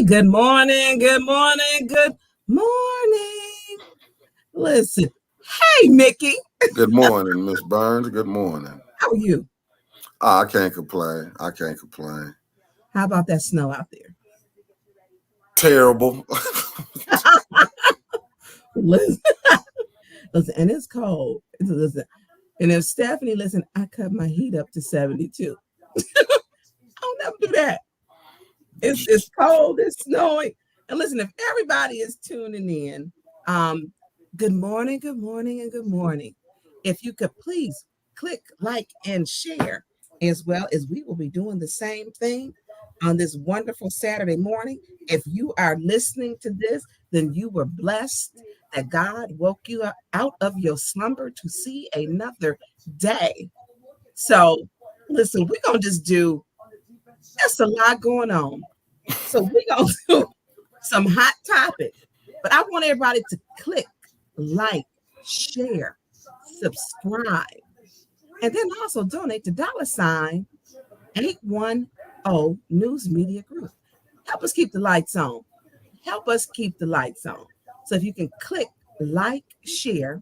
Good morning, good morning, good morning. Listen, hey, Mickey. Good morning, Miss Burns. Good morning. How are you? I can't complain. How about that snow out there? Terrible. Listen, listen, and it's cold. Listen, and if Stephanie, listen, I cut my heat up to 72. I'll never do that. It's cold, it's snowing. And listen, if everybody is tuning in, good morning, good morning, and good morning. If you could please click like and share, as well as we will be doing the same thing on this wonderful Saturday morning. If you are listening to this, then you were blessed that God woke you out of your slumber to see another day. So listen, we're going to just do, there's a lot going on. So we're going to do some hot topic. But I want everybody to click, like, share, subscribe, and then also donate to $810 News Media Group. Help us keep the lights on. Help us keep the lights on. So if you can click, like, share,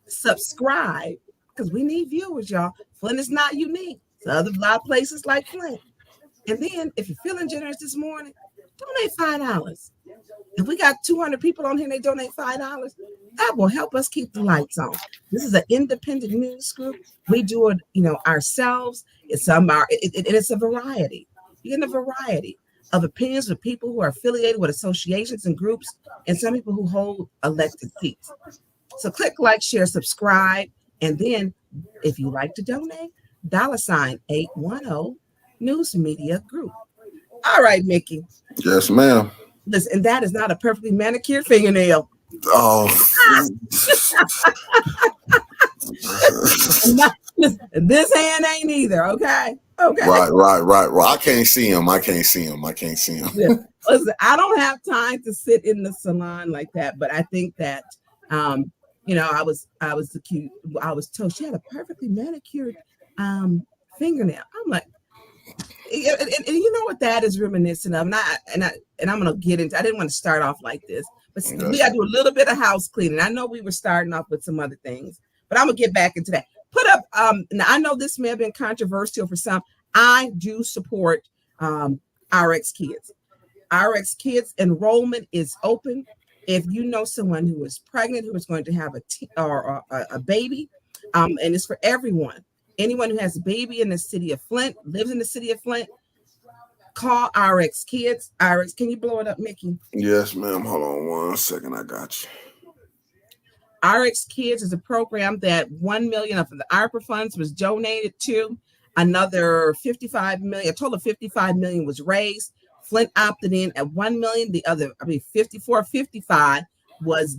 subscribe, because we need viewers, y'all. Flint is not unique. There's a lot of places like Flint. And then if you're feeling generous this morning, donate $5. If we got 200 people on here and they donate $5, that will help us keep the lights on. This is an independent news group. We do it, ourselves. It's it's a variety. You get a variety of opinions with people who are affiliated with associations and groups, and some people who hold elected seats. So click, like, share, subscribe, and then if you like to donate, $810 News Media Group. All right, Mickey. Yes, ma'am. Listen, and that is not a perfectly manicured fingernail. Oh. This hand ain't either, okay? Okay. Right. I can't see him. Yeah. Listen, I don't have time to sit in the salon like that, but I think that I was told she had a perfectly manicured fingernail. I'm like, and you know what that is reminiscent of, and I'm gonna get into. I didn't want to start off like this, but we gotta do a little bit of house cleaning. I know we were starting off with some other things, but I'm gonna get back into that. Put up. Now I know this may have been controversial for some. I do support RX Kids. RX Kids enrollment is open. If you know someone who is pregnant, who is going to have a baby, and it's for everyone. Anyone who has a baby in the city of Flint, lives in the city of Flint, call RX Kids. RX, can you blow it up, Mickey? Yes, ma'am. Hold on 1 second. I got you. RX Kids is a program that 1 million of the Arpa funds was donated to. Another 55 million, a total of 55 million was raised. Flint opted in at 1 million. The other, 55 was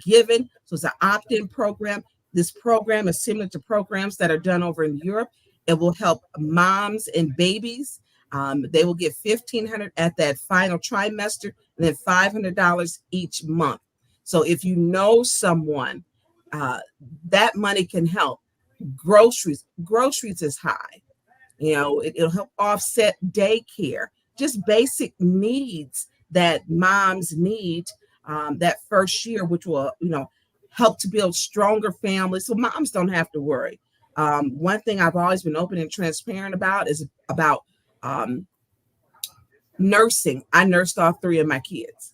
given. So it's an opt-in program. This program is similar to programs that are done over in Europe. It will help moms and babies. They will get $1,500 at that final trimester, and then $500 each month. So if you know someone, that money can help. Groceries is high. It'll help offset daycare, just basic needs that moms need that first year, which will, help to build stronger families so moms don't have to worry. One thing I've always been open and transparent about is about nursing. I nursed all 3 of my kids,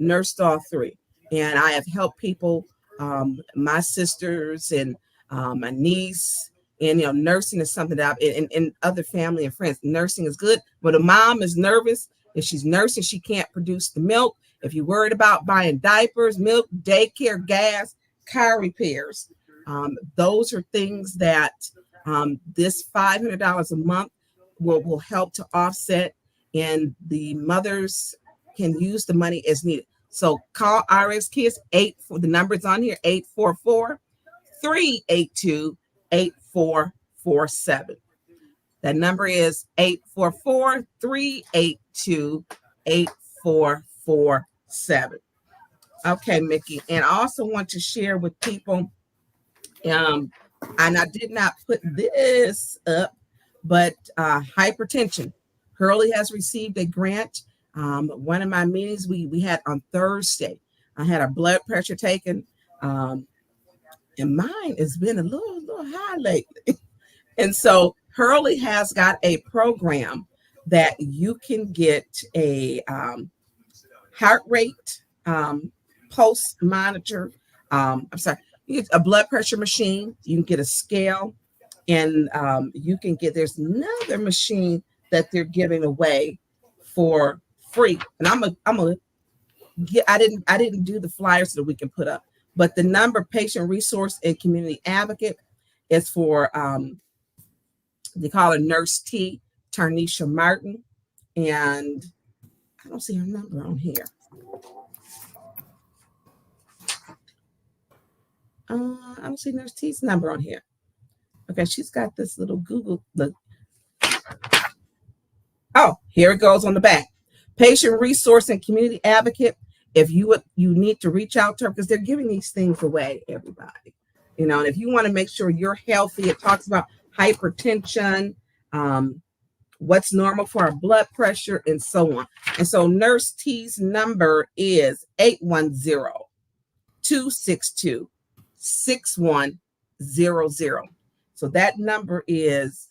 and I have helped people, my sisters and my niece. And nursing is something that and other family and friends. Nursing is good, but a mom is nervous. If she's nursing, she can't produce the milk. If you're worried about buying diapers, milk, daycare, gas, car repairs, those are things that this $500 a month will help to offset, and the mothers can use the money as needed. So call RX Kids. The number's on here, 844-382-8447. That number is 844-382-8447. Okay, Mickey. And I also want to share with people, and I did not put this up, but hypertension. Hurley has received a grant One of my meetings we had on Thursday, I had a blood pressure taken, and mine has been a little high lately. And so Hurley has got a program that you can get a heart rate pulse monitor. I'm sorry, you get a blood pressure machine. You can get a scale, and you can get. There's another machine that they're giving away for free. And I'm a get. I didn't do the flyers so that we can put up, but the number patient resource and community advocate is for they call her Nurse T, Tarnisha Martin, and I don't see her number on here. I don't see Nurse T's number on here. Okay, she's got this little Google. Oh, here it goes on the back. Patient resource and community advocate. If you need to reach out to her because they're giving these things away, everybody. And if you want to make sure you're healthy, it talks about hypertension, what's normal for our blood pressure, and so on. And so Nurse T's number is 810-262-6100. So that number is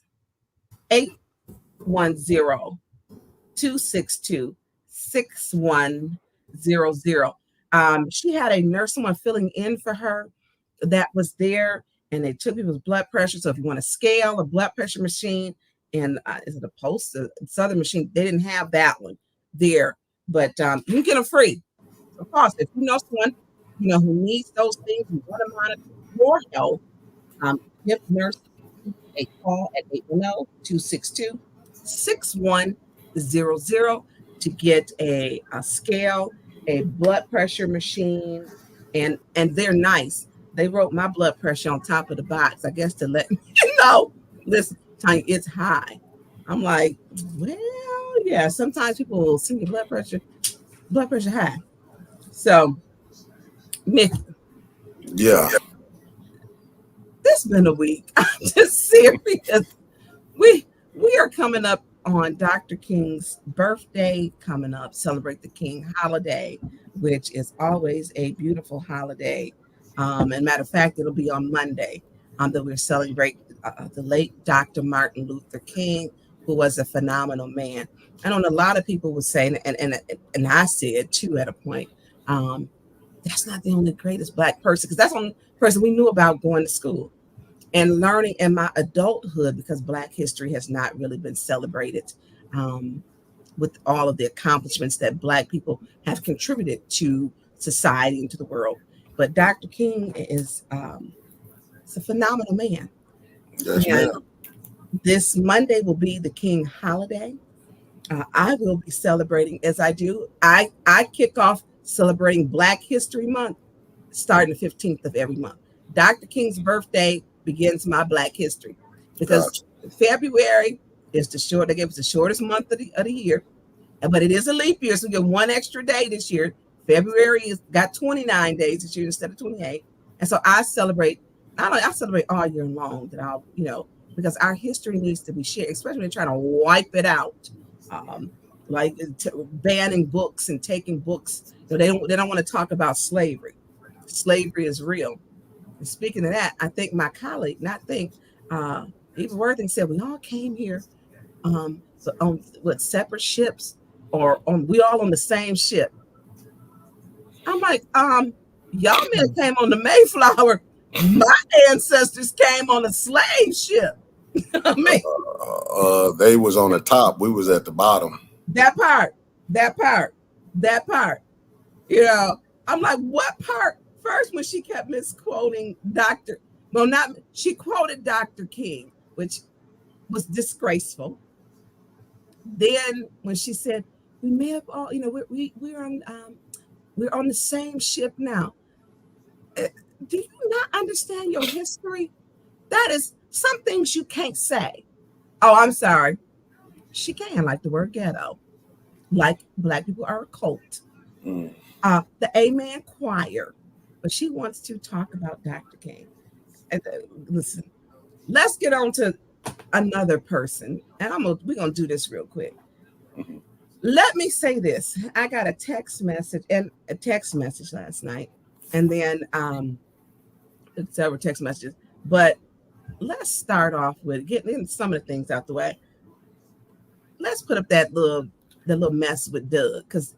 810-262-6100. She had a nurse, someone filling in for her that was there, and they took people's blood pressure. So if you want a scale, a blood pressure machine, and is it a pulse? This other machine, they didn't have that one there, but you can get them free. Of course, if you know someone who needs those things, you want to monitor your health, give nurse a call at 810-262-6100 to get a scale, a blood pressure machine, and they're nice. They wrote my blood pressure on top of the box, I guess, to let me know. Listen, Tonya, it's high. I'm like, well, yeah. Sometimes people will see your blood pressure high. So, Mickey. Yeah. This has been a week. I'm just serious. We are coming up on Dr. King's birthday, coming up, celebrate the King holiday, which is always a beautiful holiday. And matter of fact, it'll be on Monday that we're celebrating the late Dr. Martin Luther King, who was a phenomenal man. I know a lot of people would say, and I said too at a point, that's not the only greatest Black person, because that's the only person we knew about going to school and learning in my adulthood, because Black history has not really been celebrated with all of the accomplishments that Black people have contributed to society and to the world. But Dr. King is a phenomenal man. Yes, ma'am. This Monday will be the King holiday. I will be celebrating, as I do. I kick off celebrating Black History Month starting the 15th of every month. Dr. King's birthday begins my Black history, because February is they gave us the shortest month of the year, but it is a leap year, so we get one extra day this year. February got 29 days this year instead of 28. And so I celebrate all year long, that I'll, because our history needs to be shared, especially when they're trying to wipe it out, like banning books and taking books. They don't want to talk about slavery. Slavery is real. And speaking of that, I think my colleague, Eva Worthing said we all came here on separate ships, or we all on the same ship. I'm like, y'all men came on the Mayflower. My ancestors came on a slave ship. I mean, they was on the top. We was at the bottom. That part. I'm like, what part? First, when she kept misquoting she quoted Dr. King, which was disgraceful. Then when she said, we may have all, we're on the same ship now. Do you not understand your history? That is some things you can't say. Oh, I'm sorry. She can, like the word ghetto. Like Black people are a cult. The Amen Choir. But she wants to talk about Dr. King. And listen, let's get on to another person. And we're going to do this real quick. Let me say this. I got a text message last night, and then several text messages. But let's start off with getting some of the things out the way. Let's put up the little mess with Doug, because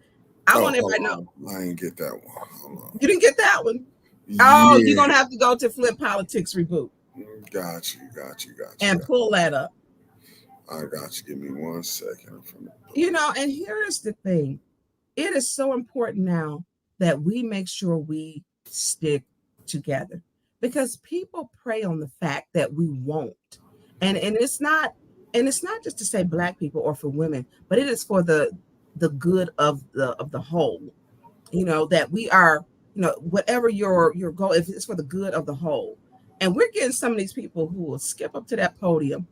I want everybody to know. I ain't get that one. Hold on. You didn't get that one. Yeah. Oh, you're gonna have to go to Flint Politics Reboot. Got you. And pull that up. I got you. Give me 1 second. And here is the thing. It is so important now that we make sure we stick together, because people prey on the fact that we won't. And it's not just to say Black people or for women, but it is for the good of the whole. That we are, whatever your goal, if it's for the good of the whole. And we're getting some of these people who will skip up to that podium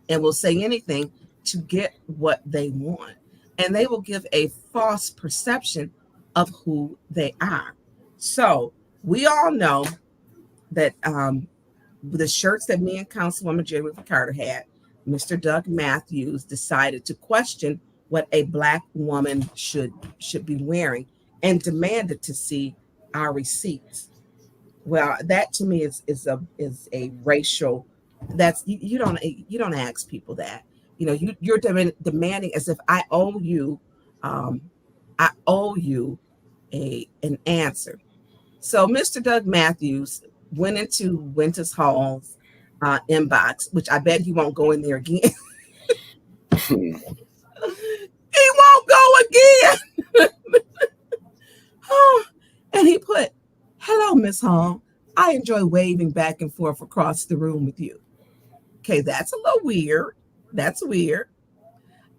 and will say anything to get what they want. And they will give a false perception of who they are. So we all know that the shirts that me and Councilwoman Jennifer Carter had, Mr. Doug Matthews decided to question what a Black woman should be wearing and demanded to see our receipts. Well, that to me is a racial. That's you don't ask people that. You're demanding as if I owe you an answer. So Mr. Doug Matthews went into Winter's Hall's inbox, which I bet he won't go in there again. He won't go again. And he put, "Hello, Miss Hall. I enjoy waving back and forth across the room with you." Okay, that's a little weird. That's weird.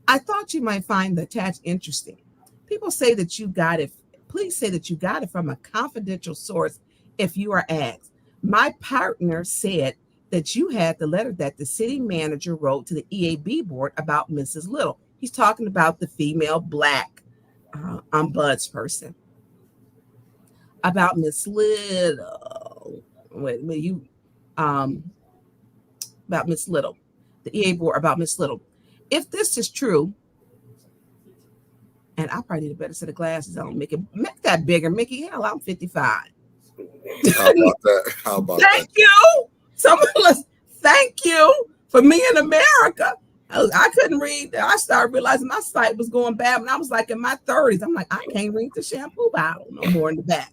I thought you might find the attached interesting. People say that you got it. Please say that you got it from a confidential source if you are asked. My partner said that you had the letter that the city manager wrote to the EAB board about Mrs. Little. He's talking about the female Black ombudsperson. About Miss Little. Wait a minute, about Miss Little. The EA board about Miss Little. If this is true, and I probably need a better set of glasses on. Make that bigger, Mickey. Hell, I'm 55. How about that? Thank you. Thank you for me in America. I couldn't read. I started realizing my sight was going bad when I was like in my 30s. I'm like, I can't read the shampoo bottle no more in the back.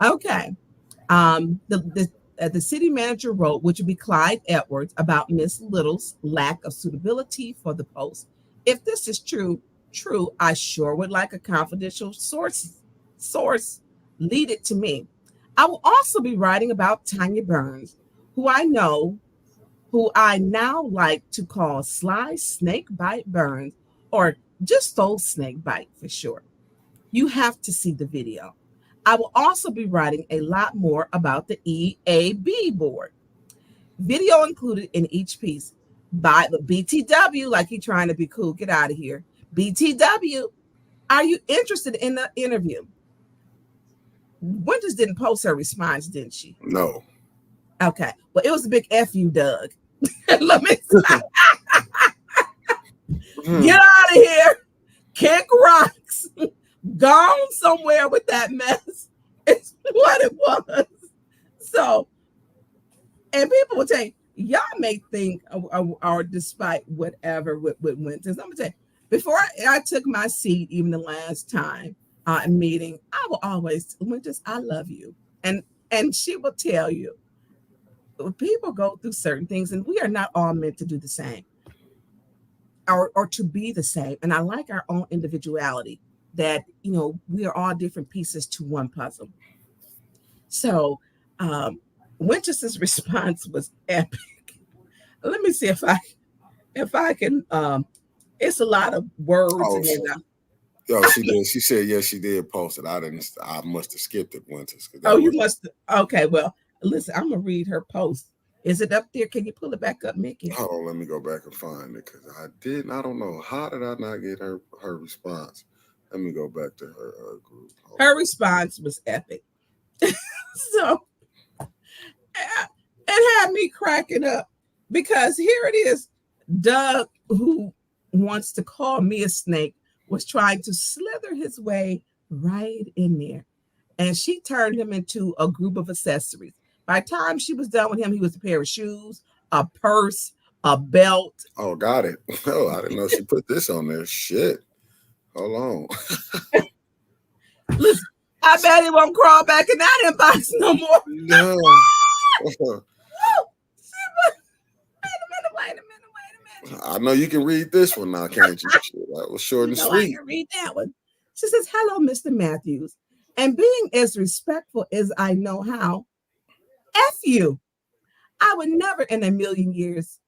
Okay. The city manager wrote, which would be Clyde Edwards, about Miss Little's lack of suitability for the post. If this is true, I sure would like a confidential source. Lead it to me. I will also be writing about Tonya Burns, who I now like to call Sly Snakebite Burns, or just old Snakebite for short. You have to see the video. I will also be writing a lot more about the EAB board. Video included in each piece by the BTW, like he trying to be cool. Get out of here. BTW, are you interested in the interview? Winters didn't post her response, didn't she? No. Okay. Well, it was a big F you, Doug. Let me get out of here. Kick rocks. Gone somewhere with that mess. It's what it was. So, and people will say, y'all may think, or despite whatever with Winters, I'm going to say, before I took my seat, even the last time meeting, I will always, Winters, I love you. And she will tell you, people go through certain things, and we are not all meant to do the same or to be the same. And I like our own individuality, that, we are all different pieces to one puzzle. So Winchester's response was epic. Let me see if I can, it's a lot of words. She did. She said, yes, she did post it. I must have skipped it, Winters. You must. Okay, well, listen, I'm going to read her post. Is it up there? Can you pull it back up, Mickey? Hold on, let me go back and find it, because I don't know. How did I not get her response? Let me go back to her group. Her response was epic. So it had me cracking up, because here it is. Doug, who wants to call me a snake was trying to slither his way right in there. And she turned him into a group of accessories. By the time she was done with him, he was a pair of shoes, a purse, a belt. Oh, got it. Oh, I didn't know she put this on there. Shit. Hold on. Listen, I bet he won't crawl back in that inbox no more. No. Wait a minute. I know you can read this one now, can't you? That was short and sweet. I can read that one. She says, "Hello, Mr. Matthews. And being as respectful as I know how, F you. I would never in a million years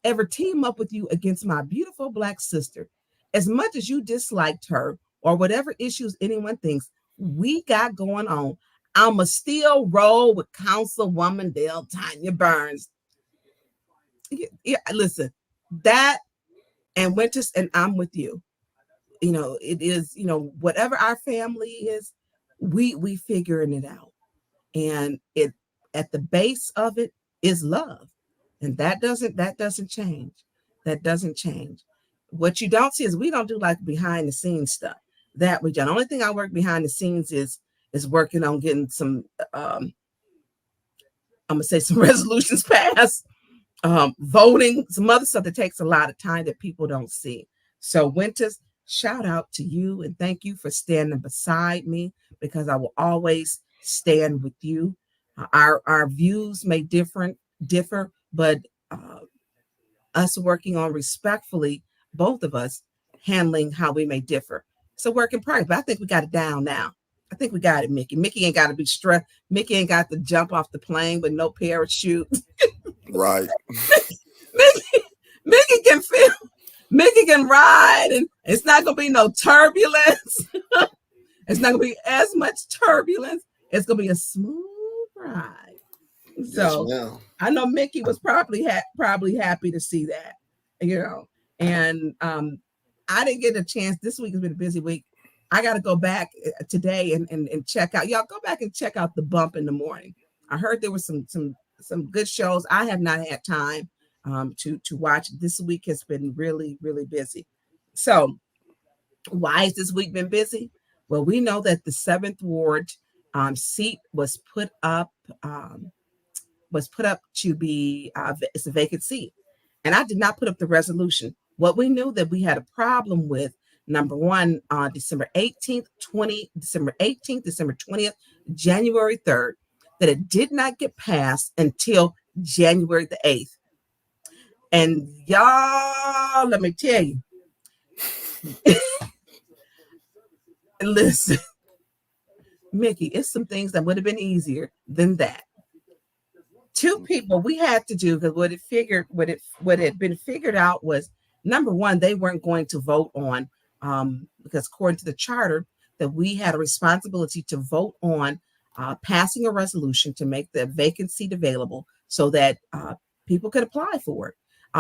ever team up with you against my beautiful Black sister. As much as you disliked her or whatever issues anyone thinks we got going on, I'ma still roll with Councilwoman Tonya Burns." Yeah, listen, that and Winters and I'm with you. It is, whatever our family is, we figuring it out. And it at the base of it is love. And that doesn't change. That doesn't change. What you don't see is we don't do like behind the scenes stuff. That we done. The only thing I work behind the scenes is working on getting some I'm gonna say some resolutions passed, voting, some other stuff that takes a lot of time that people don't see. So Winters, shout out to you and thank you for standing beside me, because I will always stand with you. Our views may differ, but us working on respectfully, both of us handling how we may differ. It's a work in progress, but I think we got it down now. I think we got it, Mickey. Mickey ain't got to be stressed. Mickey ain't got to jump off the plane with no parachute. Right. Mickey can feel. Mickey can ride, and it's not gonna be no turbulence. It's not gonna be as much turbulence. It's gonna be a smooth ride. So yes, I know Mickey was probably happy to see that, And I didn't get a chance. This week has been a busy week. I got to go back today and check out. Y'all go back and check out The Bump in the morning. I heard there was some good shows. I have not had time to watch. This week has been really, really busy. So why has this week been busy? Well, we know that the 7th Ward seat was put up to be it's a vacant seat. And I did not put up the resolution. What we knew that we had a problem with, number one, on December 18th, December 20th, January 3rd, that it did not get passed until January the 8th. And y'all, let me tell you, listen, Mickey, it's some things that would have been easier than that. Two people we had to do, because what had been figured out was, number one, they weren't going to vote on, because according to the charter, that we had a responsibility to vote on passing a resolution to make the vacant seat available so that people could apply for it.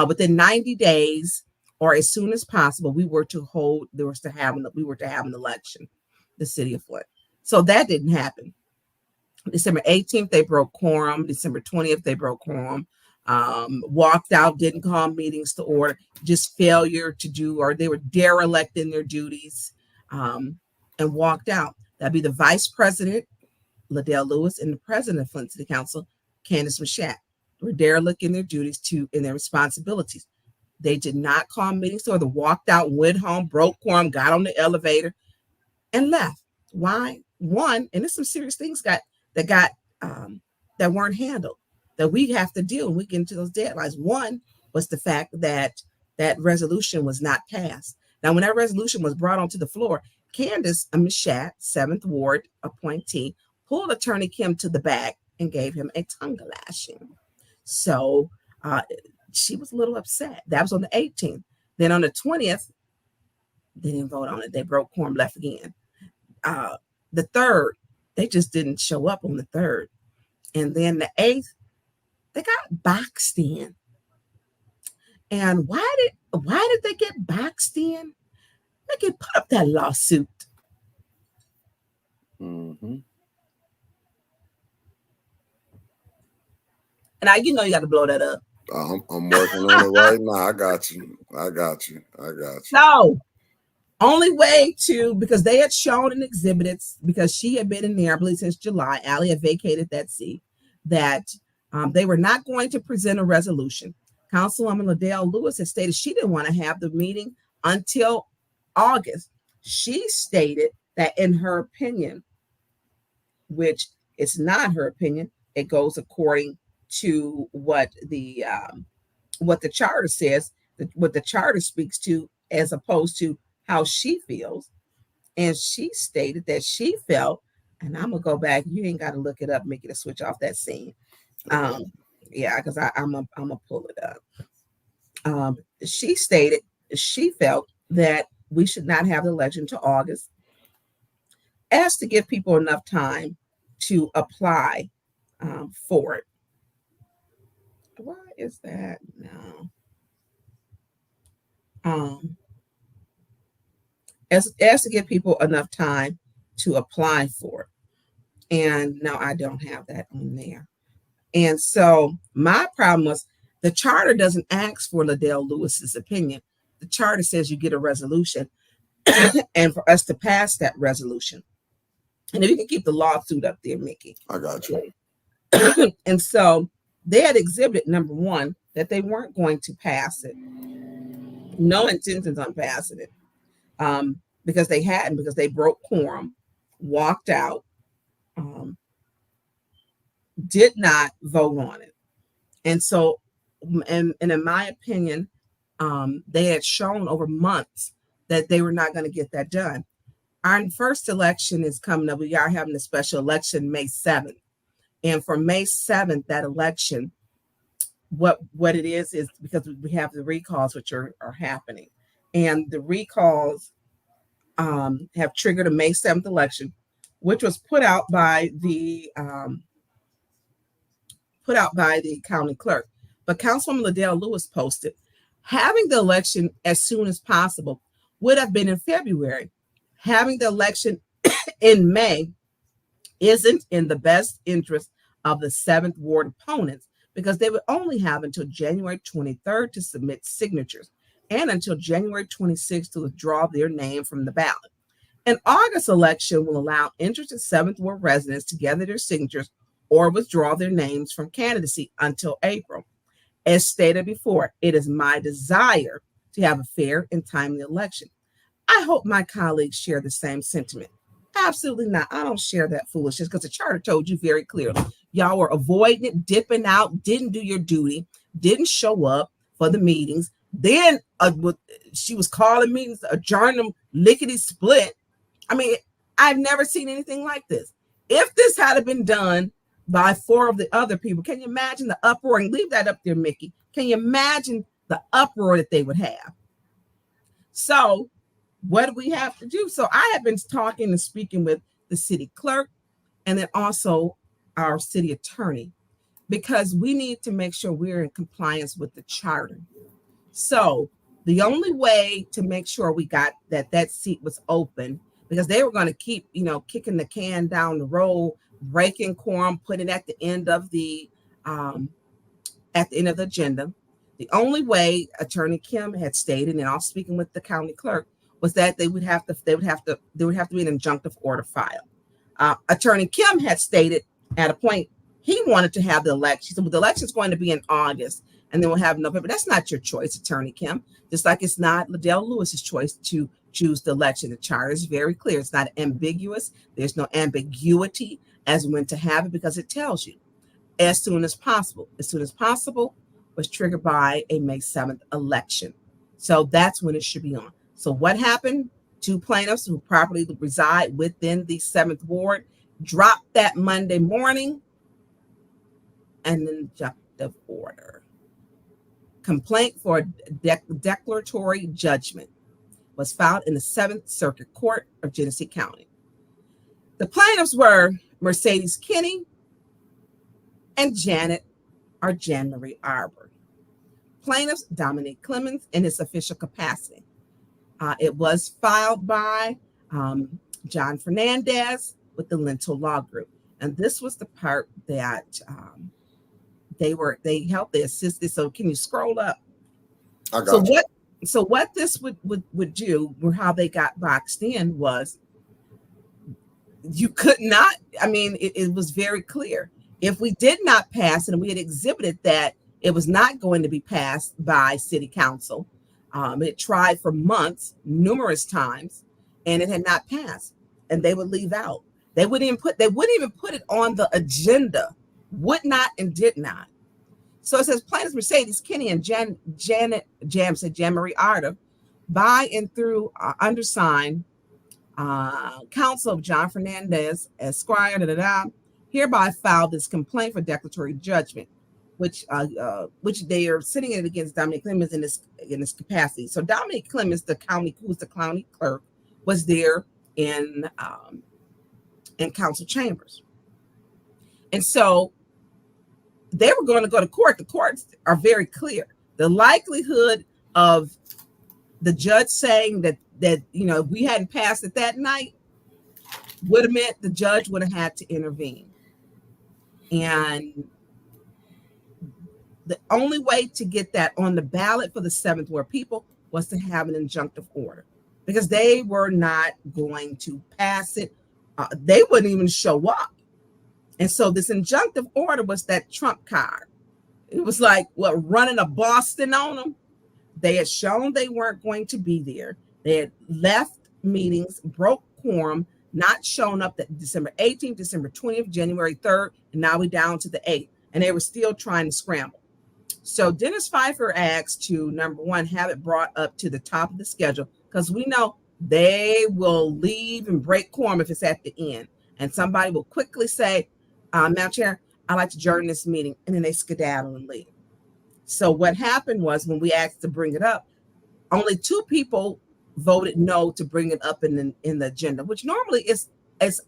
Within 90 days or as soon as possible, we were to have an election, the city of Flint. So that didn't happen. December 18th, they broke quorum. December 20th, they broke quorum. Walked out, didn't call meetings to order, just failure to do, or they were derelict in their duties, and walked out. That'd be the vice president, Liddell Lewis, and the president of Flint City Council, Candace Mashat, were derelict in their duties in their responsibilities. They did not call meetings to order, walked out, went home, broke quorum, got on the elevator, and left. Why? One, and there's some serious things that weren't handled that we have to deal when we get into those deadlines. One was the fact that that resolution was not passed. Now, when that resolution was brought onto the floor, Candace Mashat, 7th Ward appointee, pulled Attorney Kim to the back and gave him a tongue lashing. So she was a little upset. That was on the 18th. Then on the 20th, they didn't vote on it. They broke quorum, left again. The 3rd, they just didn't show up on the 3rd. And then the 8th, they got boxed in. And why did they get boxed in? They could put up that lawsuit. Mm-hmm. And you got to blow that up. I'm working on it right now. I got you. So only way to, because they had shown and exhibited, because she had been in there, I believe, since July, Allie had vacated that seat, that they were not going to present a resolution. Councilwoman Liddell Lewis had stated she didn't want to have the meeting until August. She stated that in her opinion, which it's not her opinion, it goes according to what the charter says, what the charter speaks to, as opposed to how she feels. And she stated that she felt, and I'm gonna go back. You ain't got to look it up, make it a switch off that scene. Yeah, because I'm gonna pull it up. She stated she felt that we should not have the election to August, as to give people enough time to apply for it. Why is that now? As to give people enough time to apply for it. And now I don't have that on there. And so my problem was the charter doesn't ask for Liddell Lewis's opinion. The charter says you get a resolution and for us to pass that resolution. And if you can keep the lawsuit up there, Mickey. I got you. And so they had exhibited, number one, that they weren't going to pass it. No intentions on passing it. Because they hadn't, because they broke quorum, walked out, did not vote on it. And so, and in my opinion, they had shown over months that they were not going to get that done. Our first election is coming up. We are having a special election May 7th. And for May 7th, that election, what it is because we have the recalls which are happening. And the recalls have triggered a May 7th election, which was put out by the county clerk. But Councilwoman Liddell Lewis posted, having the election as soon as possible would have been in February. Having the election in May isn't in the best interest of the 7th Ward opponents, because they would only have until January 23rd to submit signatures and until January 26th to withdraw their name from the ballot. An August election will allow interested 7th Ward residents to gather their signatures or withdraw their names from candidacy until April. As stated before, it is my desire to have a fair and timely election. I hope my colleagues share the same sentiment. Absolutely not. I don't share that foolishness, because the charter told you very clearly. Y'all were avoiding it, dipping out, didn't do your duty, didn't show up for the meetings. Then she was calling meetings, adjourn them, lickety split. I mean, I've never seen anything like this. If this had been done by 4 of the other people, can you imagine the uproar? And leave that up there, Mickey. Can you imagine the uproar that they would have? So what do we have to do? So I have been talking and speaking with the city clerk and then also our city attorney, because we need to make sure we're in compliance with the charter. So the only way to make sure we got that seat was open, because they were going to keep, kicking the can down the road, breaking quorum, putting it at the end of the agenda. The only way Attorney Kim had stated, and I was speaking with the county clerk, was that there would have to be an injunctive order filed. Attorney Kim had stated at a point he wanted to have the election. So the election is going to be in August, and then we'll have November. That's not your choice, Attorney Kim. Just like it's not Liddell Lewis's choice to choose the election. The charter is very clear. It's not ambiguous. There's no ambiguity as when to have it, because it tells you as soon as possible. As soon as possible was triggered by a May 7th election. So that's when it should be on. So what happened? 2 plaintiffs who properly reside within the 7th Ward dropped that Monday morning, and then injunctive order. Complaint for declaratory judgment was filed in the 7th Circuit Court of Genesee County. The plaintiffs were Mercedes Kinney and Janet or Jan Marie Arpa. Plaintiffs Dominique Clemens in his official capacity. It was filed by John Fernandez with the Lentil Law Group. And this was the part that they helped, they assisted. So can you scroll up? I got you. What this would do, or how they got boxed in, was you could not, I mean, it was very clear. If we did not pass it and we had exhibited that it was not going to be passed by city council, it tried for months, numerous times, and it had not passed, and they would leave out. They wouldn't even put it on the agenda, would not and did not. So it says plaintiffs Mercedes Kinney and Jan-Marie Arpa, by and through undersigned counsel of John Fernandez, Esquire, hereby filed this complaint for declaratory judgment, which they are sitting it against Dominic Clemens in this capacity. So Dominic Clemens, who's the county clerk, was there in council chambers, and so they were going to go to court. The courts are very clear. The likelihood of the judge saying that if we hadn't passed it that night would have meant the judge would have had to intervene. And the only way to get that on the ballot for the Seventh Ward people was to have an injunctive order, because they were not going to pass it. They wouldn't even show up. And so this injunctive order was that trump card. It was like, running a Boston on them. They had shown they weren't going to be there. They had left meetings, broke quorum, not shown up that December 18th, December 20th, January 3rd, and now we're down to the 8th. And they were still trying to scramble. So Dennis Pfeiffer asked to, number one, have it brought up to the top of the schedule, because we know they will leave and break quorum if it's at the end. And somebody will quickly say, Madam Chair, I'd like to adjourn this meeting, and then they skedaddle and leave. So what happened was, when we asked to bring it up, only 2 people voted no to bring it up in the agenda, which normally is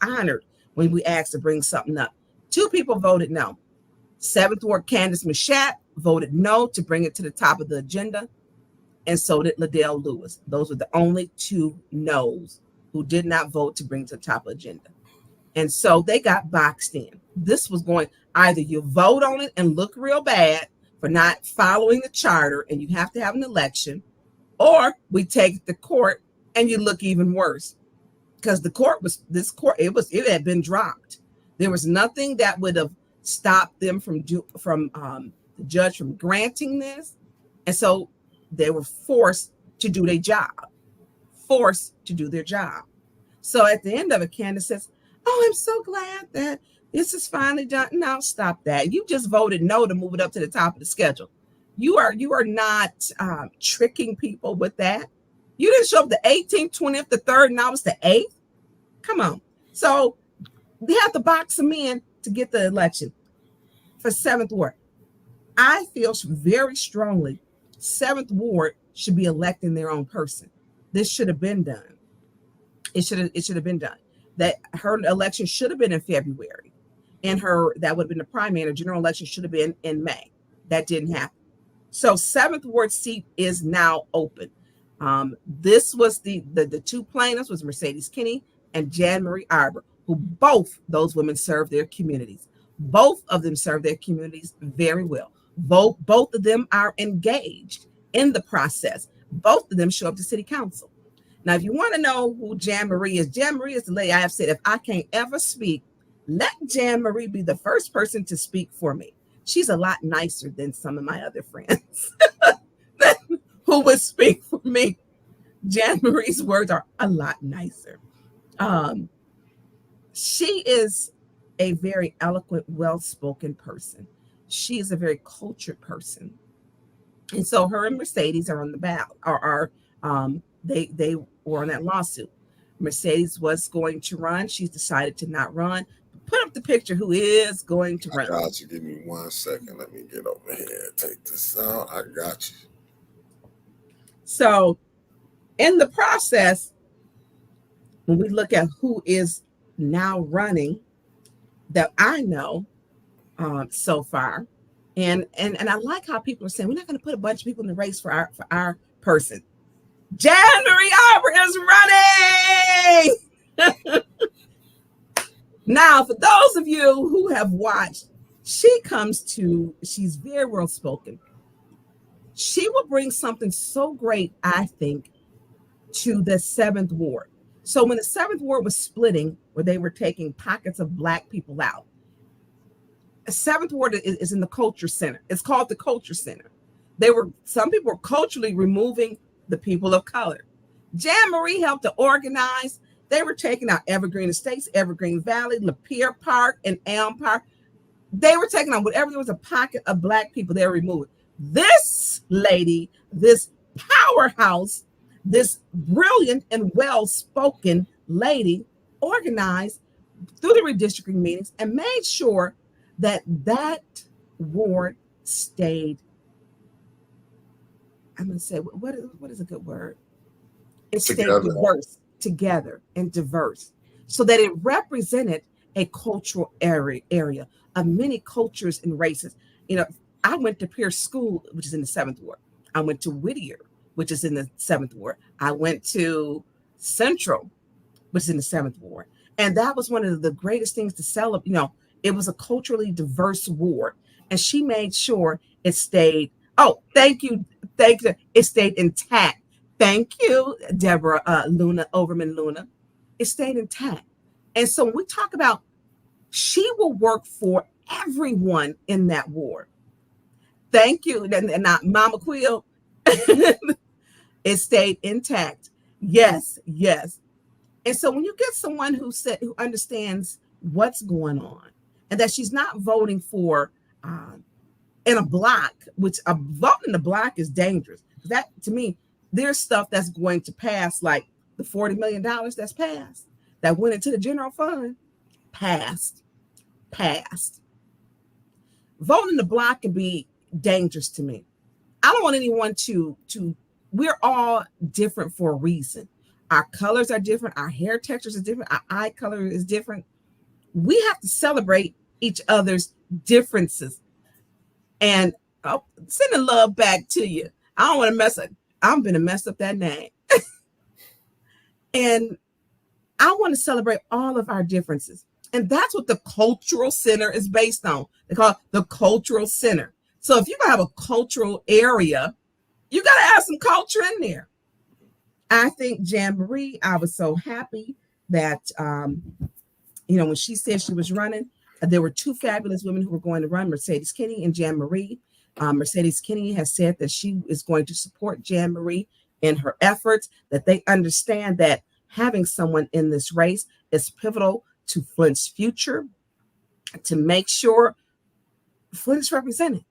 honored when we ask to bring something up. 2 people voted no. 7th Ward Candace Machat voted no to bring it to the top of the agenda, and so did Liddell Lewis. Those were the only 2 no's who did not vote to bring it to the top of the agenda. And so they got boxed in. This was going, either you vote on it and look real bad for not following the charter and you have to have an election, or we take it to court and you look even worse, because it had been dropped. There was nothing that would have stopped them from the judge from granting this. And so they were forced to do their job, So at the end of it, Candace says, "Oh, I'm so glad that this is finally done." Now stop that. You just voted no to move it up to the top of the schedule. You are not tricking people with that. You didn't show up the 18th, 20th, the 3rd, now it's the 8th. Come on. So they have to box them in to get the election for 7th Ward. I feel very strongly 7th Ward should be electing their own person. This should have been done. It should have been done. That her election should have been in February, and that would have been the primary. And the general election should have been in May. That didn't happen. So 7th Ward seat is now open. This was the 2 plaintiffs was Mercedes Kinney and Jan-Marie Arpa, who both those women served their communities. Both of them served their communities very well. Both of them are engaged in the process. Both of them show up to city council. Now, if you want to know who Jan-Marie is the lady I have said, if I can't ever speak, let Jan-Marie be the first person to speak for me. She's a lot nicer than some of my other friends who would speak for me. Jan-Marie's words are a lot nicer. She is a very eloquent, well-spoken person. She is a very cultured person. And so her and Mercedes are on the ballot, they were on that lawsuit. Mercedes was going to run. She's decided to not run. Put up the picture who is going to run. I got you. Give me 1 second. Let me get over here and take this out. I got you. So in the process, when we look at who is now running that I know so far, and I like how people are saying, we're not going to put a bunch of people in the race for our person. Jan-Marie Arpa is running. Now, for those of you who have watched, she's very well spoken. She will bring something so great, I think, to the seventh ward. So when the seventh ward was splitting, where they were taking pockets of Black people out, seventh ward is in the culture center. It's called the culture center. Some people were culturally removing the people of color. Jan Marie helped to organize. They were taking out Evergreen Estates, Evergreen Valley, Lapeer Park, and Elm Park. They were taking out whatever there was a pocket of Black people, they were removing. This lady, this powerhouse, this brilliant and well-spoken lady organized through the redistricting meetings and made sure that ward stayed. I'm going to say, what is a good word? It stayed together and diverse, so that it represented a cultural area of many cultures and races. I went to Pierce School, which is in the seventh ward. I went to Whittier, which is in the seventh ward. I went to Central, which is in the seventh ward. And that was one of the greatest things to celebrate. It was a culturally diverse ward. And she made sure it stayed. Oh, thank you. It stayed intact. Thank you, Deborah Overman Luna. It stayed intact. And so when we talk about, she will work for everyone in that ward. Thank you. And not Mama Quill. It stayed intact. Yes. And so when you get someone who understands what's going on, and that she's not voting for in a block, which a vote in the block is dangerous. That, to me, there's stuff that's going to pass, like the $40 million that's passed, that went into the general fund, passed. Voting in the block can be dangerous to me. I don't want anyone to we're all different for a reason. Our colors are different. Our hair textures are different. Our eye color is different. We have to celebrate each other's differences. And sending love back to you. I don't want to mess up. I'm going to mess up that name. And I want to celebrate all of our differences. And that's what the cultural center is based on. They call it the cultural center. So if you're going to have a cultural area, you got to have some culture in there. I think Jan Marie, I was so happy that, when she said she was running, there were two fabulous women who were going to run, Mercedes Kinney and Jan Marie. Mercedes Kinney has said that she is going to support Jan Marie in her efforts, that they understand that having someone in this race is pivotal to Flint's future, to make sure Flint is represented.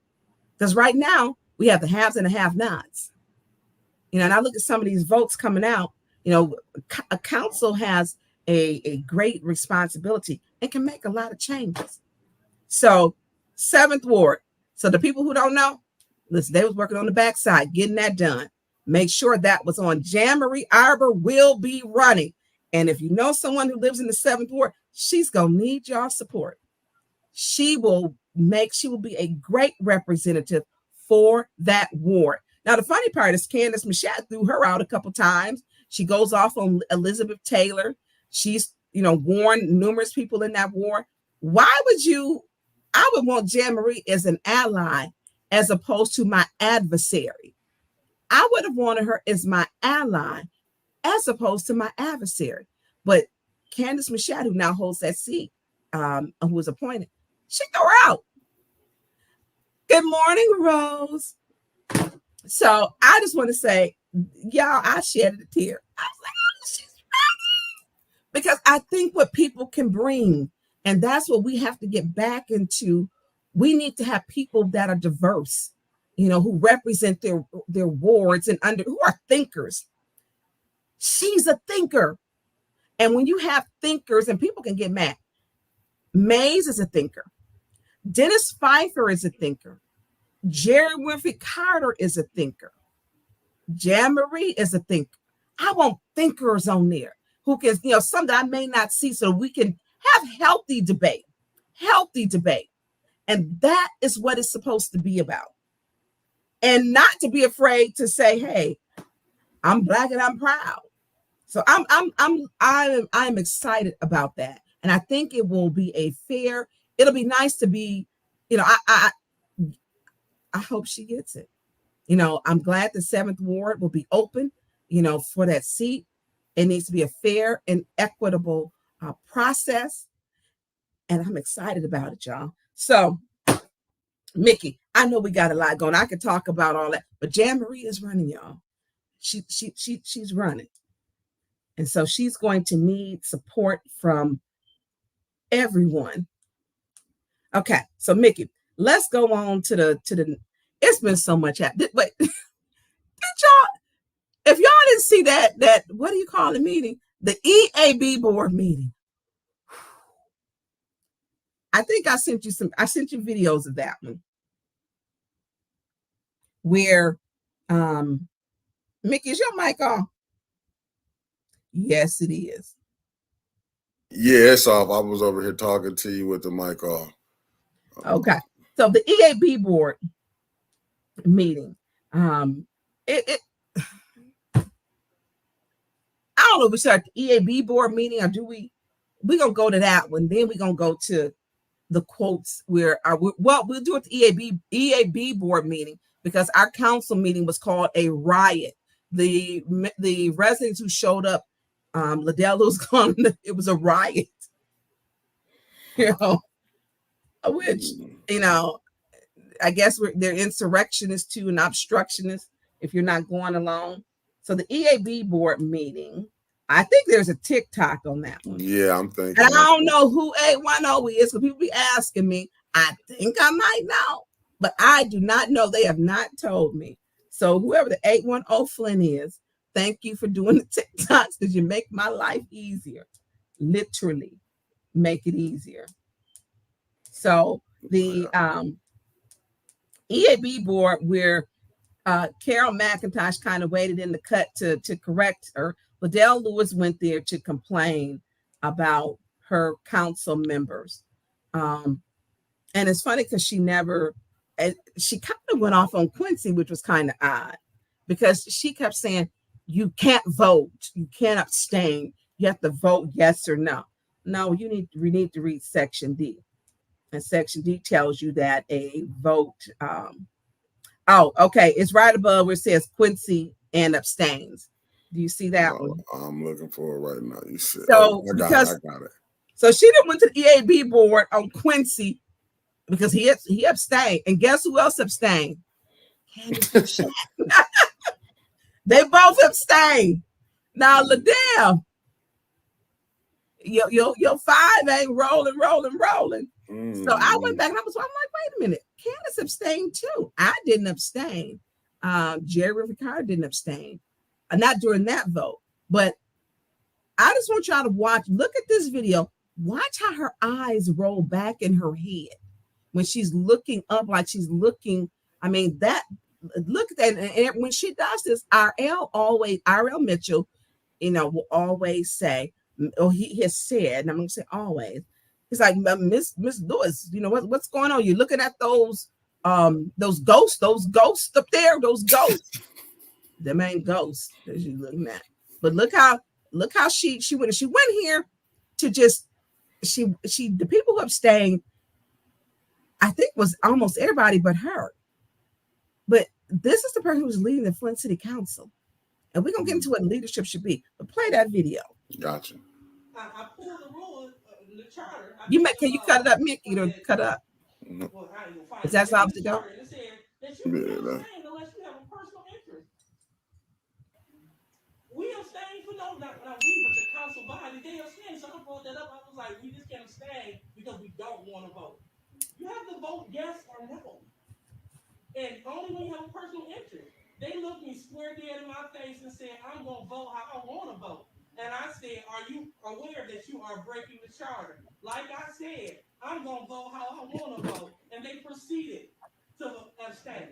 Because right now, we have the haves and the have-nots. And I look at some of these votes coming out, a council has a great responsibility and can make a lot of changes. So, seventh ward. So the people who don't know, listen, they was working on the backside, getting that done. Make sure that was on. Jan Marie Arpa will be running. And if you know someone who lives in the seventh ward, she's going to need your support. She will be a great representative for that ward. Now, the funny part is Candace Machat threw her out a couple times. She goes off on Elizabeth Taylor. She's, warned numerous people in that ward. I would want Jan Marie as an ally as opposed to my adversary. I would have wanted her as my ally as opposed to my adversary. But Candace Machat, who now holds that seat, who was appointed, she threw her out. Good morning, Rose. So I just want to say, y'all, I shed a tear. I was like, oh, she's ready. Because I think what people can bring, and that's what we have to get back into. We need to have people that are diverse, who represent their wards and who are thinkers. She's a thinker. And when you have thinkers, and people can get mad, Mays is a thinker. Dennis Pfeiffer is a thinker. Jerry Winfrey Carter is a thinker. Jan Marie is a thinker. I want thinkers on there who can, something I may not see, so we can have healthy debate. And that is what it's supposed to be about. And not to be afraid to say, hey, I'm Black and I'm proud. So I'm excited about that. And I think it will be it'll be nice to be you know, I hope she gets it. You know, I'm glad the 7th Ward will be open, you know, for that seat. It needs to be a fair and equitable process. And I'm excited about it, y'all. So, Mickey, I know we got a lot going. I could talk about all that, but Jan Marie is running, y'all. She's running. And so she's going to need support from everyone. Okay, so Mickey, let's go on to the it's been so much happening. Wait, did y'all, if y'all didn't see that what do you call the meeting? The EAB board meeting. I think I sent you videos of that one. Where Mickey, is your mic on? Yes, it is. Yeah, it's off. I was over here talking to you with the mic off. Okay. So the EAB board meeting. It I don't know if we start the EAB board meeting or do we're gonna go to that one, then we're gonna go to the quotes where we'll do it the EAB board meeting because our council meeting was called a riot. The residents who showed up, Liddell was gone, it was a riot. You know, which, you know, I guess they're insurrectionists too and obstructionists if you're not going along. So the EAB board meeting, I think there's a TikTok on that one. Yeah, I'm thinking. And I don't know who 810 is because people be asking me. I think I might know, but I do not know. They have not told me. So whoever the 810 Flynn is, thank you for doing the TikToks because you make my life easier. Literally make it easier. So the EAB board where Carol McIntosh kind of waded in the cut to correct her. Liddell Lewis went there to complain about her council members. And it's funny because she kind of went off on Quincy, which was kind of odd because she kept saying, you can't vote, you can't abstain, you have to vote yes or no. No, we need to read Section D. And Section D tells you that a vote, okay, it's right above where it says Quincy and abstains. Do you see that one? I'm looking for it right now. You said, so I got it. So she didn't went to the EAB board on Quincy because he abstained. And guess who else abstained? They both abstained. Now, Liddell, your 5 ain't rolling. So I went back and I'm like, wait a minute. Candace abstained too. I didn't abstain. Jerry Ricard didn't abstain. Not during that vote. But I just want y'all to look at this video. Watch how her eyes roll back in her head when she's looking up like she's looking. I mean, look at that. And when she does this, R.L. Mitchell, will always say, or he has said, and I'm going to say always, he's like, Miss Lewis, what's going on? You're looking at those ghosts up there, those ghosts. Them ain't ghosts that you're looking at. But look how she went. She went here to just the people who abstained, I think was almost everybody but her. But this is the person who's leading the Flint City Council. And we're gonna get into what leadership should be. But play that video. Gotcha. I pulled the rule in the charter. Can you cut it up, Mickey? Cut up. Well, is that how to go? It said that you can't abstain unless you have a personal interest. We abstain for not we, but the council body, they abstain. So I brought that up. I was like, we just can't abstain because we don't want to vote. You have to vote yes or no. And only when you have a personal interest. They looked me square dead in my face and said, I'm going to vote how I want to vote. And I said, are you aware that you are breaking the charter? Like I said, I'm going to vote how I want to vote. And they proceeded to abstain.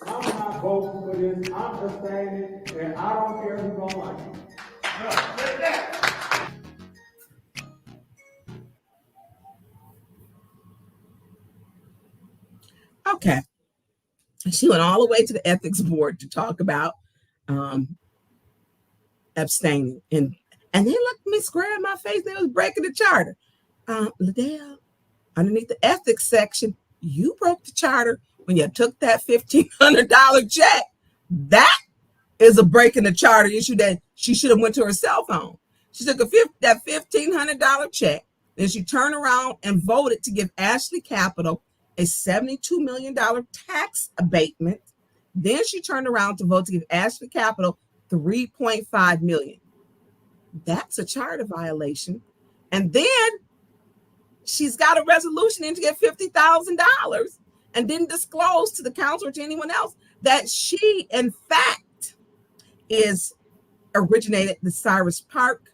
I'm not voting for this. I'm abstaining, and I don't care who's going to like it. Say that. Okay. She went all the way to the ethics board to talk about abstaining. And they looked me square in my face. They was breaking the charter. Liddell, underneath the ethics section, You broke the charter when you took that $1,500 check. That is a break in the charter issue that she should have went to her cell phone. She took that $1,500 check, then she turned around and voted to give Ashley Capital a $72 million tax abatement. Then she turned around to vote to give Ashley Capital $3.5 million. That's a charter violation. And then she's got a resolution in to get $50,000 and didn't disclose to the council or to anyone else that she, in fact, is originated the Cyrus Park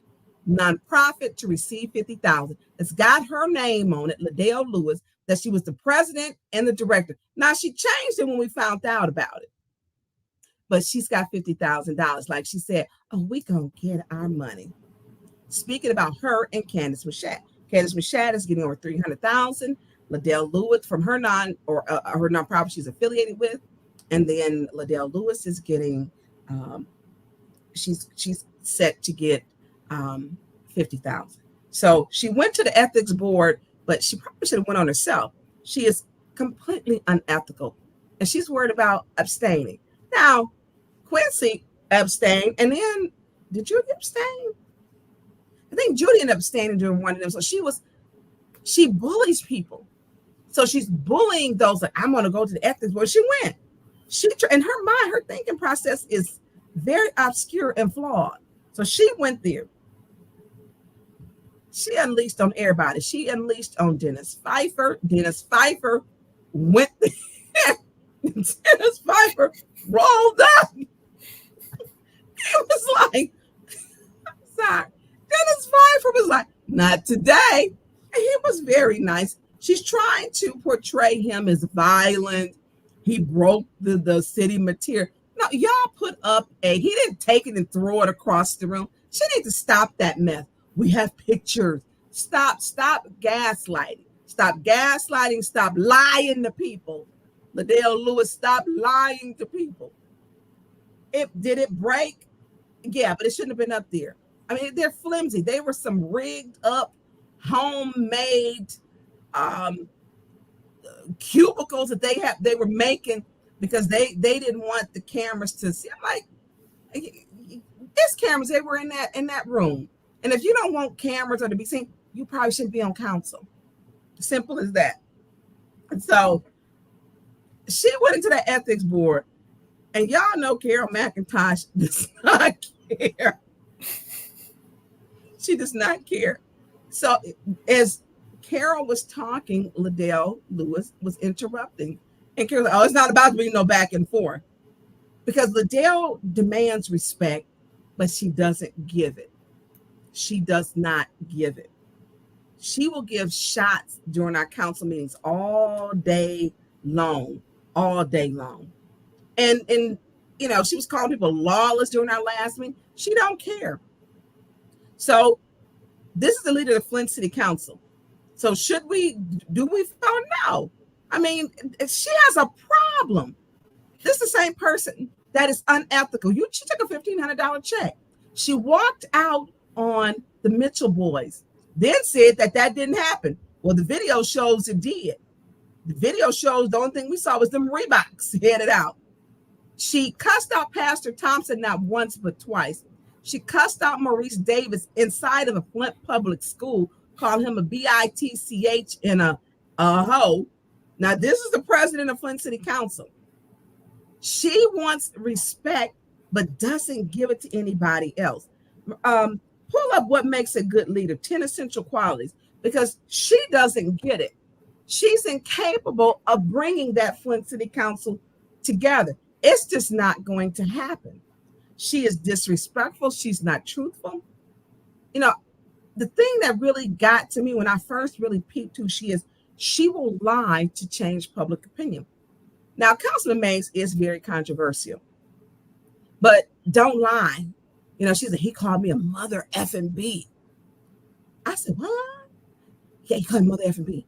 nonprofit to receive $50,000. It's got her name on it, Liddell Lewis, that she was the president and the director. Now, she changed it when we found out about it. But she's got $50,000. Like she said, oh, we gonna get our money. Speaking about her and Candace Mashat. Candace Mashat is getting over $300,000. Liddell Lewis from her her nonprofit she's affiliated with, and then Liddell Lewis is getting, she's set to get $50,000. So she went to the ethics board, but she probably should have went on herself. She is completely unethical, and she's worried about abstaining. Now, Quincy abstained, and then did Judy abstain? I think Judy ended up abstaining during one of them. So she bullies people. So she's bullying those like, I'm going to go to the ethics board. She went. In her mind, her thinking process is very obscure and flawed. So she went there. She unleashed on everybody. She unleashed on Dennis Pfeiffer. Dennis Pfeiffer went there. Dennis Pfeiffer rolled up. It was like, I'm sorry. Dennis Pfeiffer was like, not today. And he was very nice. She's trying to portray him as violent. He broke the city material. No, y'all put up he didn't take it and throw it across the room. She needs to stop that mess. We have pictures. Stop gaslighting. Stop gaslighting. Stop lying to people. Liddell Lewis, stop lying to people. Did it break? Yeah, but it shouldn't have been up there. I mean, they're flimsy. They were some rigged up, homemade cubicles that they were making because they didn't want the cameras to see. I'm like, there's cameras. They were in that room. And if you don't want cameras or to be seen, you probably shouldn't be on council. Simple as that. And so she went into the ethics board, and y'all know Carol McIntosh does not care. She does not care. So as Carol was talking, Liddell Lewis was interrupting. And Carol was like, oh, it's not about to be no back and forth. Because Liddell demands respect, but she doesn't give it. She does not give it. She will give shots during our council meetings all day long. And you know, she was calling people lawless during our last meeting. She don't care. So this is the leader of the Flint City Council. So do we vote? No. I mean, she has a problem. This is the same person that is unethical. She took a $1,500 check. She walked out on the Mitchell boys, then said that didn't happen. Well, the video shows it did. The video shows the only thing we saw was them Reeboks headed out. She cussed out Pastor Thompson not once but twice. She cussed out Maurice Davis inside of a Flint public school, called him a bitch and a hoe. Now, this is the president of Flint City Council. She wants respect, but doesn't give it to anybody else. Pull up what makes a good leader, 10 essential qualities, because she doesn't get it. She's incapable of bringing that Flint City Council together. It's just not going to happen. She is disrespectful. She's not truthful. You know, the thing that really got to me when I first really peeped who she is, she will lie to change public opinion. Now, Councilman Mays is very controversial, but don't lie. You know, she said, he called me a mother effing B. I said, what? Yeah, he called me mother effing B.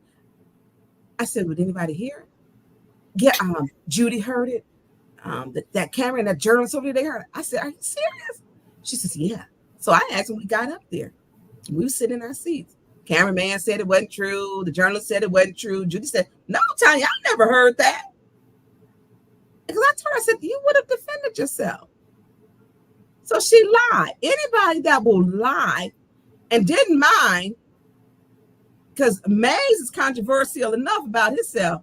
I said, would anybody hear it? Yeah, Judy heard it. That camera and that journalist over there, they heard it. I said, are you serious? She says, yeah. So I asked when we got up there. We were sitting in our seats. Cameraman said it wasn't true. The journalist said it wasn't true. Judy said, no, Tonya, I never heard that. Because I told her, I said, you would have defended yourself. So she lied. Anybody that will lie and didn't mind, because Mays is controversial enough about himself.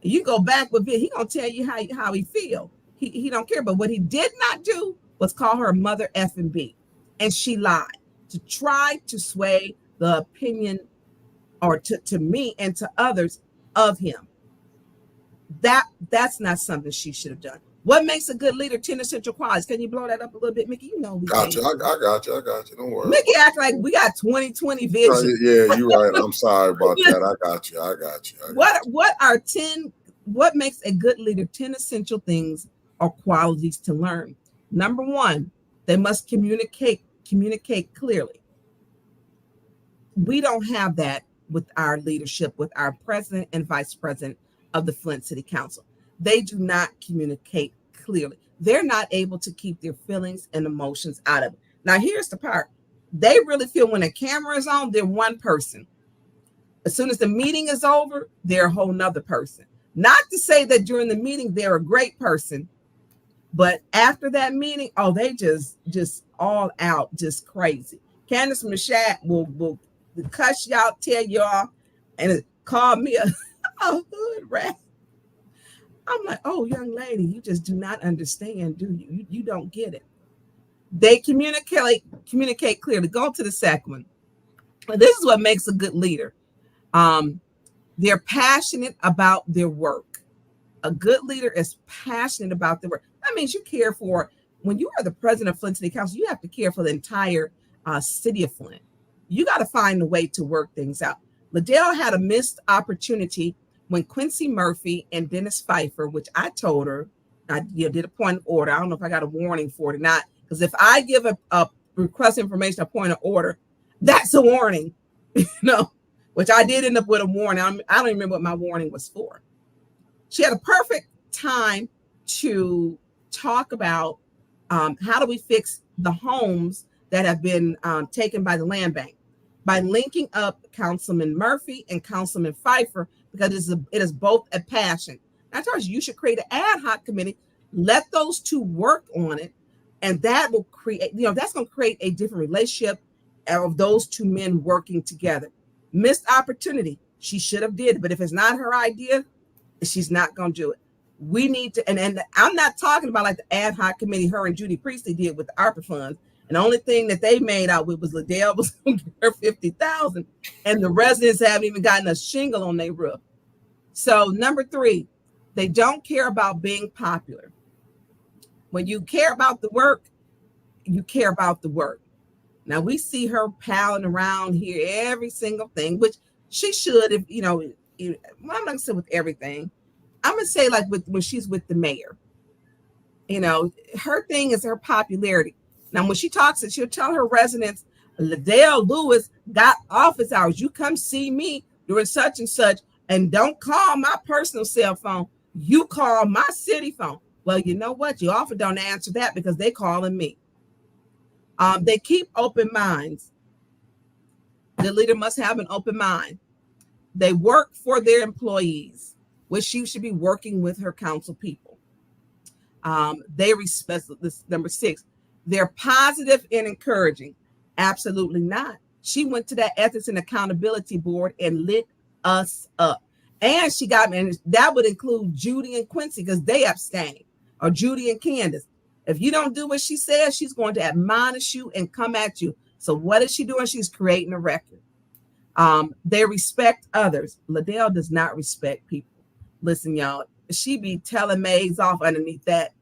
You go back with it, he gonna tell you how he feel. He don't care. But what he did not do was call her mother effing B. And she lied to try to sway the opinion, or to me and to others, of him. That's not something she should have done. What makes a good leader? 10 essential qualities. Can you blow that up a little bit, Mickey? You know we got you. I got you. Don't worry. Mickey act like we got 20/20 vision. Yeah, you're right. I'm sorry about that. I got you. What are 10? What makes a good leader? 10 essential things or qualities to learn. Number 1, they must communicate clearly. We don't have that with our leadership, with our president and vice president of the Flint City Council. They do not communicate clearly. They're not able to keep their feelings and emotions out of it. Now, here's the part. They really feel when the camera is on, they're one person. As soon as the meeting is over, they're a whole nother person. Not to say that during the meeting, they're a great person, but after that meeting, oh, they just all out, just crazy. Candace Mashat will cuss y'all, tell y'all, and call me a hood rat. I'm like, oh, young lady, you just do not understand, do you? You don't get it. They communicate clearly. Go to the second one. This is what makes a good leader. They're passionate about their work. A good leader is passionate about their work. That means you care for, when you are the president of Flint City Council, you have to care for the entire city of Flint. You got to find a way to work things out. Liddell had a missed opportunity when Quincy Murphy and Dennis Pfeiffer, which I told her, I did a point of order. I don't know if I got a warning for it or not, because if I give a request information, a point of order, that's a warning, which I did end up with a warning. I don't remember what my warning was for. She had a perfect time to talk about how do we fix the homes that have been taken by the land bank, by linking up Councilman Murphy and Councilman Pfeiffer, because it is both a passion. I told you should create an ad hoc committee, let those two work on it, and that will create, that's going to create a different relationship of those two men working together. Missed opportunity. She should have did it, but if it's not her idea, she's not going to do it. We need to, and I'm not talking about like the ad hoc committee her and Judy Priestley did with the Arpa funds. And the only thing that they made out with was Liddell was going to give her $50,000, and the residents haven't even gotten a shingle on their roof. So number 3, they don't care about being popular. When you care about the work, you care about the work. Now we see her palling around here every single thing, which she should, if I'm not gonna say with everything. I'm gonna say like when she's with the mayor. Her thing is her popularity. Now, when she talks, she'll tell her residents, Liddell Lewis got office hours. You come see me during such and such, and don't call my personal cell phone. You call my city phone. Well, you know what? You often don't answer that because they're calling me. They keep open minds. The leader must have an open mind. They work for their employees, which she should be working with her council people. They respect this. Number 6. They're positive and encouraging. Absolutely not. She went to that Ethics and Accountability Board and lit us up. And she got me, and that would include Judy and Quincy because they abstained, or Judy and Candace. If you don't do what she says, she's going to admonish you and come at you. So what is she doing? She's creating a record. They respect others. Liddell does not respect people. Listen, y'all, she be telling Mays off underneath that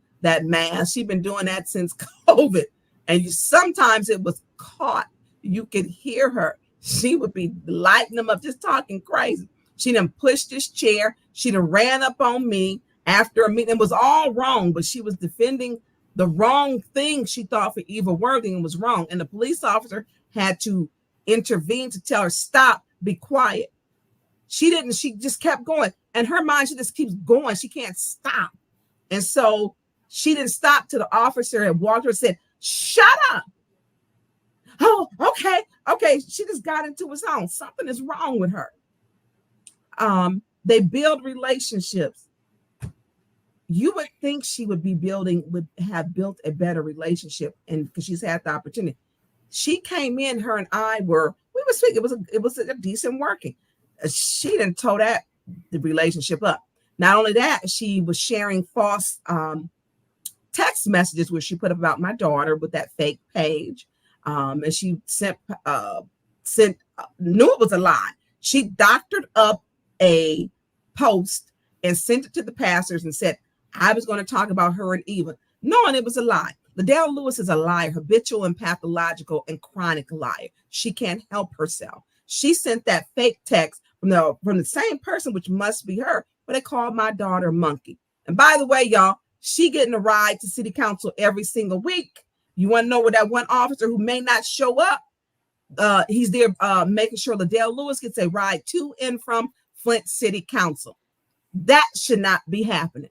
mask. She's been doing that since COVID. And sometimes it was caught. You could hear her. She would be lighting them up, just talking crazy. She done pushed this chair. She done ran up on me after a meeting. It was all wrong, but she was defending the wrong thing she thought for Eva Worthing was wrong. And the police officer had to intervene to tell her, stop, be quiet. She didn't. She just kept going. And her mind, she just keeps going. She can't stop. And so she didn't stop till the officer had walked her and said, shut up. Oh, okay. She just got into his own. Something is wrong with her. They build relationships. You would think she would have built a better relationship, and because she's had the opportunity. She came in, her and I we were speaking. It was a decent working. She didn't tow the relationship up. Not only that, she was sharing false text messages where she put up about my daughter with that fake page. And she knew it was a lie. She doctored up a post and sent it to the pastors and said, I was going to talk about her and Eva, knowing it was a lie. Liddell Lewis is a liar, habitual and pathological and chronic liar. She can't help herself. She sent that fake text from the same person, which must be her, but they called my daughter Monkey. And by the way, y'all, she getting a ride to city council every single week. You want to know where that one officer who may not show up? He's there making sure Liddell Lewis gets a ride to and from Flint City Council. That should not be happening.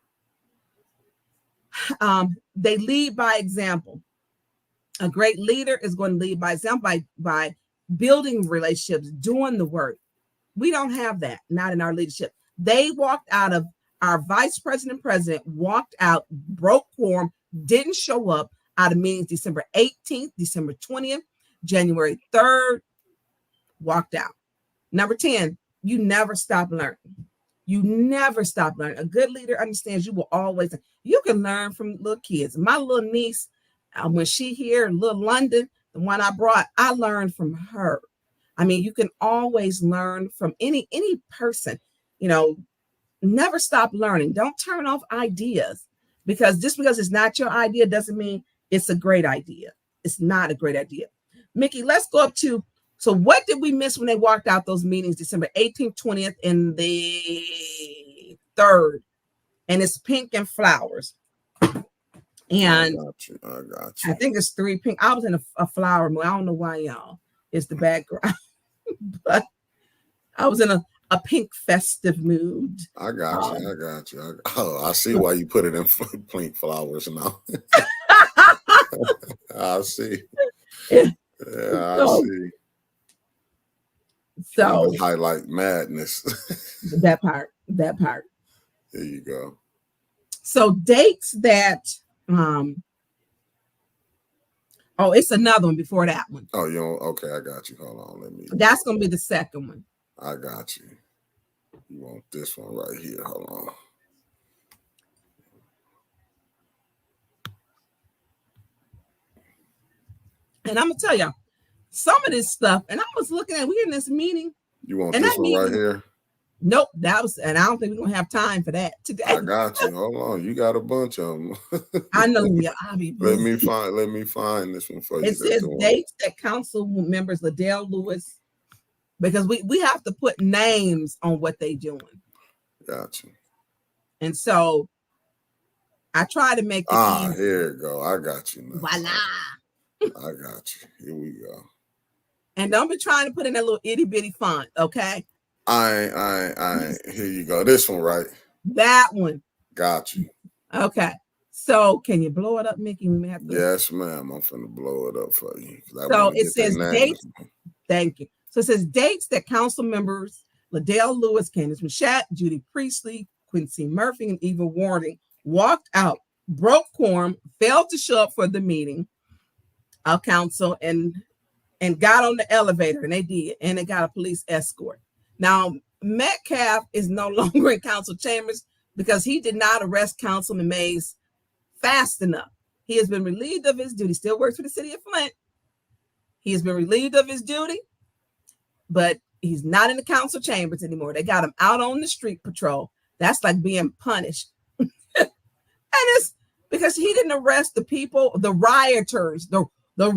They lead by example. A great leader is going to lead by example by building relationships, doing the work. We don't have that, not in our leadership. They walked out of our vice president, walked out, broke quorum, didn't show up out of meetings December 18th, December 20th, January 3rd, walked out. Number 10, you never stop learning. You never stop learning. A good leader understands you will always, you can learn from little kids. My little niece, when she here in little London, the one I brought, I learned from her. I mean, you can always learn from any person, never stop learning. Don't turn off ideas because just because it's not your idea doesn't mean it's a great idea. It's not a great idea. Mickey, let's go up to, so what did we miss when they walked out those meetings December 18th, 20th, and the 3rd? And it's pink and flowers. And I got you. I think it's 3 pink. I was in a flower mood. I don't know why, y'all. It's the background. But I was in a pink festive mood. I got you. I see why you put it in pink flowers now. I see. Yeah, I see. So highlight madness. that part. There you go. So dates that it's another one before that one. Oh, okay, I got you. Hold on, that's gonna be the second one. I got you. You want this one right here. Hold on. And I'm gonna tell y'all some of this stuff, and I was looking at, we in this meeting. You want this one right here? Nope, and I don't think we're gonna have time for that today. I got you. Hold on, you got a bunch of them. I know. Yeah, I'll be busy. Let me find this one for you. It says dates that council members Liddell Lewis, because we have to put names on what they doing. Got you. And so I try to make it easy. Here you go. I got you now. Voila. I got you. Here we go. And don't be trying to put in that little itty bitty font, okay? I here you go. This one, right? That one. Got you. Okay. So can you blow it up, Mickey? We may have to. Yes, ma'am. I'm finna blow it up for you. So it says dates. Thank you. So it says dates that council members Liddell Lewis, Candace Machette, Judy Priestley, Quincy Murphy, and Eva Warning walked out, broke quorum, failed to show up for the meeting of council, and got on the elevator, and they did, and they got a police escort. Now, Metcalf is no longer in council chambers because he did not arrest Councilman Mays fast enough. He has been relieved of his duty, still works for the city of Flint. He has been relieved of his duty, but he's not in the council chambers anymore. They got him out on the street patrol. That's like being punished. And it's because he didn't arrest the people, the rioters, the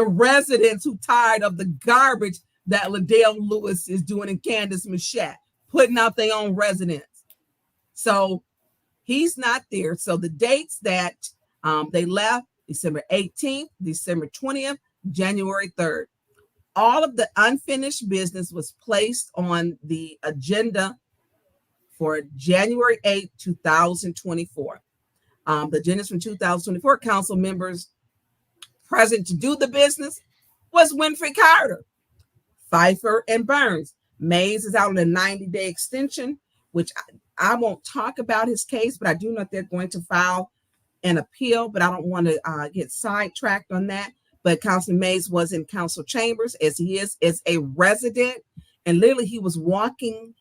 residents who tired of the garbage that Liddell Lewis is doing in Candace Machette, putting out their own residents. So he's not there. So the dates that they left, December 18th, December 20th, January 3rd. All of the unfinished business was placed on the agenda for January 8th, 2024. The agendas from 2024 council members Present to do the business was Winfrey Carter, Pfeiffer, and Burns. Mays is out on a 90-day extension, which I won't talk about his case, but I do know that they're going to file an appeal, but I don't want to get sidetracked on that. But Councilman Mays was in council chambers, as he is as a resident, and literally he was walking,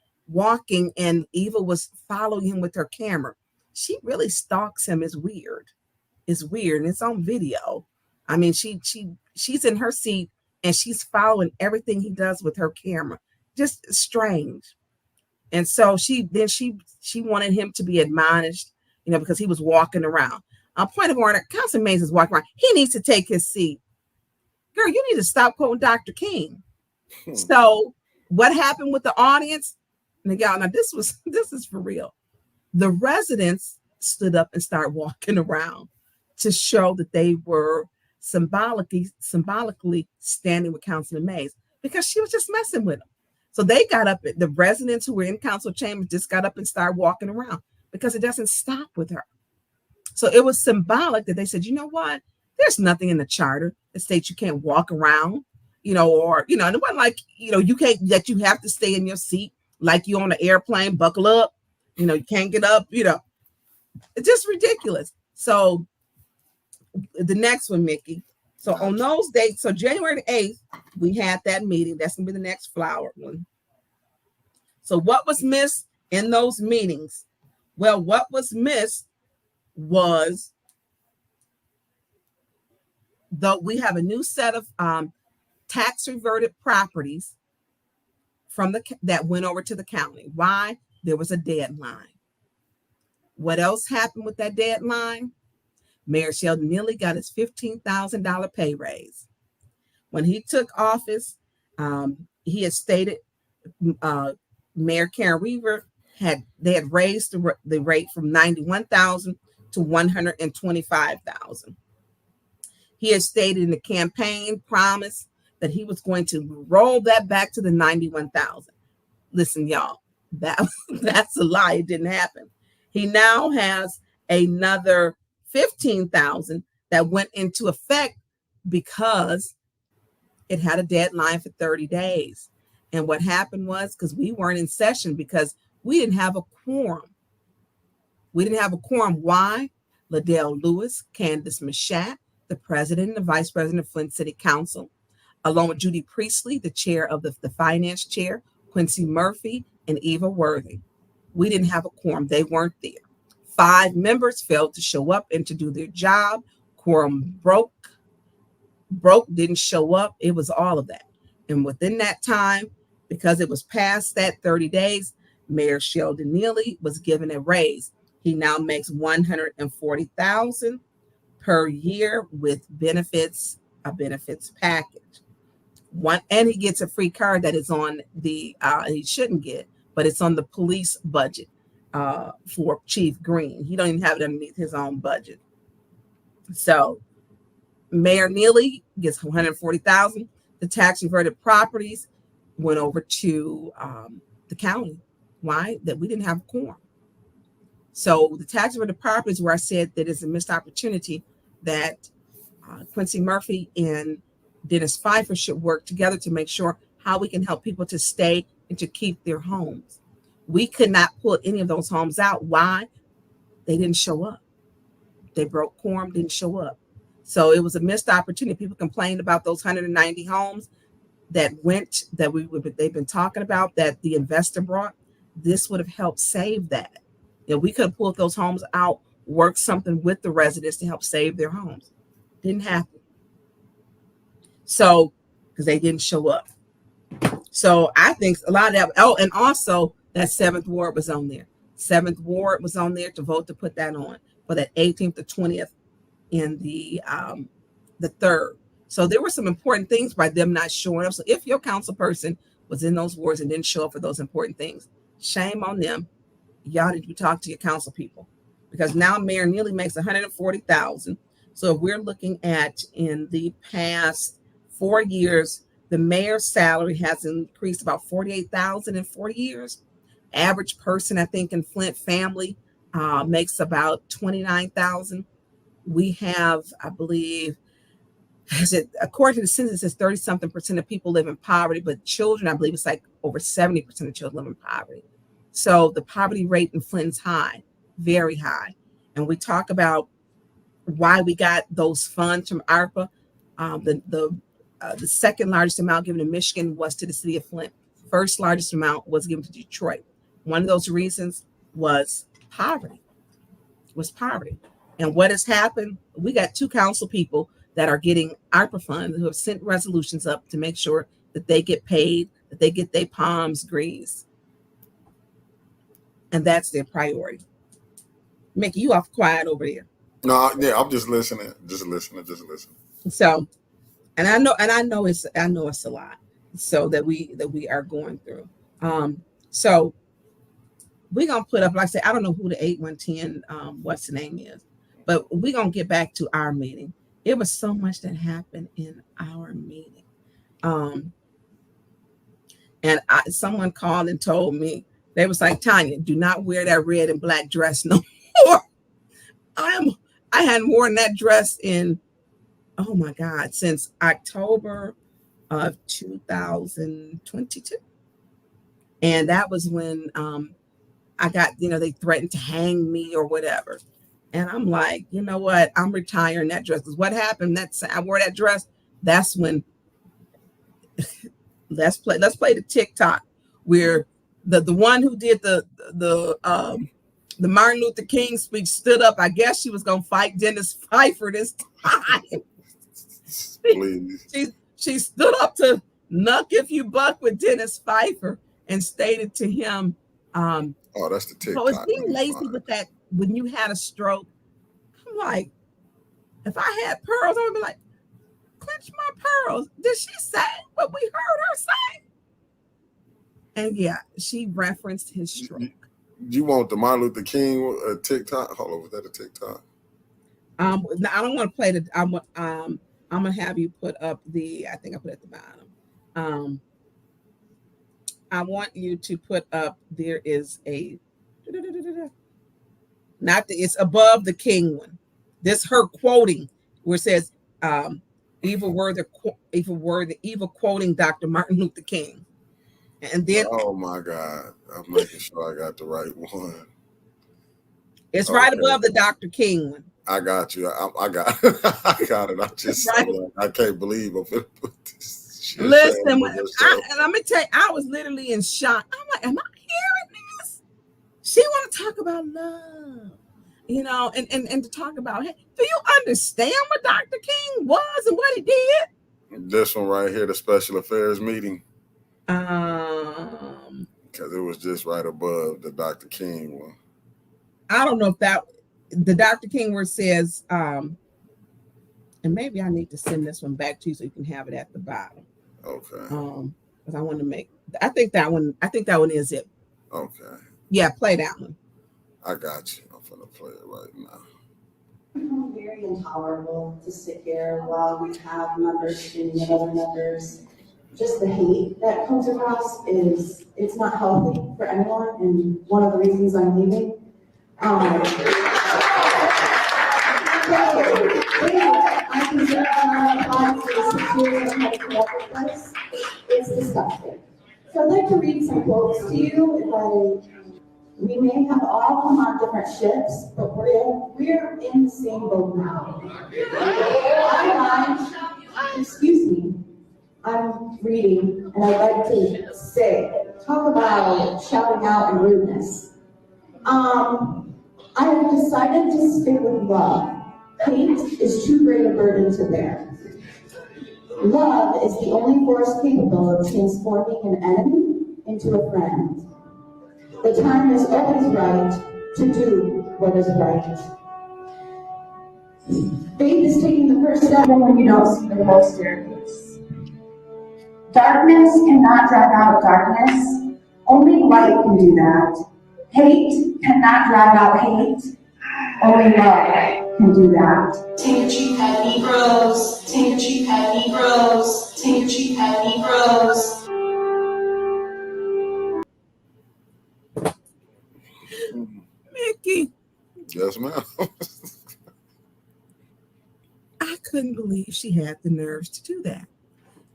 and Eva was following him with her camera. She really stalks him. It's weird. And it's on video. I mean, she's in her seat and she's following everything he does with her camera. Just strange. And so she wanted him to be admonished, because he was walking around. Point of order, Councilman Mays is walking around. He needs to take his seat. Girl, you need to stop quoting Dr. King. So what happened with the audience? Now, this is for real. The residents stood up and started walking around to show that they were symbolically standing with Councilman Mays, because she was just messing with them. So they got up, the residents who were in council chambers just got up and started walking around, because it doesn't stop with her. So it was symbolic that they said, you know what? There's nothing in the charter that states you can't walk around, and it wasn't like, you can't, that you have to stay in your seat like you on an airplane, buckle up, you can't get up, it's just ridiculous. So the next one, Mickey. So on those dates, so January 8th, we had that meeting. That's gonna be the next flower one. So what was missed in those meetings? Well, what was missed was we have a new set of tax reverted properties that went over to the county. Why? There was a deadline. What else happened with that deadline? Mayor Sheldon Neely got his $15,000 pay raise. When he took office, he had stated, Mayor Karen Weaver had raised the rate from $91,000 to $125,000. He had stated in the campaign promise that he was going to roll that back to the $91,000. Listen, y'all, that's a lie. It didn't happen. He now has another $15,000 that went into effect because it had a deadline for 30 days. And what happened was, because we weren't in session, because we didn't have a quorum. Why? Liddell Lewis, Candace Mashat, the president and the vice president of Flint City Council, along with Judy Priestley, the chair of the finance chair, Quincy Murphy, and Eva Worthy. We didn't have a quorum. They weren't there. 5 members failed to show up and to do their job. Quorum broke, didn't show up. It was all of that. And within that time, because it was past that 30 days, Mayor Sheldon Neely was given a raise. He now makes $140,000 per year with benefits, a benefits package. And he gets a free car that is on the, he shouldn't get, but it's on the police budget for Chief Green. He don't even have it underneath his own budget. So Mayor Neely gets $140,000. The tax reverted properties went over to the county. Why? That we didn't have a quorum. So the tax reverted properties, where I said that it's a missed opportunity, that Quincy Murphy and Dennis Pfeiffer should work together to make sure how we can help people to stay and to keep their homes. We could not pull any of those homes out. Why? They didn't show up. They broke quorum, didn't show up. So it was a missed opportunity. People complained about those 190 homes that they've been talking about, that the investor brought. This would have helped save that. We could have pulled those homes out, worked something with the residents to help save their homes. Didn't happen. So, because they didn't show up. So I think a lot of that. Oh, and also that 7th Ward was on there. 7th Ward was on there to vote to put that on for that 18th to 20th in the 3rd. So there were some important things by them not showing up. So if your council person was in those wards and didn't show up for those important things, shame on them. Y'all need to talk to your council people, because now Mayor Neely makes $140,000. So if we're looking at in the past 4 years, the mayor's salary has increased about $48,000 in 4 years. Average person, I think, in Flint family makes about $29,000. We have, I believe, according to the census, it's 30-something% of people live in poverty, but children, I believe it's like over 70% of children live in poverty. So the poverty rate in Flint's high, very high. And we talk about why we got those funds from ARPA. The second largest amount given to Michigan was to the city of Flint. First largest amount was given to Detroit. One of those reasons was poverty. And what has happened? We got 2 council people that are getting ARPA funds who have sent resolutions up to make sure that they get paid, that they get their palms greased. And that's their priority. Mickey, you off quiet over there. No, yeah, I'm just listening. So, and I know it's a lot. So that we are going through. So we're gonna put up, like I said, I don't know who the 8110 what's the name is, but we're gonna get back to our meeting. It was so much that happened in our meeting. And someone called and told me, they was like, Tonya, do not wear that red and black dress no more. I hadn't worn that dress in, oh my God, since October of 2022. And that was when I got, they threatened to hang me or whatever. And I'm like, you know what? I'm retiring that dress. Because what happened? I wore that dress. That's when let's play the TikTok where the one who did the Martin Luther King speech stood up. I guess she was gonna fight Dennis Pfeiffer this time. She stood up to Nuck If You Buck with Dennis Pfeiffer and stated to him, oh, that's the TikTok. So it's being lazy with that when you had a stroke. I'm like, if I had pearls, I would be like, clench my pearls. Did she say what we heard her say? And yeah, she referenced his stroke. You want the Martin Luther King TikTok? Hold on, was that a TikTok? I don't want to play the. I'm gonna have you put up the. I think I put it at the bottom. I want you to put up. There is a. It's above the King one. This her quoting where it says, "Evil word quoting Dr. Martin Luther King." And then, oh my God, I'm making sure I got the right one. It's okay. Right above the Dr. King one. I got you. I got it. I got it. I just right. I can't believe I'm gonna put this shit. Listen, and let me tell you, I was literally in shock. I'm like, am I hearing this? She want to talk about love, and to talk about, hey, do you understand what Dr. King was and what he did? This one right here, the special affairs meeting. Because it was just right above the Dr. King one. I don't know if that the Dr. King where it says, and maybe I need to send this one back to you so you can have it at the bottom. Okay. Because I want to make. I think that one is it. Okay. Yeah, play that one. I got you. I'm gonna play it right now. It's very intolerable to sit here while we have members shooting at other members. Just the hate that comes across it's not healthy for anyone, and one of the reasons I'm leaving. I consider it's disgusting. So I'd like to read some quotes to you. We may have all come on different ships, but we're in the same boat now. Excuse me. I'm reading, and I'd like to talk about shouting out and rudeness. I have decided to stick with love. Hate is too great a burden to bear. Love is the only force capable of transforming an enemy into a friend. The time is always right to do what is right. Faith is taking the first step when you don't see the whole staircase. Darkness cannot drive out darkness. Only light can do that. Hate cannot drive out hate. Only love can do that. Take a cheap at Negroes. Take a cheap at Negroes. Take a cheap at Negroes. Mickey. Yes, ma'am. I couldn't believe she had the nerves to do that.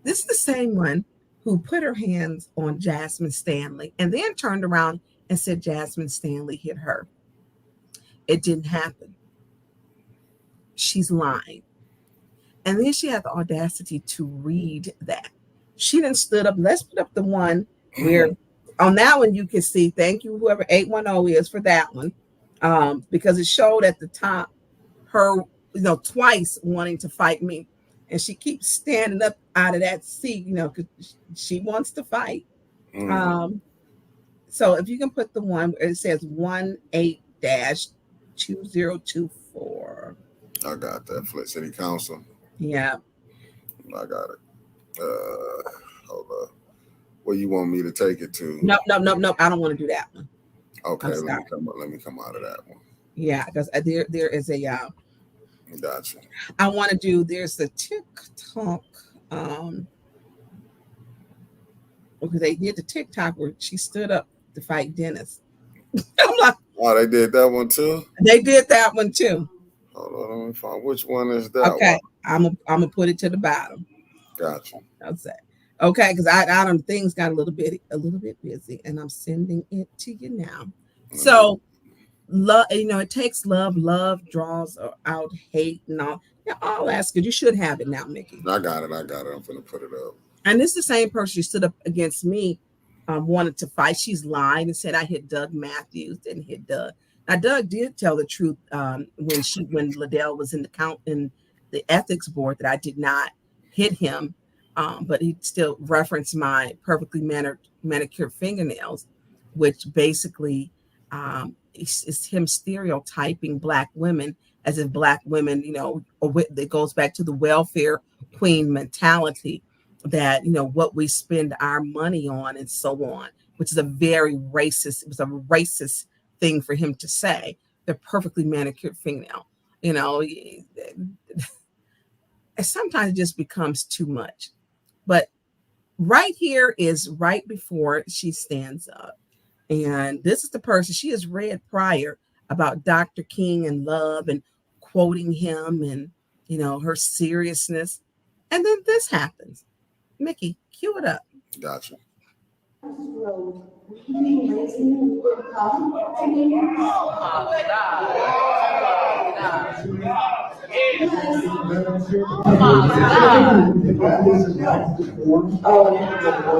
This is the same one who put her hands on Jasmine Stanley and then turned around and said Jasmine Stanley hit her. It didn't happen. She's lying. And then she had the audacity to read that. She then stood up. Let's put up the one where on that one you can see, thank you, whoever 810 is for that one. Because it showed at the top her, twice wanting to fight me. And she keeps standing up out of that seat, because she wants to fight. So if you can put the one where it says 18-2024. I got that. Flint City Council. Yeah. I got it. Hold up. Where you want me to take it to? No. I don't want to do that one. Okay, let me come out of that one. Yeah, because there is a Gotcha. I want to do, there's the TikTok, because they did the TikTok where she stood up to fight Dennis. I'm like, oh, they did that one too? They did that one too. Hold on, let me find which one is that. Okay, one? I'm gonna put it to the bottom. Gotcha. That's it. Okay, because I don't, things got a little bit busy, and I'm sending it to you now. So love, it takes love. Love draws out hate and all. Yeah, I'll ask you. You should have it now, Mickey. I got it. I'm gonna put it up. And this is the same person who stood up against me, wanted to fight. She's lied and said I hit Doug Matthews, didn't hit Doug. Now Doug did tell the truth when Liddell was in the ethics board that I did not hit him, but he still referenced my perfectly manicured fingernails, which basically is him stereotyping Black women as if Black women, it goes back to the welfare queen mentality that, what we spend our money on and so on, which is it was a racist thing for him to say. They're perfectly manicured fingernail. Sometimes it just becomes too much. But right here is right before she stands up. And this is the person she has read prior about Dr. King and love and quoting him and, her seriousness. And then this happens. Mickey, cue it up. Gotcha.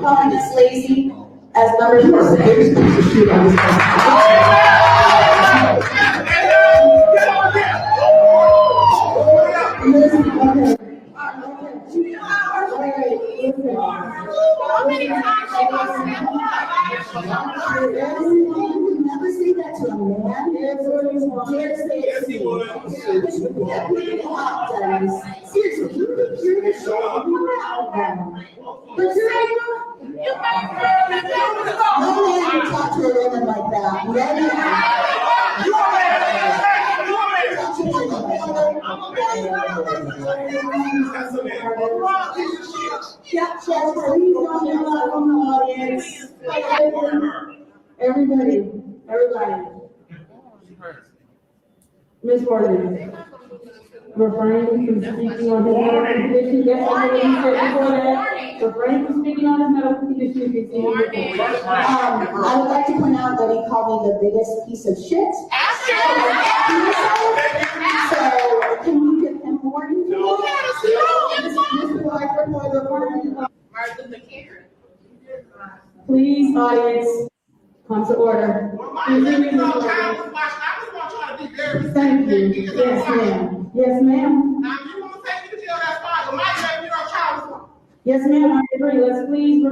Calling us lazy as members of never say that to a man. Seriously, you're the show. But you're no man can talk to a woman like that. Everybody. Ms. Morgan, refrain from speaking on his medical condition. Yes, I know what you said before that. Refrain from speaking on his medical condition. I would like to point out that he called me the biggest piece of shit. So, can we give him more info? Please, audience, come to order. Thank you. Yes, ma'am. Yes, ma'am. Yes, ma'am, I agree. Let's please be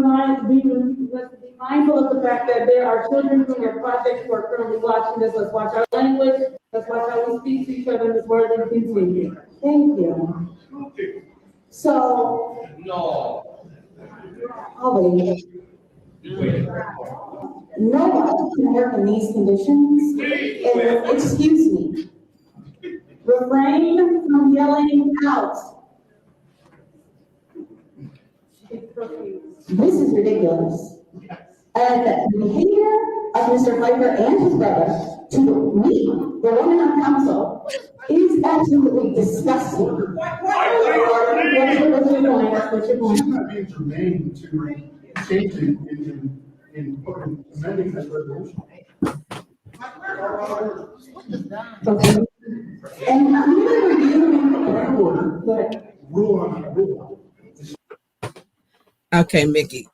mindful of the fact that there are children from your project who are currently watching this. Let's watch our language. Let's watch how we speak to each other in this word and continue. Thank you. So. No. Oh, wait. Nobody can work in these conditions. And, excuse me. Refrain from yelling out. This is ridiculous. And the behavior of Mr. Piper and his brother to me, the woman on council, It is absolutely disgusting. What's your point? She's not being germane to changing in amending this resolution. Okay. And I'm gonna review but Rule on rule. Okay, Mickey.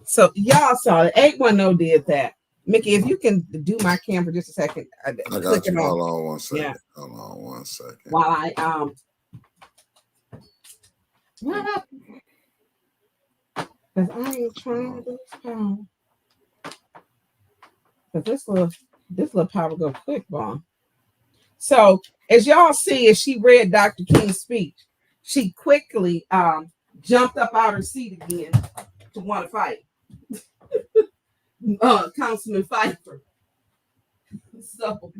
So y'all saw it. 810 did that. Mickey, if you can do my camera just a second. I got you. Hold on 1 second. Yeah. Hold on 1 second. While I because I ain't trying to do this power. Because this little power go quick, bomb. So as y'all see, as she read Dr. King's speech, she quickly jumped up out her seat again to want to fight. Councilman Pfeiffer. So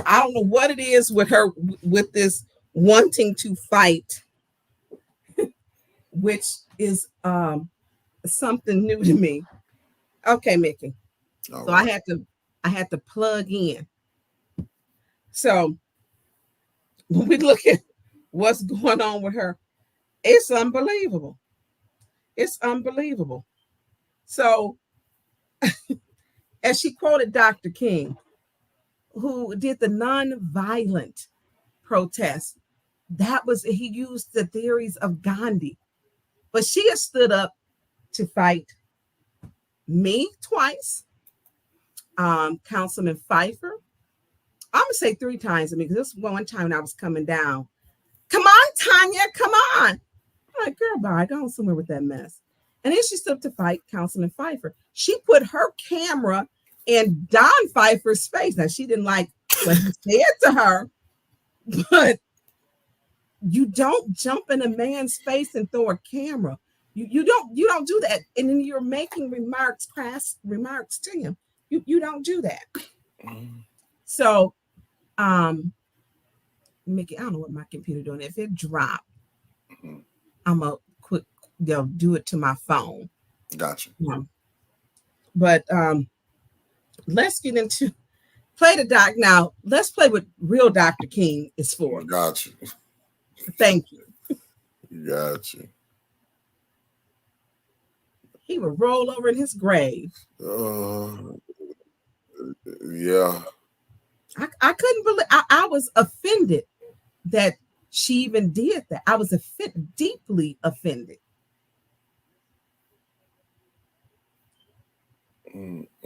I don't know what it is with her, with this wanting to fight, which is something new to me. Okay, Mickey. All so right. I had to plug in. So when we look at what's going on with her, it's unbelievable. It's unbelievable. So as she quoted Dr. King, who did the nonviolent protest, he used the theories of Gandhi, but she has stood up to fight me twice, Councilman Pfeiffer. I'm gonna say 3 times, because this one time when I was coming down, come on, Tonya, come on. I'm like, girl, bye, go somewhere with that mess. And then she stood up to fight Councilman Pfeiffer. She put her camera in Don Pfeiffer's face. Now, she didn't like what he said to her, but you don't jump in a man's face and throw a camera. You don't do that. And then you're making crass remarks to him. You don't do that. So, Mickey, I don't know what my computer doing. If it dropped, I'm a quick, they'll do it to my phone. Gotcha. But let's get into play the doc now. Let's play what real Dr. King is for. Gotcha. Thank you. Gotcha. He would roll over in his grave. Yeah. I couldn't believe. I was offended that she even did that. I was deeply offended. You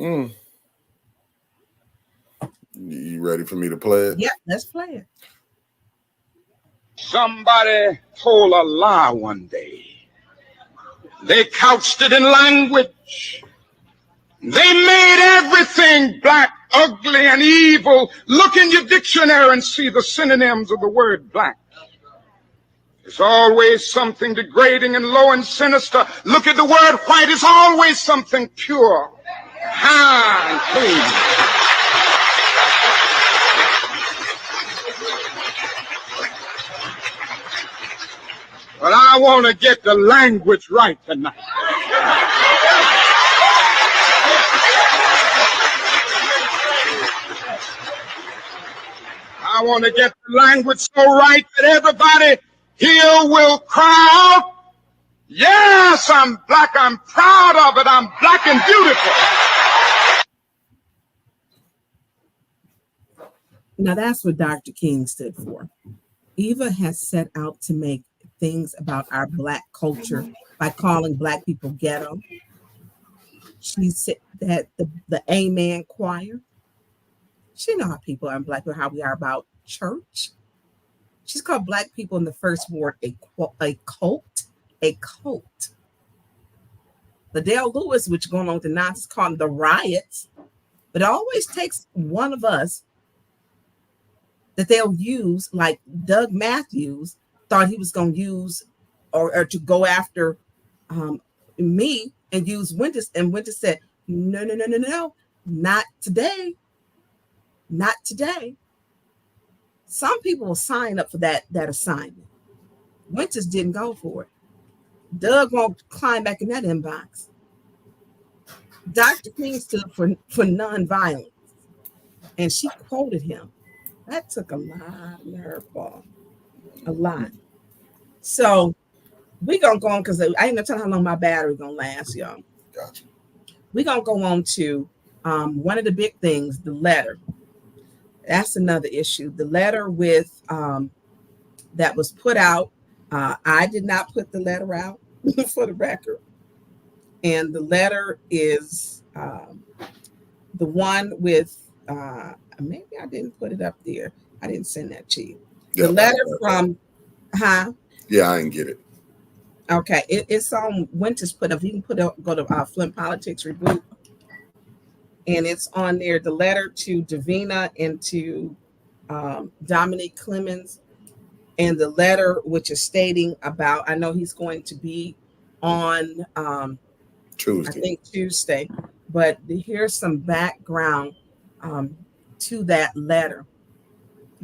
ready for me to play it? Yeah, let's play it. Somebody told a lie one day. They couched it in language. They made everything black, ugly, and evil. Look in your dictionary and see the synonyms of the word black. There's always something degrading and low and sinister. Look at the word white. It's always something pure, high, and clean. But I want to get the language right tonight. I want to get the language so right that everybody here will cry out, yes, I'm black, I'm proud of it, I'm black and beautiful. Now that's what Dr. King stood for. Eva has set out to make things about our black culture by calling black people ghetto. She said that the Amen choir. She know how people are in black, how we are about church. She's called black people in the first ward a cult. Liddell Lewis, which going on with the Nazis, called them the riots. But it always takes one of us that they'll use, like Doug Matthews thought he was going to use or to go after me and use Winters. And Winters said, no, not today. Not today. Some people will sign up for that assignment. Winters didn't go for it. Doug won't climb back in that inbox. Dr. King stood for nonviolence. and she quoted him. That took a lot of nerve ball, a lot. So we're gonna go on because I ain't gonna tell how long my battery gonna last, y'all. Gotcha. We're gonna go on to one of the big things, the letter. That's another issue. The letter with that was put out. I did not put the letter out for the record. And the letter is the one with maybe I didn't put it up there. I didn't send that to you. The letter from Yeah, I didn't get it. Okay, it's on Winter's put up. You can put up, go to Flint Politics Reboot, and it's on there. The letter to Davina and to Dominique Clemens, and the letter which is stating about. I know he's going to be on Tuesday. I think Tuesday, but here's some background to that letter.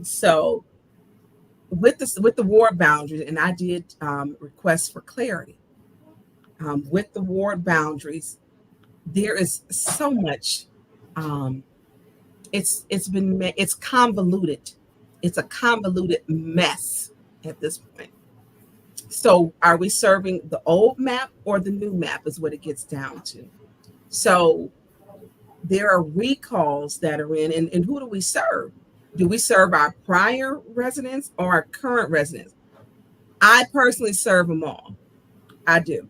So with the ward boundaries, and I did request for clarity. With the ward boundaries, there is so much. It's convoluted. It's a convoluted mess at this point. So, are we serving the old map or the new map? Is what it gets down to. So, there are recalls that are in, and who do we serve? Do we serve our prior residents or our current residents? I personally serve them all. I do.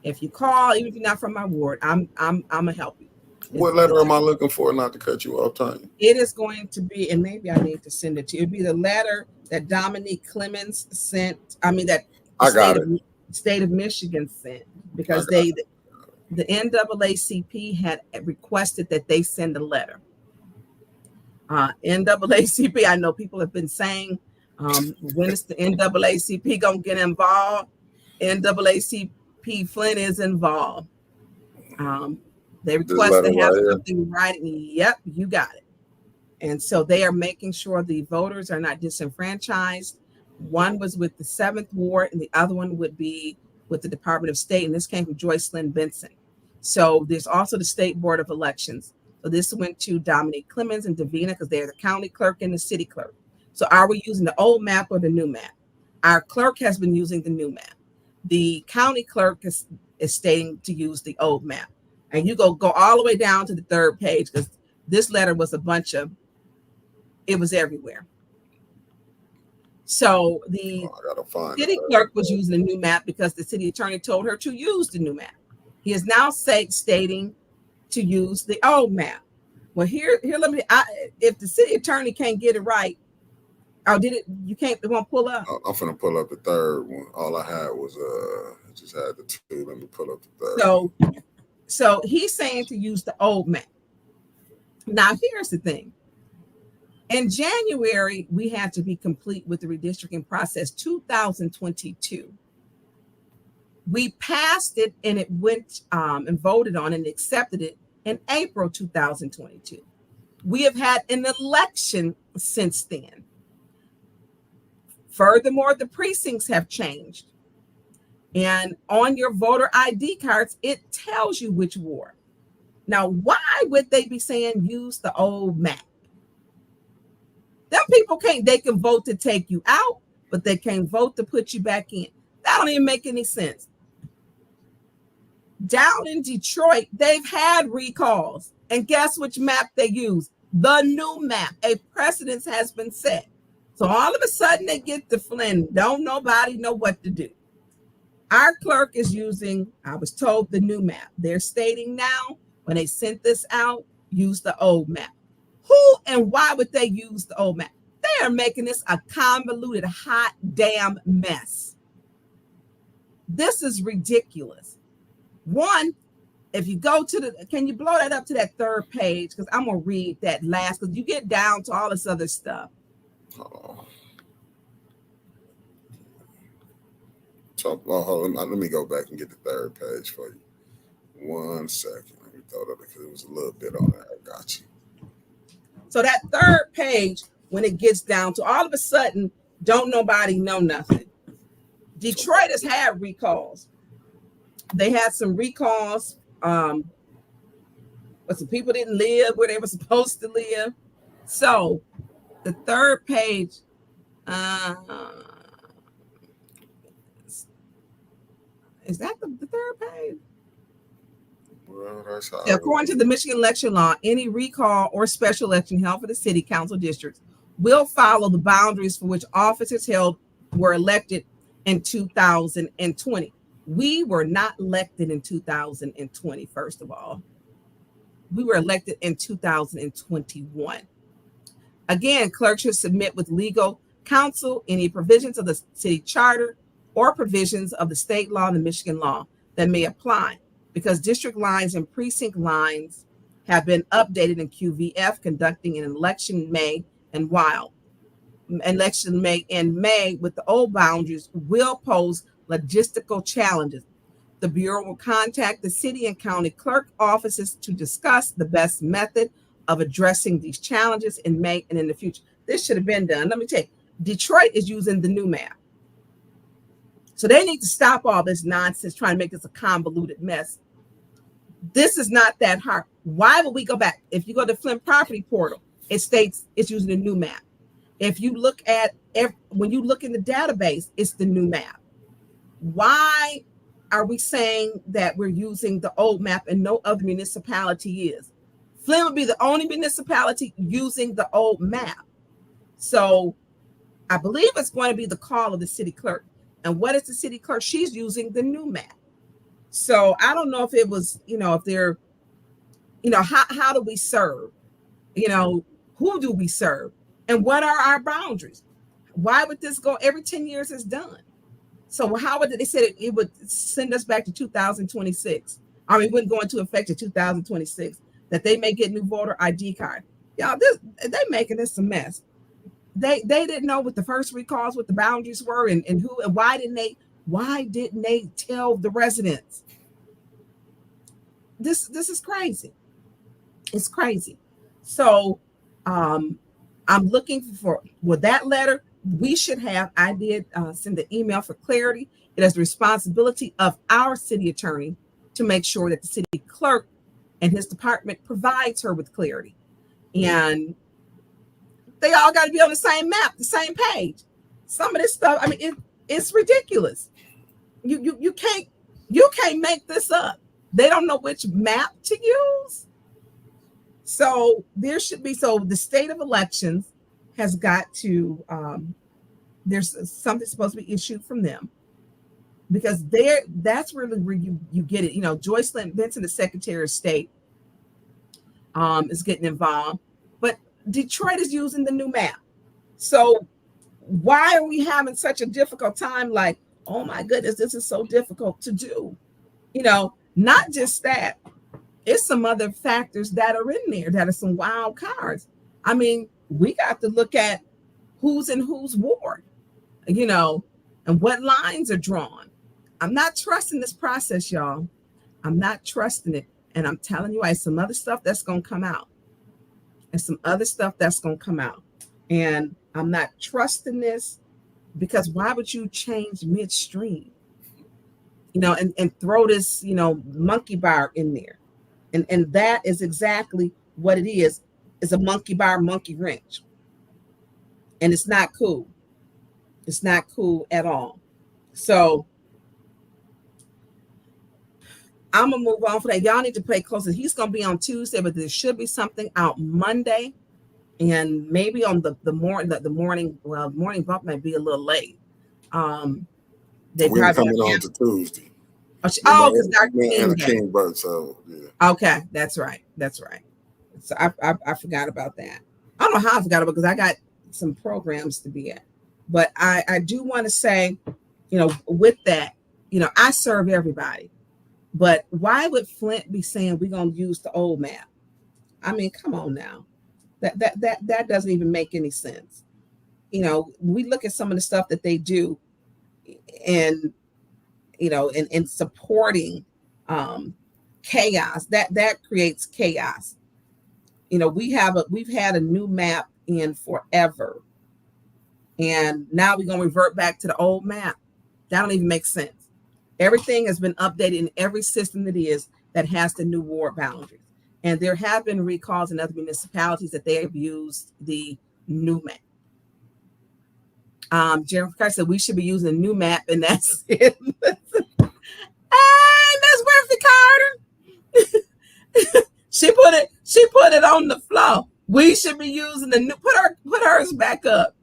If you call, even if you're not from my ward, I'm gonna help you. What letter am I looking for? Not to cut you off, Tonya. It is going to be, and maybe I need to send it to you. It'd be the letter that Dominique Clemens sent. I mean that state of Michigan sent, because the NAACP had requested that they send a letter. NAACP, I know people have been saying, when is the NAACP gonna get involved? NAACP Flint is involved. They request to have something writing. Yep, you got it. And so they are making sure the voters are not disenfranchised. One was with the 7th Ward, and the other one would be with the Department of State. And this came from Joyce Lynn Benson. So there's also the State Board of Elections. So this went to Dominique Clemens and Davina because they're the county clerk and the city clerk. So are we using the old map or the new map? Our clerk has been using the new map. The county clerk is stating to use the old map. And you go all the way down to the 3rd page, because this letter was it was everywhere. So the city clerk was using the new map because the city attorney told her to use the new map. He is now stating to use the old map. Well, here, let me. If the city attorney can't get it right, it won't pull up. I'm gonna pull up the 3rd one. All I had was I just had the 2. Let me pull up the 3rd. So he's saying to use the old map. Now, here's the thing. In January, we had to be complete with the redistricting process, 2022. We passed it, and it went and voted on and accepted it in April 2022. We have had an election since then. Furthermore, the precincts have changed. And on your voter ID cards, it tells you which ward. Now, why would they be saying use the old map? Them people they can vote to take you out, but they can't vote to put you back in. That don't even make any sense. Down in Detroit, they've had recalls. And guess which map they use? The new map. A precedence has been set. So all of a sudden they get to Flint. Don't nobody know what to do. Our clerk is using, I was told, the new map. They're stating now, when they sent this out, use the old map. Who and why would they use the old map? They are making this a convoluted, hot damn mess. This is ridiculous. One, if you go to can you blow that up to that 3rd page? Because I'm going to read that last, because you get down to all this other stuff. Oh. So, hold on, let me go back and get the 3rd page for you. 1 second. Let me throw it up because it was a little bit on there. I got you. So that 3rd page, when it gets down to all of a sudden, don't nobody know nothing. Detroit has had recalls. They had some recalls, but some people didn't live where they were supposed to live. So the third page, is that the third page? Well, that's how. According to the Michigan election law, any recall or special election held for the city council districts will follow the boundaries for which officers held were elected in 2020. We were not elected in 2020, first of all. We were elected in 2021. Again, clerks should submit with legal counsel any provisions of the city charter or provisions of the state law and the Michigan law that may apply, because district lines and precinct lines have been updated in QVF conducting an election in May, and while election May in May with the old boundaries will pose logistical challenges. The Bureau will contact the city and county clerk offices to discuss the best method of addressing these challenges in May and in the future. This should have been done. Let me tell you, Detroit is using the new map. So they need to stop all this nonsense trying to make this a convoluted mess. This is not that hard. Why would we go back? If you go to Flint Property Portal, it states it's using a new map. If you look at, when you look in the database, it's the new map. Why are we saying that we're using the old map and no other municipality is? Flint would be the only municipality using the old map. So I believe it's going to be the call of the city clerk. And what is the city clerk? She's using the new map. So I don't know if it was, if they're, how do we serve? Who do we serve? And what are our boundaries? Why would this go every 10 years is done? So how would they said it would send us back to 2026? I mean, it wouldn't go into effect in 2026, that they may get new voter ID card. Y'all, they making this a mess. They didn't know what the first recalls, what the boundaries were, and who and why didn't they tell the residents? This is crazy. It's crazy. So I'm looking for that letter. We should have. I did send the email for clarity. It is the responsibility of our city attorney to make sure that the city clerk and his department provides her with clarity. And they all got to be on the same map, the same page. Some of this stuff, I mean, it's ridiculous. You can't make this up. They don't know which map to use. So there should be, the state of elections has got to, there's something supposed to be issued from them, because that's really where you get it. Joyce Lynn Benson, the Secretary of State, is getting involved, but Detroit is using the new map. So why are we having such a difficult time? Like, oh my goodness, this is so difficult to do. Not just that, it's some other factors that are in there that are some wild cards. I mean, we got to look at who's in whose ward, and what lines are drawn. I'm not trusting this process, y'all. I'm not trusting it. And I'm telling you, some other stuff that's going to come out. And I'm not trusting this, because why would you change midstream? And throw this, monkey bar in there. And that is exactly what it is. It's a monkey bar, monkey wrench. And it's not cool. It's not cool at all. So I'm going to move on for that. Y'all need to pay closer. He's going to be on Tuesday, but there should be something out Monday. And maybe on the morning bump might be a little late. We're coming on to Tuesday. Because Dr. King birth, so yeah. Okay, that's right. So I forgot about that. I don't know how I forgot about it, because I got some programs to be at. But I do want to say, with that, I serve everybody. But why would Flint be saying we're going to use the old map? I mean, come on now. That doesn't even make any sense. We look at some of the stuff that they do, and in supporting chaos, that creates chaos. We've had a new map in forever, and now we're gonna revert back to the old map. That don't even make sense. Everything has been updated in every system that has the new ward boundaries. And there have been recalls in other municipalities that they have used the new map. Jennifer Carter said we should be using a new map, and that's it. Hey, Miss Winfrey Carter. She put it on the floor. We should be using the new, put hers back up.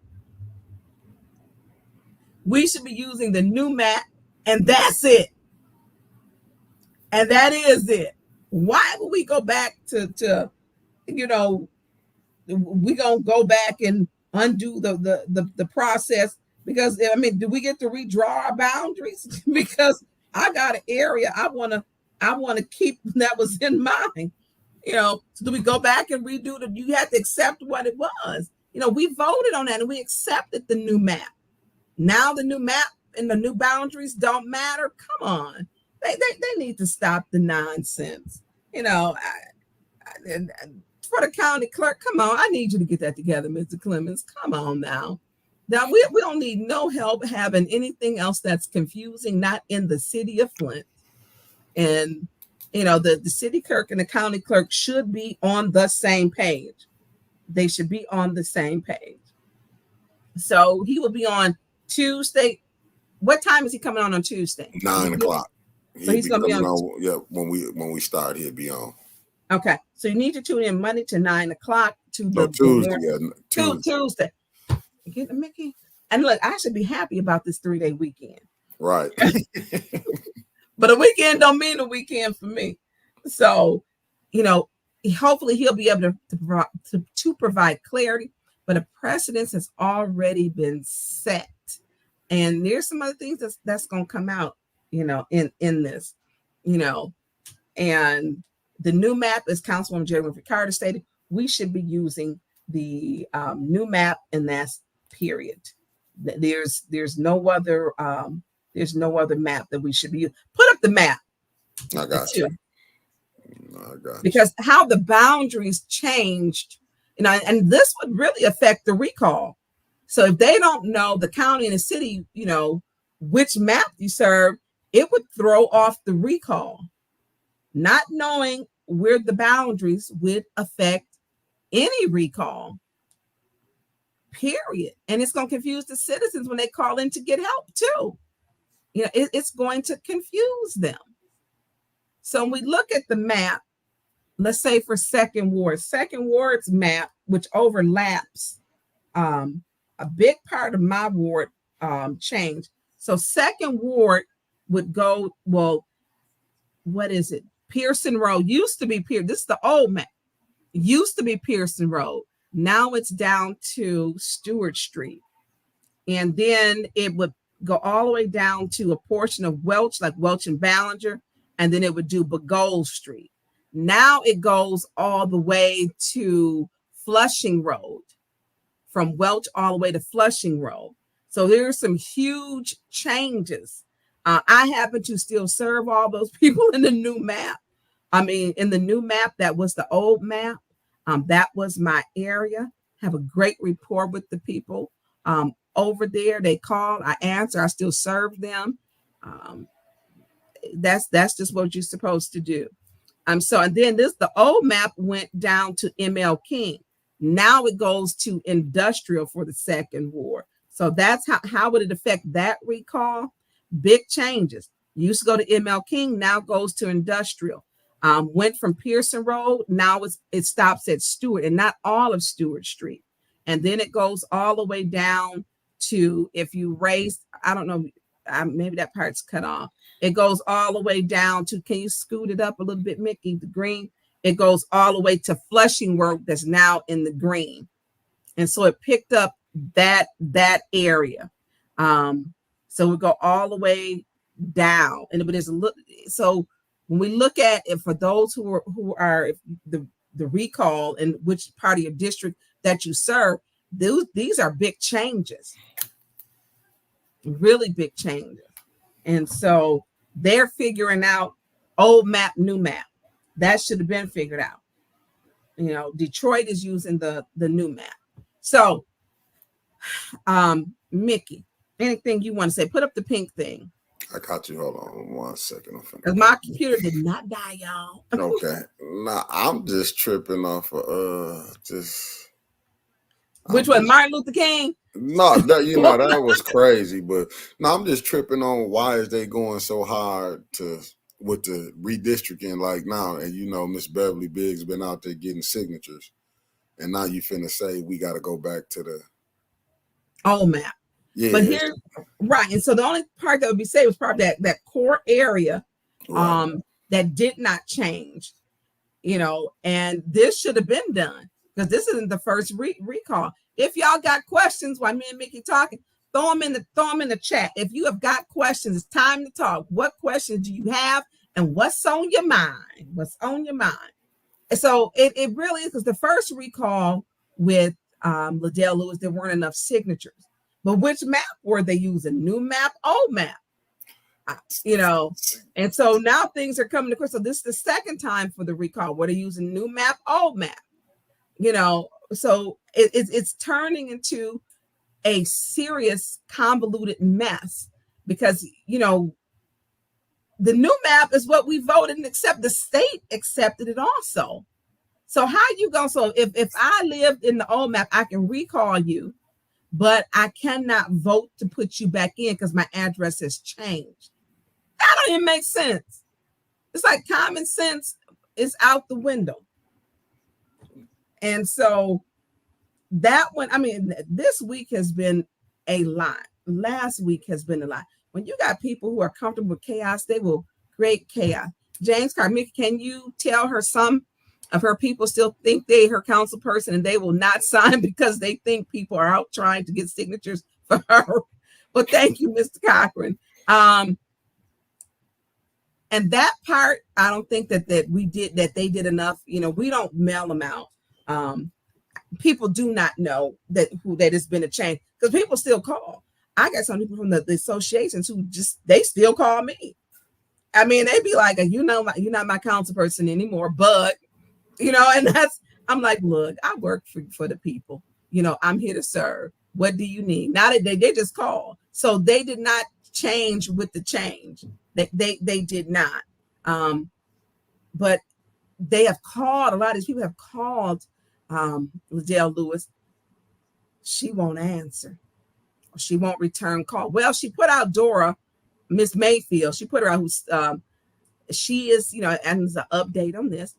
We should be using the new map, and that's it. And that is it. Why would we go back to we're gonna go back and undo the process? Because I mean, do we get to redraw our boundaries? Because I got an area I wanna keep that was in mind. So do we go back and redo the? You had to accept what it was. We voted on that and we accepted the new map. Now the new map and the new boundaries don't matter. Come on, they need to stop the nonsense. And for the county clerk, come on, I need you to get that together, Mr. Clemens. Come on now. Now we don't need no help having anything else that's confusing, not in the city of Flint. And the city clerk and the county clerk should be on the same page. They should be on the same page. So he will be on Tuesday. What time is he coming on Tuesday? 9 o'clock. So he's going to be on. Yeah, when we start, he'll be on. Okay, so you need to tune in Monday to 9 o'clock to Tuesday. Get Mickey. And look, I should be happy about this 3-day weekend. Right. But a weekend don't mean a weekend for me. So, hopefully he'll be able to provide clarity, but a precedence has already been set. And there's some other things that's going to come out, in this, and the new map, as Councilwoman Jasmine Carter stated, we should be using the new map, and that's period. There's no other map that we should be using. Put up the map. I got you. Because how the boundaries changed, and this would really affect the recall. So if they don't know, the county and the city, which map you serve, it would throw off the recall. Not knowing where the boundaries would affect any recall, period. And it's going to confuse the citizens when they call in to get help too. It's going to confuse them. So when we look at the map, let's say for Second Ward's map, which overlaps a big part of my ward change. So Second Ward would go, what is it? Pearson Road used to be this is the old map. Used to be Pearson Road. Now it's down to Stewart Street. And then it would go all the way down to a portion of Welch, like Welch and Ballinger, and then it would do Bagole Street. Now it goes all the way to Flushing Road, from Welch all the way to Flushing Road. So there's some huge changes. I happen to still serve all those people in the new map. In the new map, that was the old map. That was my area. Have a great rapport with the people over there. They call, I answer, I still serve them. That's just what you're supposed to do. And then the old map went down to ML King. Now it goes to industrial for the Second Ward. So that's how would it affect that recall? Big changes. Used to go to ML King, now goes to industrial. Went from Pearson Road, now it stops at Stewart, and not all of Stewart Street. And then it goes all the way down to, if you raise, I don't know, maybe that part's cut off. It goes all the way down to, can you scoot it up a little bit, Mickey, the green? It goes all the way to Flushing Road, that's now in the green. And so it picked up that area. So we go all the way down, but there's a look. So when we look at it, for those who are the recall and which part of your district that you serve, these are big changes, really big changes. And so they're figuring out old map, new map. That should have been figured out. Detroit is using the new map. So, Mickey, anything you want to say? Put up the pink thing. I caught you. Hold on 1 second. I'm finna. Because my computer did not die, y'all. Okay. Nah, I'm just tripping off of Which one, Martin Luther King? No, that that was crazy. But no, I'm just tripping on why is they going so hard with the redistricting like now, and Miss Beverly Biggs been out there getting signatures, and now you finna say we got to go back to the old map. Yeah, but here, right, and so the only part that would be saved was probably that core area, right, that did not change, and this should have been done because this isn't the first recall. If y'all got questions while me and Mickey talking, throw them in the chat. If you have got questions, it's time to talk. What questions do you have, and what's on your mind? What's on your mind? And so it really is because the first recall with Liddell Lewis, there weren't enough signatures. But which map were they using? New map, old map? And so now things are coming to court. So this is the second time for the recall where they're using new map, old map. So it's turning into a serious convoluted mess because the new map is what we voted and accept. The state accepted it also. So how you going? So if I lived in the old map, I can recall you, but I cannot vote to put you back in because my address has changed. That don't even make sense. It's like common sense is out the window. And so that one, this week has been a lot. Last week has been a lot. When you got people who are comfortable with chaos, they will create chaos. James Carmichael, can you tell her some of her people still think they're her council person and they will not sign because they think people are out trying to get signatures for her? Well, thank you, Mr. Cochran. And that part, I don't think that they did enough. We don't mail them out. People do not know that it's been a change because people still call. I got some people from the associations who they still call me. They be like, you're not my council person anymore, but and I'm like, look, I work for the people. I'm here to serve. What do you need? Now that they just call. So they did not change with the change. They did not. But they have called, a lot of these people have called Liddell Lewis. She won't answer. She won't return call. Well, she put out Dora, Miss Mayfield. She put her out who's she is, and there's an update on this.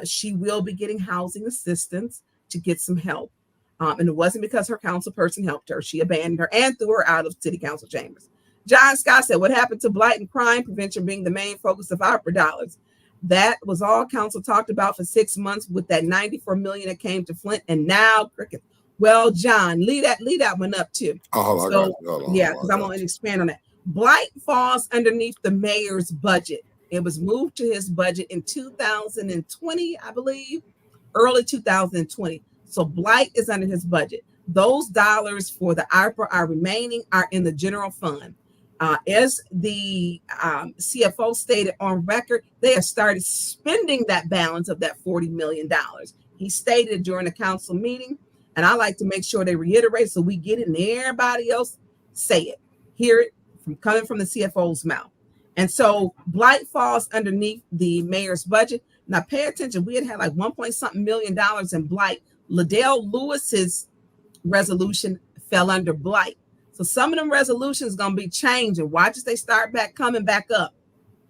She will be getting housing assistance to get some help. And it wasn't because her council person helped her. She abandoned her and threw her out of city council chambers. John Scott said, what happened to blight and crime prevention being the main focus of Arpa dollars? That was all council talked about for 6 months with that $94 million that came to Flint and now cricket. Well, John, leave that one up too. Because I'm going to expand on that. Blight falls underneath the mayor's budget. It was moved to his budget in 2020, I believe, early 2020. So blight is under his budget. Those dollars for the Arpa are remaining are in the general fund. As the CFO stated on record, they have started spending that balance of that $40 million. He stated during the council meeting, and I like to make sure they reiterate so we get it and everybody else say it, hear it coming from the CFO's mouth. And so blight falls underneath the mayor's budget. Now pay attention, we had like $1.something million in blight. Liddell Lewis's resolution fell under blight. So some of them resolutions going to be changing. Watch as they start coming back up,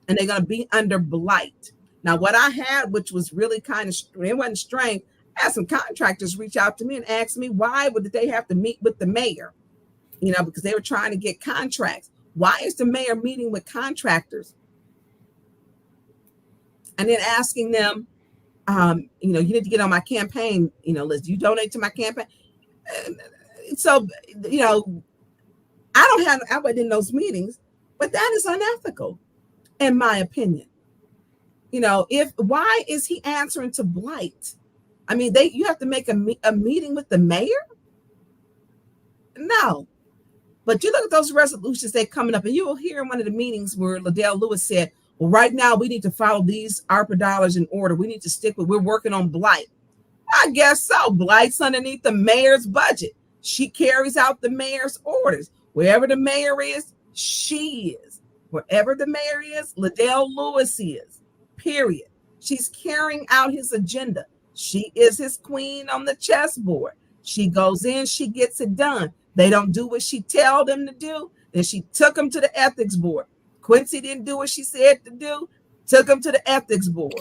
and they're going to be under blight. Now, what I had, which was really kind of, it wasn't strange, I had some contractors reach out to me and ask me why would they have to meet with the mayor? Because they were trying to get contracts. Why is the mayor meeting with contractors? And then asking them, you need to get on my campaign, list. You donate to my campaign. So, I wasn't in those meetings, but that is unethical, in my opinion. Why is he answering to blight? You have to make a meeting with the mayor? No. But you look at those resolutions that coming up, and you will hear in one of the meetings where Liddell Lewis said, well, right now we need to follow these Arpa dollars in order. We need to stick with, we're working on blight. I guess so. Blight's underneath the mayor's budget. She carries out the mayor's orders. Wherever the mayor is, she is. Wherever the mayor is, Liddell Lewis is, period. She's carrying out his agenda. She is his queen on the chessboard. She goes in, she gets it done. They don't do what she tell them to do. Then she took them to the ethics board. Quincy didn't do what she said to do, took him to the ethics board.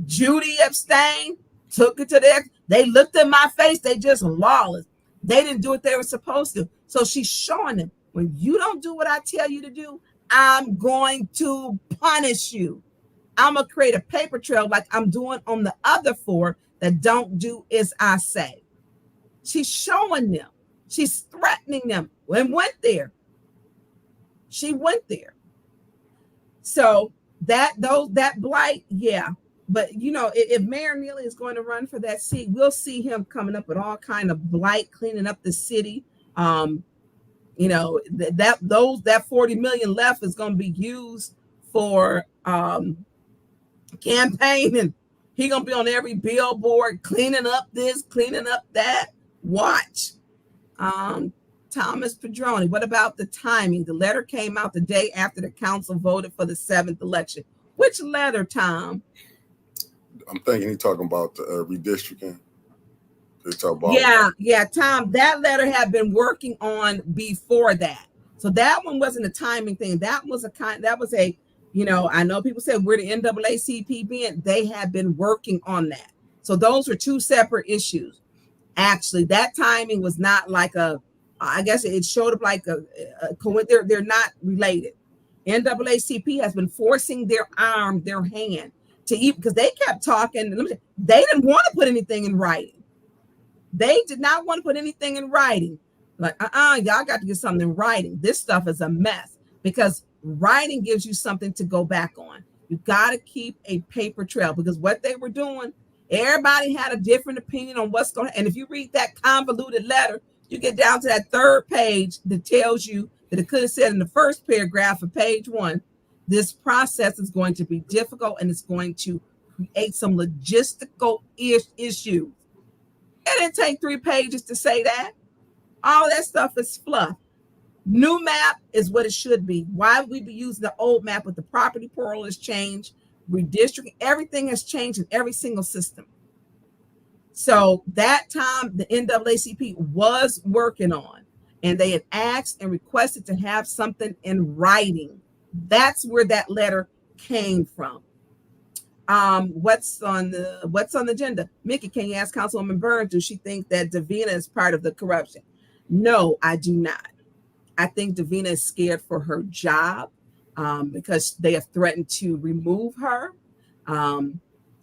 Judy abstained, took it to the, they looked in my face, they just lawless. They didn't do what they were supposed to. So she's showing them, when you don't do what I tell you to do, I'm going to punish you. I'm going to create a paper trail like I'm doing on the other 4 that don't do as I say. She's showing them. She's threatening them. And went there. She went there. So that blight, yeah. But if Mayor Neely is going to run for that seat, we'll see him coming up with all kind of blight, cleaning up the city. That 40 million left is going to be used for campaigning. He gonna be on every billboard, cleaning up this, cleaning up that. Watch. Thomas Pedroni, what about the timing? The letter came out the day after the council voted for the 7th election. Which letter, Tom? I'm thinking he's talking about the redistricting. Yeah, Tom, that letter had been working on before that. So that one wasn't a timing thing. That was a, I know people said where the NAACP been. They had been working on that. So those were 2 separate issues. Actually, that timing was not like I guess it showed up like they're not related. NAACP has been forcing their hand to eat, because they kept talking. They didn't want to put anything in writing. They did not want to put anything in writing. Like, y'all got to get something in writing. This stuff is a mess, because writing gives you something to go back on. You got to keep a paper trail, because what they were doing, everybody had a different opinion on what's going on. And if you read that convoluted letter, you get down to that 3rd page that tells you that it could have said in the first paragraph of page 1, this process is going to be difficult and it's going to create some logistical issues. It didn't take 3 pages to say that. All that stuff is fluff. New map is what it should be. Why would we be using the old map with the property portal has changed, redistricting, everything has changed in every single system. So that time the NAACP was working on, and they had asked and requested to have something in writing. That's where that letter came from. What's on the agenda? Mickey, can you ask Councilwoman Burns, does she think that Davina is part of the corruption? No, I do not. I think Davina is scared for her job because they have threatened to remove her.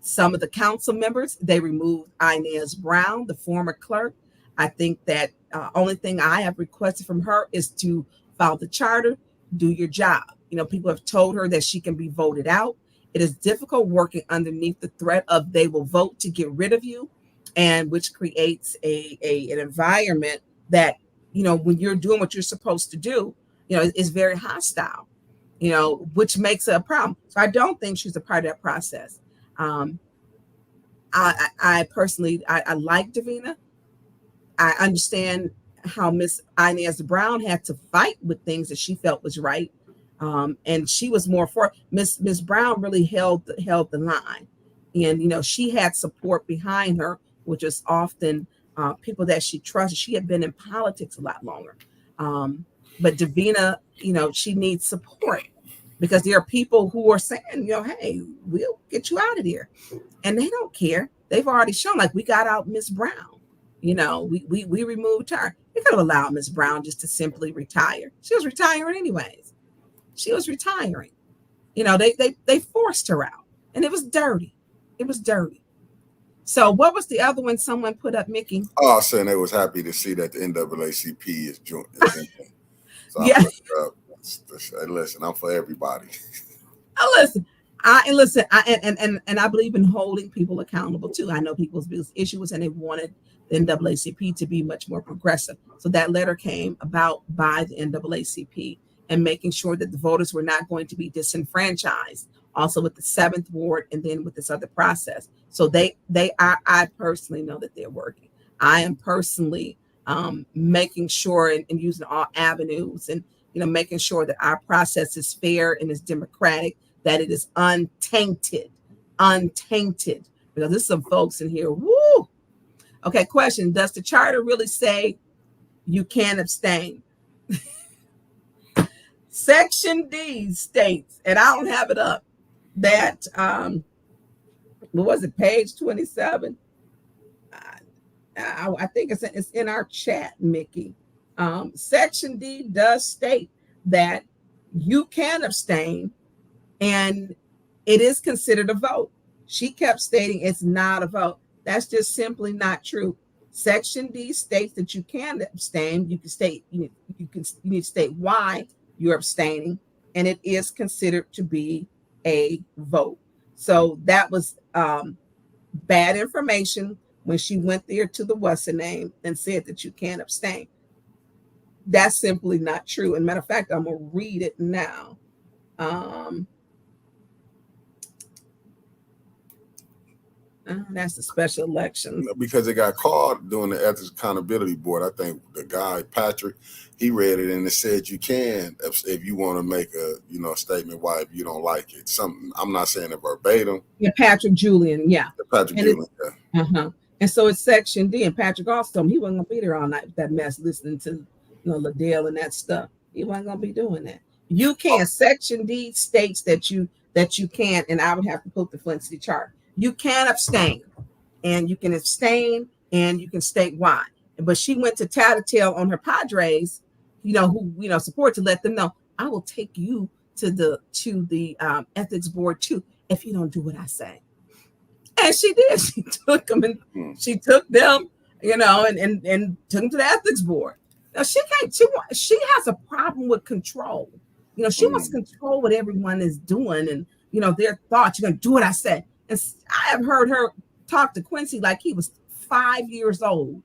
Some of the council members, they removed Inez Brown, the former clerk. I think that only thing I have requested from her is to follow the charter, do your job. People have told her that she can be voted out. It is difficult working underneath the threat of they will vote to get rid of you, and which creates an environment that, when you're doing what you're supposed to do, is very hostile, which makes it a problem. So I don't think she's a part of that process. I personally like Davina. I understand how Miss Inez Brown had to fight with things that she felt was right. And she was more for Miss Brown really held the line, and she had support behind her, which is often people that she trusted. She had been in politics a lot longer, but Davina, she needs support, because there are people who are saying, hey, we'll get you out of there, and they don't care. They've already shown, like, we got out Miss Brown, we removed her. We could have allowed Miss Brown just to simply retire. She was retiring anyways. She was retiring. They forced her out, and it was dirty. It was dirty. So what was the other one someone put up, Mickey? Oh, saying they was happy to see that the NAACP is joining. So yeah. Listen, I'm for everybody. Listen, I believe in holding people accountable too. I know people's issue was, and they wanted the NAACP to be much more progressive. So that letter came about by the NAACP, and making sure that the voters were not going to be disenfranchised, also with the 7th ward, and then with this other process. So I personally know that they're working. I am personally making sure and using all avenues, and making sure that our process is fair and is democratic, that it is untainted, because there's some folks in here. Woo. Okay, question. Does the charter really say you can abstain? Section D states, and I don't have it up, that, what was it, page 27? I think it's in our chat, Mickey. Section D does state that you can abstain and it is considered a vote. She kept stating it's not a vote. That's just simply not true. Section D states that you can abstain. You can state, you need to state why you're abstaining, and it is considered to be a vote. So that was bad information when she went there to the what's her name and said that you can't abstain. That's simply not true. And matter of fact, I'm gonna read it now. That's the special election. Because it got called during the Ethics Accountability Board. I think the guy, Patrick, he read it and it said you can if you want to make a statement why if you don't like it. Something, I'm not saying it verbatim. Yeah, Patrick Julian, yeah. Patrick Julian, yeah. Uh-huh. And so it's Section D, and Patrick also told him he wasn't gonna be there all night with that mess, listening to Liddell and that stuff. He wasn't gonna be doing that. You can. Section D states that you can, and I would have to put the Flint City Charter. You can abstain, and you can state why. But she went to tattletale on her Padres, who support, to let them know, I will take you to the ethics board too if you don't do what I say. And she did. She took them and she took them, and took them to the ethics board. Now she has a problem with control. She wants to control what everyone is doing and their thoughts. You're gonna do what I said. And I have heard her talk to Quincy like he was 5 years old.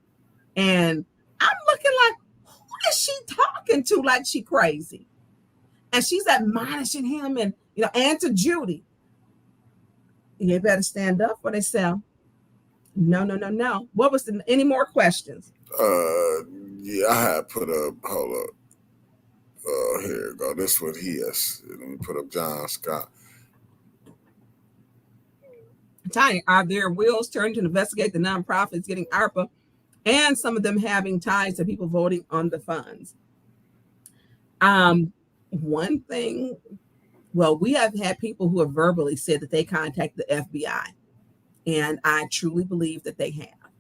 And I'm looking like, who is she talking to like she crazy? And she's admonishing him and to Judy. You better stand up for themselves. No. What was any more questions? Yeah, I had put up, hold up. Here you go. This is what he is. Let me put up John Scott. Tonya, are their wheels turned to investigate the nonprofits getting ARPA and some of them having ties to people voting on the funds? One thing, well, we have had people who have verbally said that they contacted the FBI, and I truly believe that they have.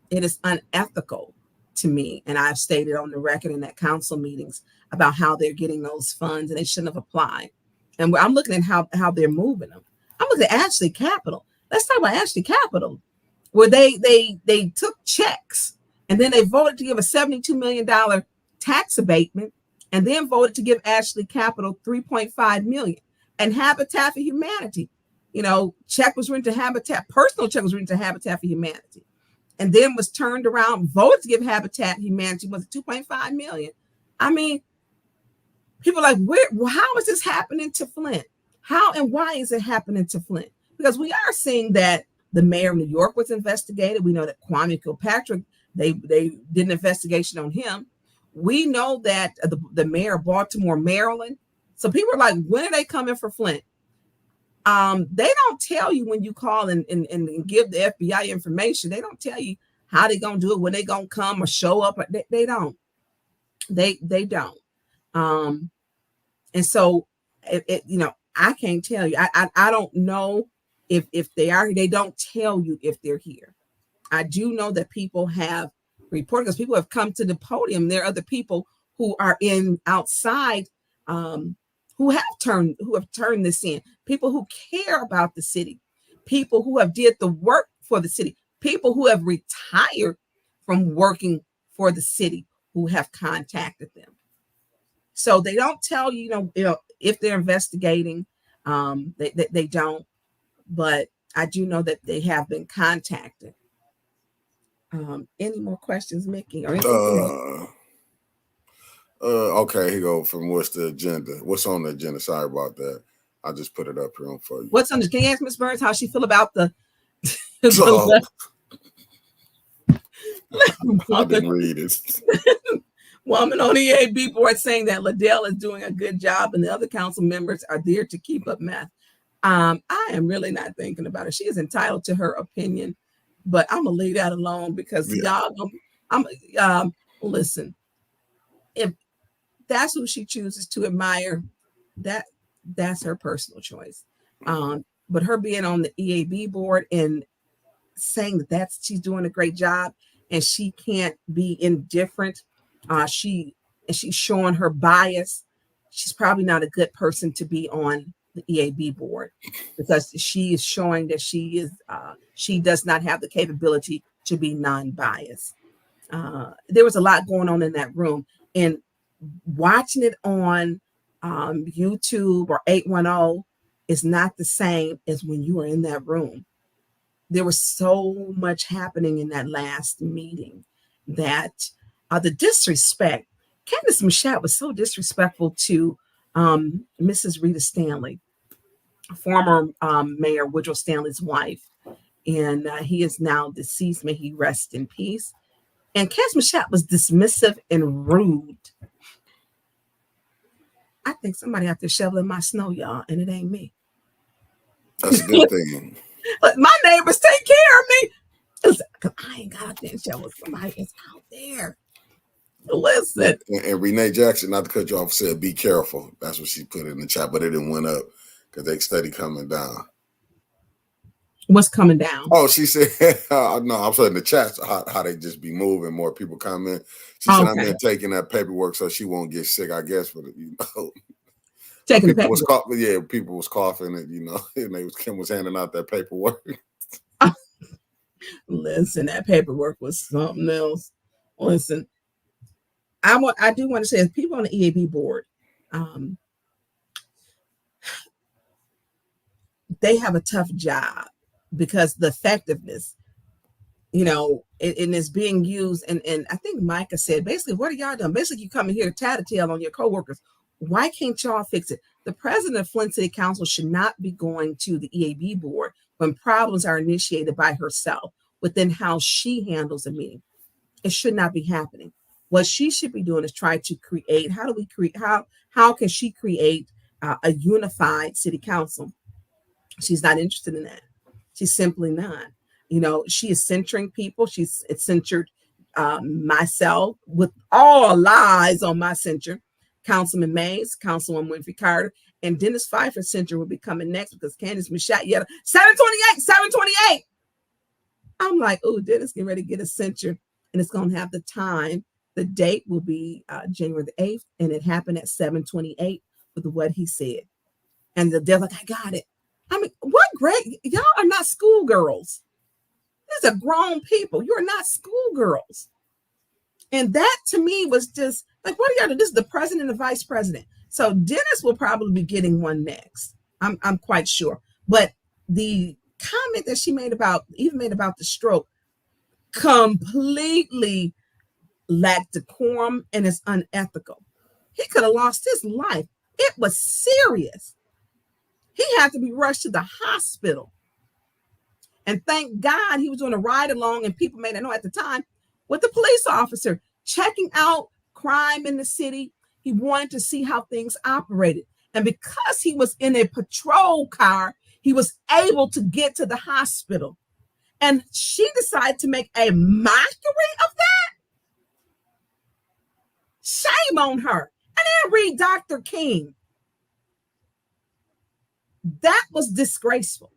It is unethical to me, and I've stated on the record in at council meetings about how they're getting those funds, and they shouldn't have applied. And I'm looking at how they're moving them. I'm looking at Ashley Capital. Let's talk about Ashley Capital, where they took checks and then they voted to give a $72 million tax abatement, and then voted to give Ashley Capital $3.5 million. And Habitat for Humanity, check was written to Habitat, personal check was written to Habitat for Humanity, and then was turned around, voted to give Habitat for Humanity was $2.5 million. I mean, people are like, how is this happening to Flint? How and why is it happening to Flint? Because we are seeing that the mayor of New York was investigated. We know that Kwame Kilpatrick, they did an investigation on him. We know that the mayor of Baltimore, Maryland. So people are like, when are they coming for Flint? They don't tell you when you call and give the FBI information. They don't tell you how they're going to do it, when they're going to come or show up. They don't. They don't. And so, I can't tell you. I don't know if they are. They don't tell you if they're here. I do know that people have reported, because people have come to the podium. There are other people who are outside, who have turned this in. People who care about the city, people who have did the work for the city, people who have retired from working for the city, who have contacted them. So they don't tell you, if they're investigating. They don't, but I do know that they have been contacted. Any more questions, Mickey? Or anything okay, here you go. From what's the agenda? What's on the agenda? Sorry about that. I just put it up here for you. What's on the? Can you ask Ms. Burns how she feel about the? I didn't read it. Woman on the EAB board saying that Liddell is doing a good job and the other council members are there to keep up meth. I am really not thinking about it. She is entitled to her opinion, but I'm gonna leave that alone because y'all. Listen. If that's who she chooses to admire, that's her personal choice. But her being on the EAB board and saying that she's doing a great job and she can't be indifferent, she's showing her bias. She's probably not a good person to be on the EAB board because she is showing that she does not have the capability to be non-biased. There was a lot going on in that room, and watching it on YouTube or 810 is not the same as when you are in that room. There was so much happening in that last meeting that the disrespect, Candace Machat was so disrespectful to Mrs. Rita Stanley, former Mayor Woodrow Stanley's wife, and he is now deceased. May he rest in peace. And Candace Machat was dismissive and rude. I think somebody out there shoveling my snow, y'all, and it ain't me. That's a good thing. But my neighbors take care of me. Because I ain't got out there and shovel. Somebody is out there. Listen. And Renee Jackson, not to cut you off, said, be careful. That's what she put in the chat, but it didn't went up because they steady coming down. What's coming down? Oh, she said, no, I'm saying the chats, how they just be moving, more people come in. She said, I'm in taking that paperwork so she won't get sick, I guess, but taking people was coughing, people was coughing, and and Kim was handing out that paperwork. Listen, that paperwork was something else. Listen, I do want to say, as people on the EAB board, they have a tough job because the effectiveness, and it's being used. And I think Micah said, basically, what are y'all doing? Basically, you coming here to tattletale on your coworkers. Why can't y'all fix it? The president of Flint City Council should not be going to the EAB board when problems are initiated by herself within how she handles a meeting. It should not be happening. What she should be doing is try to create, how can she create a unified city council? She's not interested in that. She's simply not. She is censoring people. She's censored myself with all lies on my censure. Councilman Mays, Councilwoman Winfrey Carter, and Dennis Pfeiffer censure will be coming next because Candace Machat yelled 728. I'm like, oh, Dennis getting ready to get a censure, and it's going to have the time. The date will be January the 8th, and it happened at 7:28 with what he said. And they're like, I got it. I mean, what grade? Y'all are not schoolgirls. These are grown people. You're not schoolgirls. And that to me was just like, what are y'all doing? This is the president and the vice president. So Dennis will probably be getting one next. I'm quite sure. But the comment that she made about the stroke completely lacked decorum and is unethical. He could have lost his life. It was serious. He had to be rushed to the hospital. And thank God he was doing a ride along, and people may not know at the time, with the police officer checking out crime in the city. He wanted to see how things operated. And because he was in a patrol car, he was able to get to the hospital. And she decided to make a mockery of that. Shame on her. And then read Dr. King. That was disgraceful.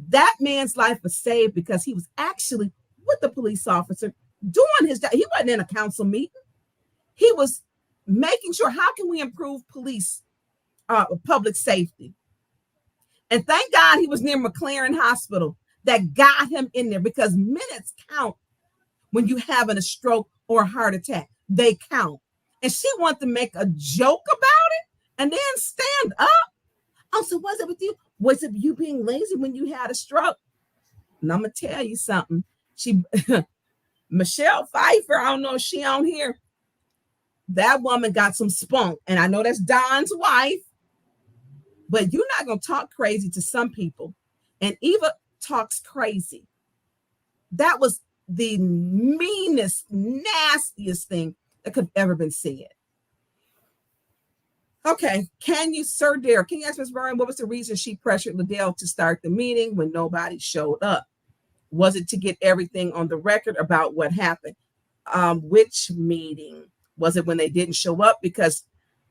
That man's life was saved because he was actually with the police officer doing his job. He wasn't in a council meeting. He was making sure, how can we improve police, public safety? And thank God he was near McLaren Hospital that got him in there, because minutes count when you having a stroke or a heart attack. They count. And she wanted to make a joke about it and then stand up. Oh, so was it with you? Was it you being lazy when you had a stroke? And I'm going to tell you something. Michelle Pfeiffer, I don't know if she on here. That woman got some spunk. And I know that's Don's wife. But you're not going to talk crazy to some people. And Eva talks crazy. That was the meanest, nastiest thing that could have ever been said. Okay, can you ask Ms. Burns, what was the reason she pressured Liddell to start the meeting when nobody showed up? Was it to get everything on the record about what happened? Which meeting? Was it when they didn't show up? Because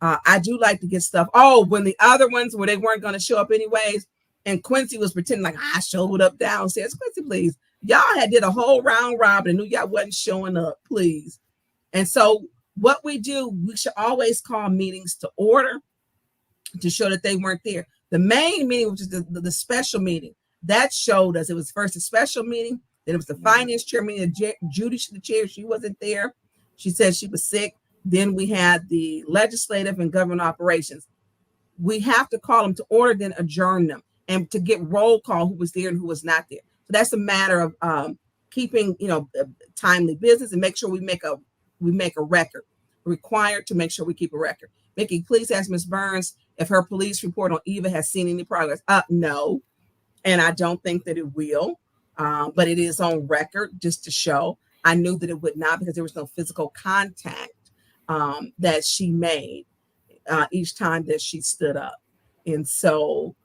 I do like to get stuff. Oh, when the other ones where they weren't going to show up anyways, and Quincy was pretending like I showed up downstairs. Quincy, please. Y'all had did a whole round robin and knew y'all wasn't showing up, please. And so what we do, we should always call meetings to order to show that they weren't there. The main meeting, which is the special meeting, that showed us it was first a special meeting, then it was the finance chair meeting. Judy, the chair, she wasn't there. She said she was sick. Then we had the legislative and government operations. We have to call them to order, then adjourn them, and to get roll call who was there and who was not there. So that's a matter of keeping, timely business and make sure we make a record. We're required to make sure we keep a record. Mickey, please ask Ms. Burns if her police report on Eva has seen any progress. No, and I don't think that it will, but it is on record just to show. I knew that it would not because there was no physical contact that she made each time that she stood up. And so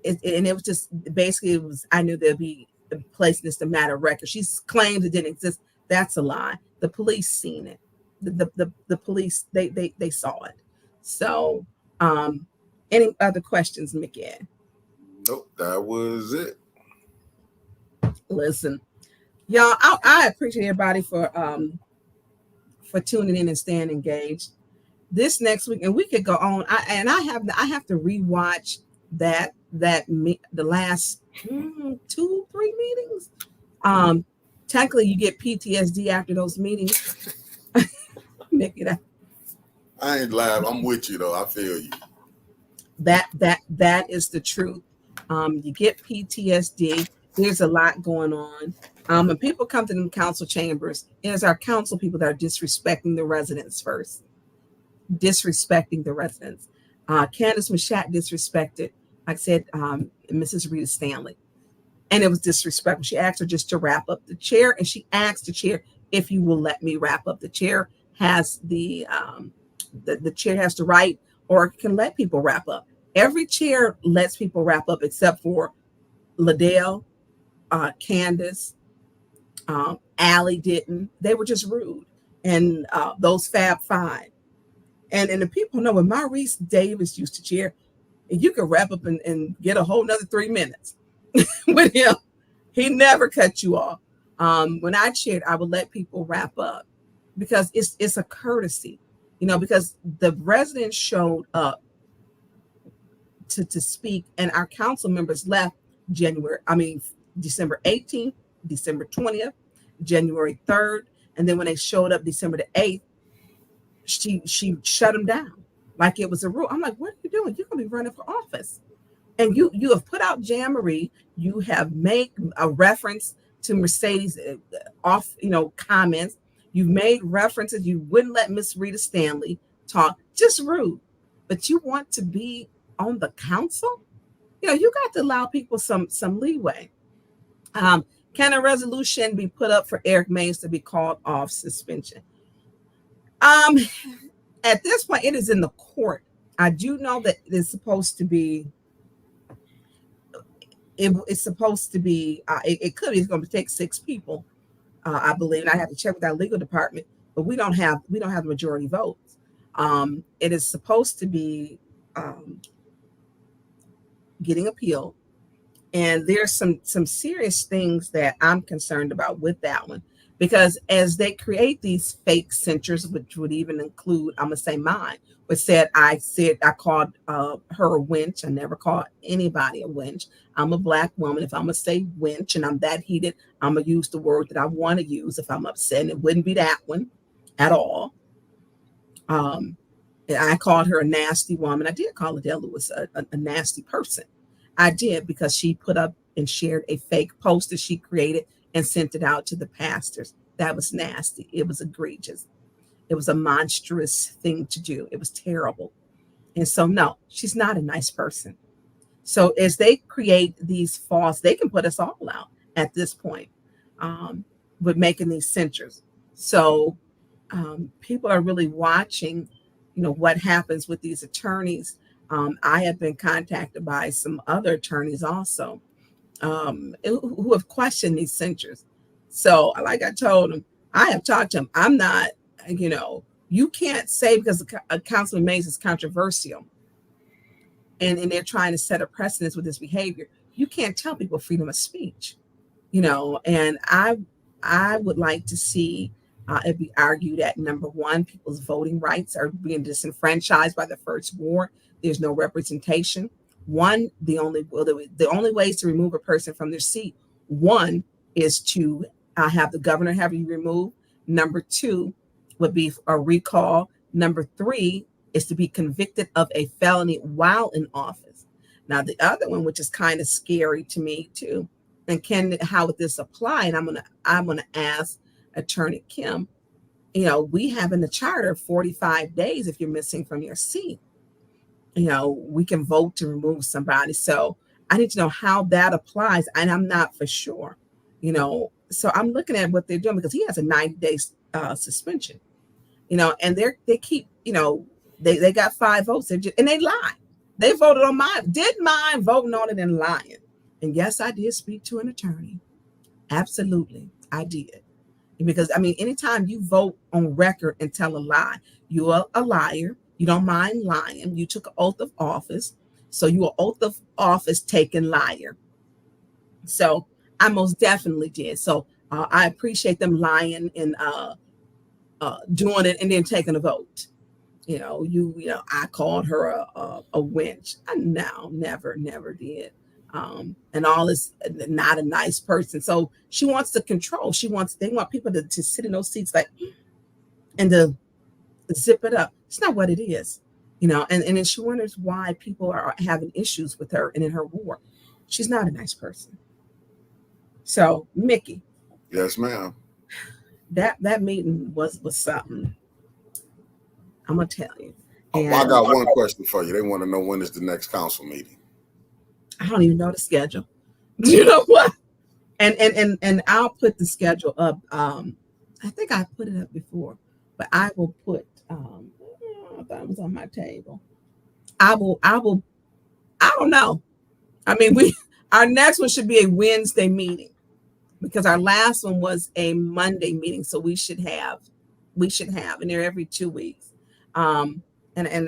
it was just basically I knew there'd be placing this to matter of record. She claims it didn't exist. That's a lie. The police seen it. The police they saw it. So any other questions, Mickey? Nope, that was it. Listen, y'all, I appreciate everybody for tuning in and staying engaged. This next week, and we could go on. I have to rewatch the last 2-3 meetings. Technically, you get PTSD after those meetings. Mickey, I ain't laughing. I'm with you though. I feel you. That is the truth. You get PTSD. There's a lot going on. When people come to them council chambers, it is our council people that are disrespecting the residents first. Disrespecting the residents. Candace Mashat disrespected, like I said, Mrs. Rita Stanley. And it was disrespectful. She asked her just to wrap up the chair, and she asked the chair if you will let me wrap up. The chair has the chair has the right or can let people wrap up. Every chair lets people wrap up except for Liddell, Candace, Allie didn't. They were just rude. And those Fab Five. And the people know when Maurice Davis used to chair, you could wrap up and get a whole nother 3 minutes with him. He never cut you off. When I chaired, I would let people wrap up because it's a courtesy, because the residents showed up to speak, and our council members left December 18th, December 20th, January 3rd, and then when they showed up December the 8th, she shut them down like it was a rule. I'm like, what are you doing? You're gonna be running for office, and you have put out jamboree. You have made a reference to Mercedes comments. You've made references. You wouldn't let Miss Rita Stanley talk. Just rude. But you want to be on the council? You got to allow people some leeway. Can a resolution be put up for Eric Mays to be called off suspension? At this point, it is in the court. I do know that it's supposed to be. It's supposed to be. It's going to take 6 people, I believe. And I have to check with our legal department, but we don't have the majority votes. It is supposed to be getting appealed, and there's some serious things that I'm concerned about with that one. Because as they create these fake censures, which would even include, I'm gonna say mine, which said I called her a wench. I never called anybody a wench. I'm a Black woman. If I'm gonna say wench and I'm that heated, I'm gonna use the word that I want to use. If I'm upset, and it wouldn't be that one at all. I called her a nasty woman. I did call Adele Lewis a nasty person. I did, because she put up and shared a fake post that she created and sent it out to the pastors. That was nasty. It was egregious. It was a monstrous thing to do. It was terrible. And so, no, she's not a nice person. So as they create these false, they can put us all out at this point with making these censures. So people are really watching, what happens with these attorneys. I have been contacted by some other attorneys also, who have questioned these censures. So, like I told them, I have talked to them. I'm not, you can't say because Councilman Mays is controversial and they're trying to set a precedence with this behavior. You can't tell people freedom of speech, and I would like to see it be argued that number one, people's voting rights are being disenfranchised by the first ward. There's no representation. One, the only ways to remove a person from their seat, one is to have the governor have you removed. Number two would be a recall. Number three is to be convicted of a felony while in office. Now, the other one, which is kind of scary to me too, and how would this apply? And I'm gonna ask Attorney Kim. We have in the charter 45 days if you're missing from your seat. We can vote to remove somebody. So I need to know how that applies, and I'm not for sure. So I'm looking at what they're doing because he has a 90-day suspension. And they keep, they got 5 votes and they lied. They voted on mine, did mine, voting on it and lying. And yes, I did speak to an attorney. Absolutely, I did. Because anytime you vote on record and tell a lie, you're a liar. You don't mind lying. You took an oath of office. So you're an oath of office taking liar. So I most definitely did. So I appreciate them lying and doing it and then taking a vote. I called her a wench. No, never did. And all is not a nice person. So she wants to control. They want people to sit in those seats and to zip it up. It's not what it is, and then she wonders why people are having issues with her and in her ward. She's not a nice person. So, Mickey. Yes, ma'am. That meeting was something. I'm gonna tell you. I got one question for you. They want to know when is the next council meeting. I don't even know the schedule. You know what? And I'll put the schedule up. I think I put it up before, but I will put. I thought it was on my table. I don't know. Our next one should be a Wednesday meeting because our last one was a Monday meeting. So we should have, and they're every 2 weeks. And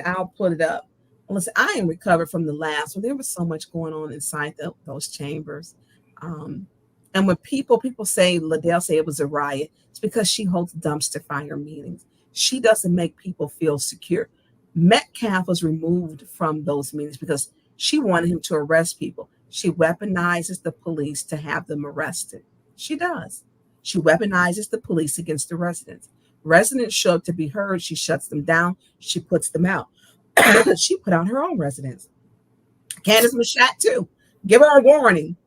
I'll put it up. Listen, I am recovered from the last one. There was so much going on inside those chambers. And when people say, Liddell say it was a riot, it's because she holds dumpster fire meetings. She doesn't make people feel secure. Metcalf was removed from those meetings because she wanted him to arrest people. She weaponizes the police to have them arrested. She does. She weaponizes the police against the residents. Residents show up to be heard. She shuts them down. She puts them out. She put out her own residents. Candace was shot too. Give her a warning.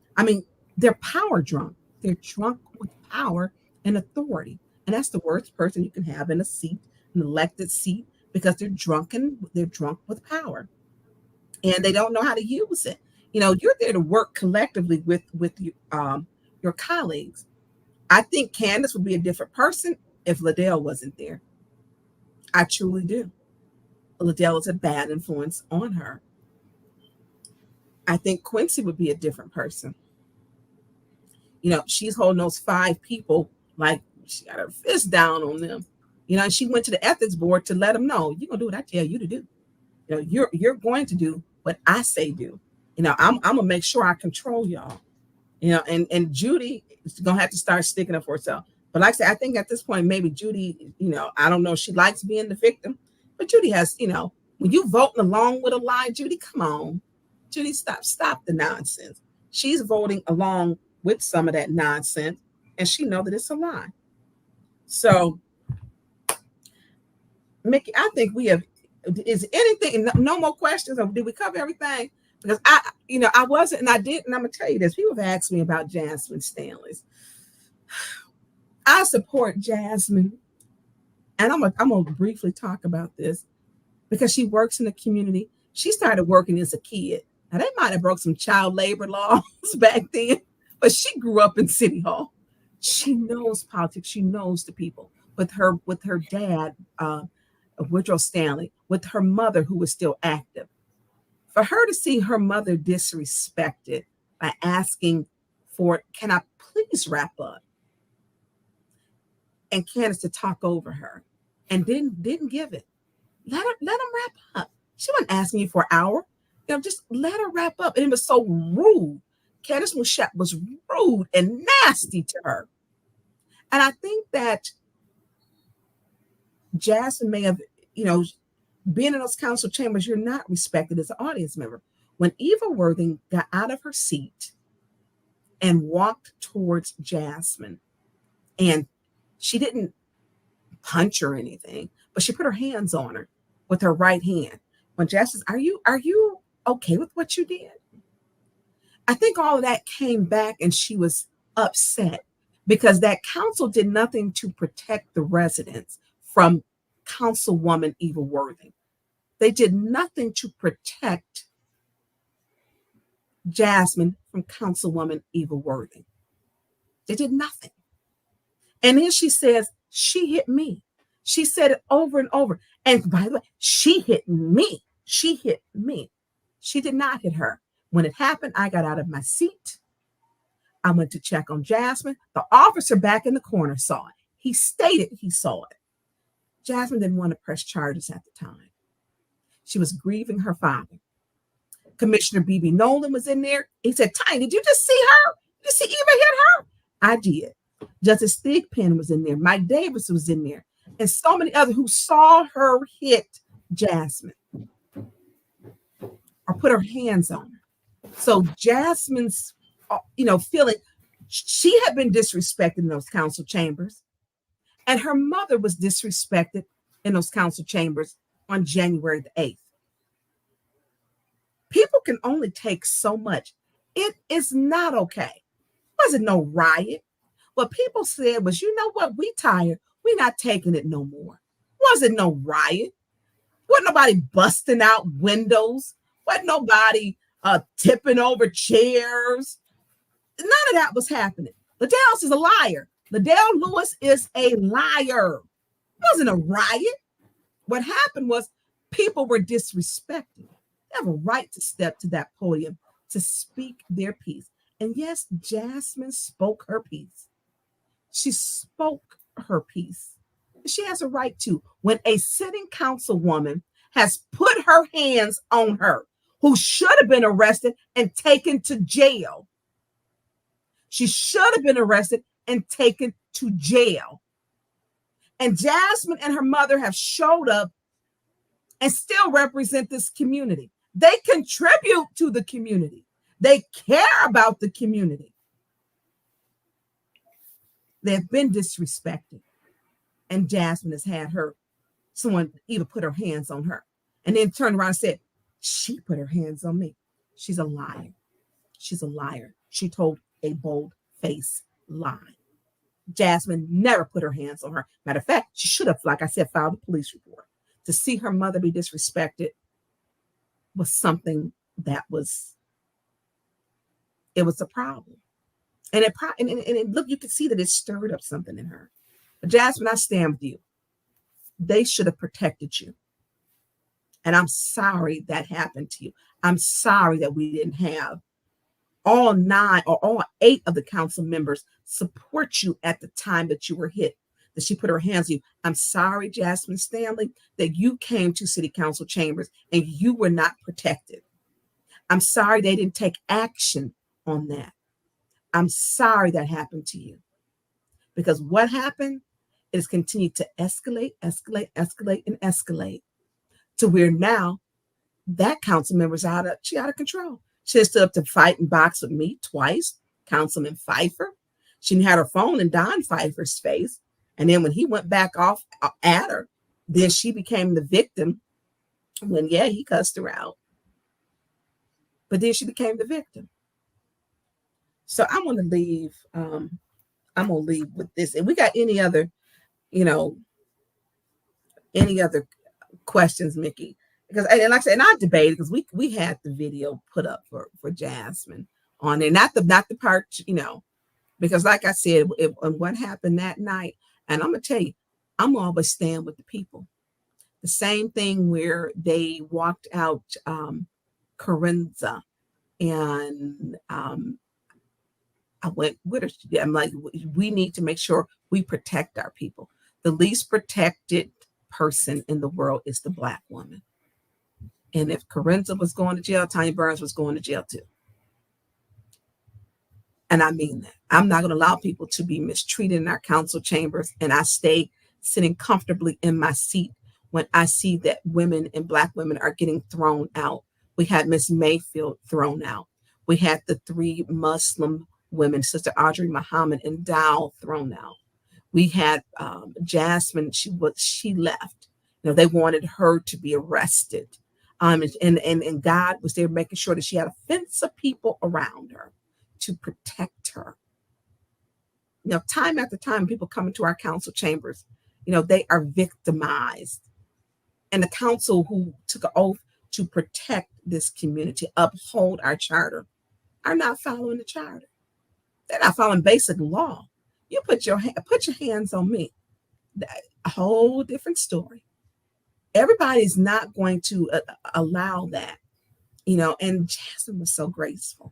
They're power drunk. They're drunk with power and authority. And that's the worst person you can have in a seat, an elected seat, because they're drunk with power. And they don't know how to use it. You're there to work collectively with your colleagues. I think Candace would be a different person if Liddell wasn't there. I truly do. Liddell is a bad influence on her. I think Quincy would be a different person. She's holding those 5 people like she got her fist down on them. And she went to the ethics board to let them know, you're gonna do what I tell you to do. You're going to do what I say do. I'm gonna make sure I control y'all. And Judy is gonna have to start sticking up for herself. But like I said, I think at this point, maybe Judy, I don't know, she likes being the victim, but Judy has, when you voting along with a lie, Judy, come on. Judy, stop the nonsense. She's voting along with some of that nonsense, and she knows that it's a lie. So, Mickey, I think we have, is anything, no more questions, or did we cover everything? Because I wasn't, and I didn't, and I'm going to tell you this, people have asked me about Jasmine Stanley's. I support Jasmine, and I'm going to briefly talk about this because she works in the community. She started working as a kid. Now, they might have broke some child labor laws back then, but she grew up in City Hall. She knows politics. She knows the people. with her dad, Woodrow Stanley, with her mother who was still active. For her to see her mother disrespected by asking for, can I please wrap up? And Candace to talk over her and didn't give it. Let him wrap up. She wasn't asking you for an hour. Just let her wrap up. And it was so rude. Candace Mouchette was rude and nasty to her. And I think that Jasmine may have, being in those council chambers, you're not respected as an audience member. When Eva Worthing got out of her seat and walked towards Jasmine, and she didn't punch her or anything, but she put her hands on her with her right hand. When Jasmine said, are you okay with what you did? I think all of that came back and she was upset because that council did nothing to protect the residents from Councilwoman Eva Worthing. They did nothing to protect Jasmine from Councilwoman Eva Worthing. They did nothing. And then she says, she hit me. She said it over and over. And by the way, she hit me. She hit me. She did not hit her. When it happened, I got out of my seat. I went to check on Jasmine. The officer back in the corner saw it. He stated he saw it. Jasmine didn't want to press charges at the time. She was grieving her father. Commissioner B.B. Nolan was in there. He said, Tiny, did you just see her? Did you see Eva hit her? I did. Justice Thigpen was in there. Mike Davis was in there. And so many others who saw her hit Jasmine or put her hands on her. So Jasmine's, feeling she had been disrespected in those council chambers. And her mother was disrespected in those council chambers on January the 8th. People can only take so much. It is not okay. It wasn't no riot. What people said was, you know what? We tired. We're not taking it no more. Wasn't no riot. Wasn't nobody busting out windows. Wasn't nobody tipping over chairs. None of that was happening. Liddell is a liar. Liddell Lewis is a liar. It wasn't a riot. What happened was people were disrespected. They have a right to step to that podium to speak their piece. And yes, Jasmine spoke her piece. She spoke her piece. She has a right to. When a sitting councilwoman has put her hands on her, who should have been arrested and taken to jail. She should have been arrested and taken to jail. And Jasmine and her mother have showed up and still represent this community. They contribute to the community. They care about the community. They have been disrespected. And Jasmine has had someone either put her hands on her and then turned around and said, she put her hands on me. She's a liar. She's a liar. She told a bold-faced lie. Jasmine never put her hands on her. Matter of fact, she should have, like I said, filed a police report. To see her mother be disrespected was something that was a problem. And look, you can see that it stirred up something in her. But Jasmine, I stand with you. They should have protected you. And I'm sorry that happened to you. I'm sorry that we didn't have all 9 or all 8 of the council members support you at the time that you were hit, that she put her hands on you. I'm sorry, Jasmine Stanley, that you came to city council chambers and you were not protected. I'm sorry they didn't take action on that. I'm sorry that happened to you. Because what happened is continued to escalate to where now that council member's out of control. She stood up to fight and box with me twice, Councilman Pfeiffer. She had her phone in Don Pfeiffer's face. And then when he went back off at her, then she became the victim when, he cussed her out. But then she became the victim. So I'm going to leave. I'm going to leave with this. And we got any other questions, Mickey? Because, and like I said, and I debated because we had the video put up for Jasmine on there, not the part, because like I said, and what happened that night, and I'm gonna tell you, I'm always stand with the people. The same thing where they walked out Corinza, and I went with her. I'm like, we need to make sure we protect our people. The least protected person in the world is the Black woman. And if Corinza was going to jail, Tonya Burns was going to jail too. And I mean that. I'm not going to allow people to be mistreated in our council chambers. And I stay sitting comfortably in my seat when I see that women and Black women are getting thrown out. We had Miss Mayfield thrown out. We had the 3 Muslim women, Sister Audrey Muhammad and Dow, thrown out. We had Jasmine. She left. You know, they wanted her to be arrested. And God was there making sure that she had a fence of people around her to protect her. You know, time after time, people come into our council chambers, you know, they are victimized. And the council who took an oath to protect this community, uphold our charter, are not following the charter. They're not following basic law. You put your hands on me. A whole different story. Everybody's not going to allow that, you know, and Jasmine was so graceful.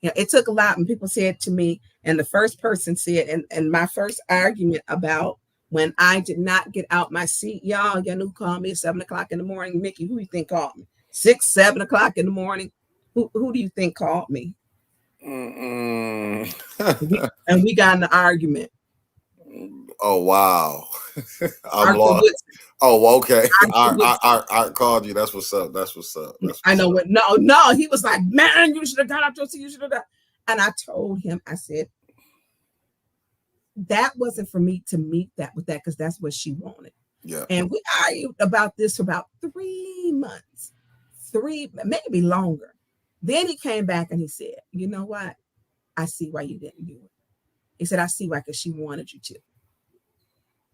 You know, it took a lot when people said to me, and the first person said, and my first argument about when I did not get out my seat, y'all knew who called me at 7 o'clock in the morning. Mickey, who do you think called me? 6, 7 o'clock in the morning. Who do you think called me? Mm-mm. And we got in an argument. Oh, wow. I'm Arpa lost. Woodson. Oh, okay. Arpa I called you. That's what's up. That's what's up. That's what's I know up. what. No. He was like, man, you should have got out your seat. You should have done. And I told him, I said, that wasn't for me to meet that with that, because that's what she wanted. Yeah. And we argued about this for about 3 months, maybe longer. Then he came back and he said, you know what? I see why you didn't do it. He said, I see why, because she wanted you to.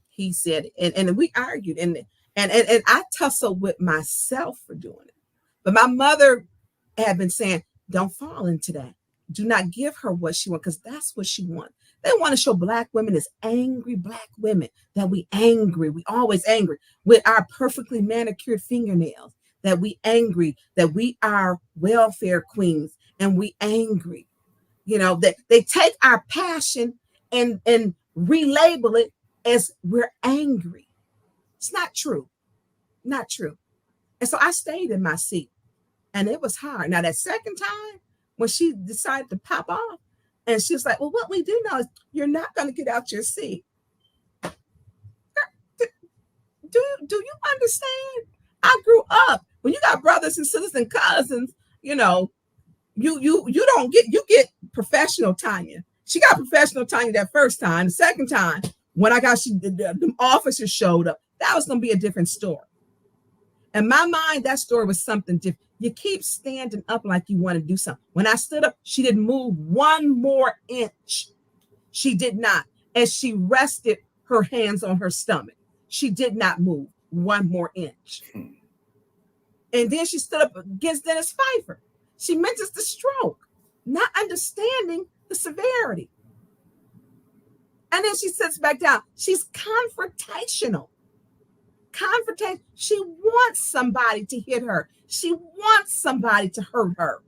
He said, and we argued, and I tussled with myself for doing it. But my mother had been saying, don't fall into that. Do not give her what she wants, because that's what she wants. They want to show Black women as angry Black women, that we angry. We always angry with our perfectly manicured fingernails, that we angry, that we are welfare queens, and we angry. You know, that they take our passion and relabel it as we're angry. It's not true. Not true. And so I stayed in my seat, and it was hard. Now, that second time when she decided to pop off, and she was like, well, what we do now is you're not going to get out your seat. Do you understand? I grew up. When you got brothers and sisters and cousins, you know, you get professional Tonya. She got professional Tonya that first time. The second time, when the officers showed up, that was going to be a different story. In my mind, that story was something different. You keep standing up like you want to do something. When I stood up, she didn't move 1 more inch. She did not. And she rested her hands on her stomach. She did not move 1 more inch. And then she stood up against Dennis Pfeiffer. She mentions the stroke, not understanding the severity. And then she sits back down. She's confrontational. She wants somebody to hit her. She wants somebody to hurt her.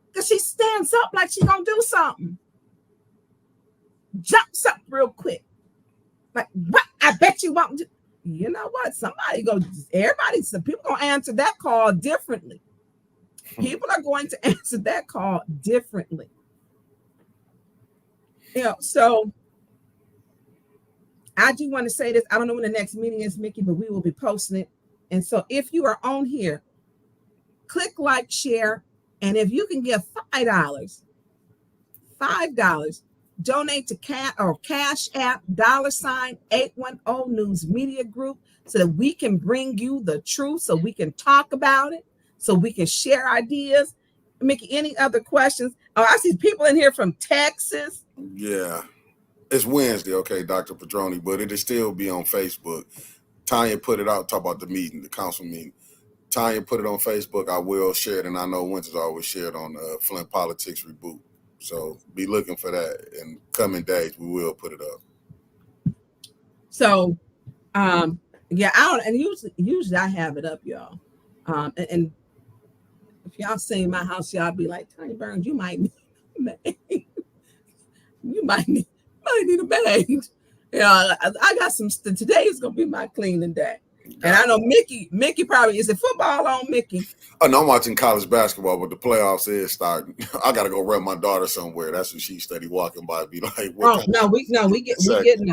Because she stands up like she's going to do something. Jumps up real quick. Like, what? I bet you won't. You know what? Some people going to answer that call differently. People are going to answer that call differently. You know, so I do want to say this. I don't know when the next meeting is, Mickey, but we will be posting it. And so if you are on here, click like, share, and if you can give $5, donate to Cash App $810 News Media Group, so that we can bring you the truth, so we can talk about it, so we can share ideas. Mickey, any other questions? Oh, I see people in here from Texas. Yeah. It's Wednesday, okay, Dr. Petroni, but it'll still be on Facebook. Tonya put it out, talk about the meeting, the council meeting. Tonya put it on Facebook. I will share it, and I know Winter's always shared on Flint Politics Reboot. So be looking for that. In coming days, we will put it up. So, yeah, I don't, and usually I have it up, y'all. And if y'all seen my house, y'all be like, Tonya Burns, you might need a maid. You might need a maid. Yeah, I got some. Today is gonna be my cleaning day, and I know Mickey probably is it football on Mickey. Oh no, I'm watching college basketball, but the playoffs is starting. I gotta go run my daughter somewhere. That's what she study walking by. Be like, we getting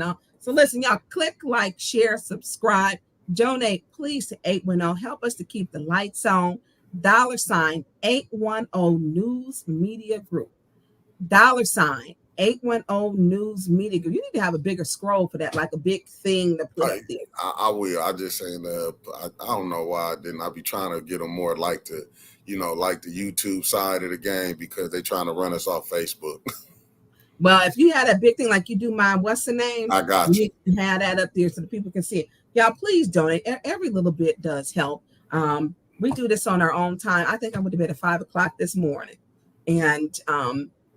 on. So listen, y'all, click like, share, subscribe, donate, please to 810. Help us to keep the lights on. $810 News Media Group. $810 News Media Group. You need to have a bigger scroll for that, like a big thing to put up there. I will. I just saying that I don't know why I didn't. I be trying to get them more like the YouTube side of the game because they trying to run us off Facebook. Well, if you had that big thing like you do mine, what's the name? I got you. You have that up there so the people can see it. Y'all, please donate. Every little bit does help. We do this on our own time. I think I went to bed at 5 o'clock this morning. And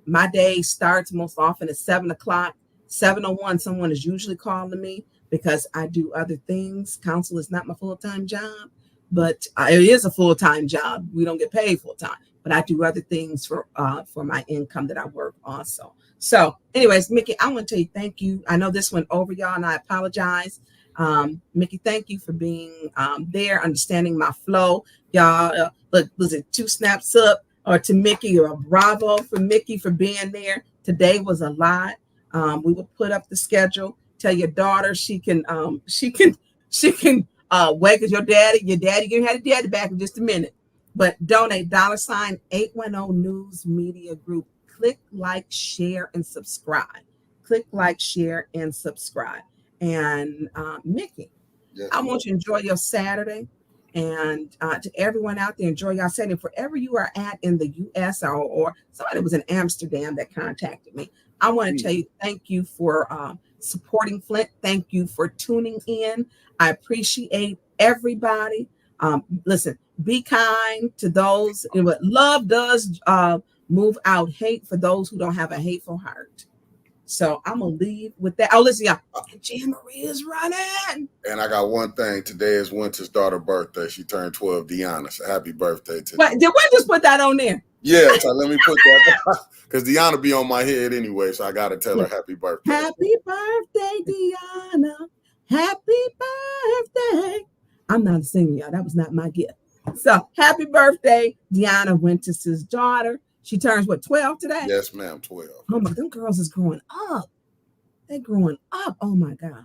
my day starts most often at 7 o'clock. 7:01, someone is usually calling me because I do other things. Counsel is not my full-time job, but it is a full-time job. We don't get paid full-time, but I do other things for my income that I work also. So anyways, Mickey, I want to tell you thank you. I know this went over, y'all, and I apologize. Mickey, thank you for being there, understanding my flow. Y'all, look, was it 2 snaps up or to Mickey, or a bravo for Mickey for being there? Today was a lot. We will put up the schedule. Tell your daughter she can wake up your daddy. Your daddy, you had a daddy back in just a minute. But donate $810 News Media Group. Click like, share, and subscribe. Click like, share, and subscribe. And Mickey, yes, I want you to enjoy your Saturday. And to everyone out there, enjoy your Saturday. Wherever you are at in the U.S. or somebody was in Amsterdam that contacted me, I want to tell you thank you for supporting Flint. Thank you for tuning in. I appreciate everybody. Listen, be kind to those. Love does move out hate for those who don't have a hateful heart. So I'm going to leave with that. Oh, listen, y'all. Jean Marie is running. And I got one thing. Today is Winter's daughter's birthday. She turned 12, Deanna. So happy birthday to Wait, did we just put that on there? Yeah, so let me put that because Deanna be on my head anyway, so I got to tell her happy birthday. Happy birthday, Deanna. Happy birthday. I'm not singing, y'all. That was not my gift. So happy birthday, Deanna Winters' daughter. She turns, 12 today? Yes, ma'am, 12. Oh, my, them girls is growing up. They're growing up. Oh, my God.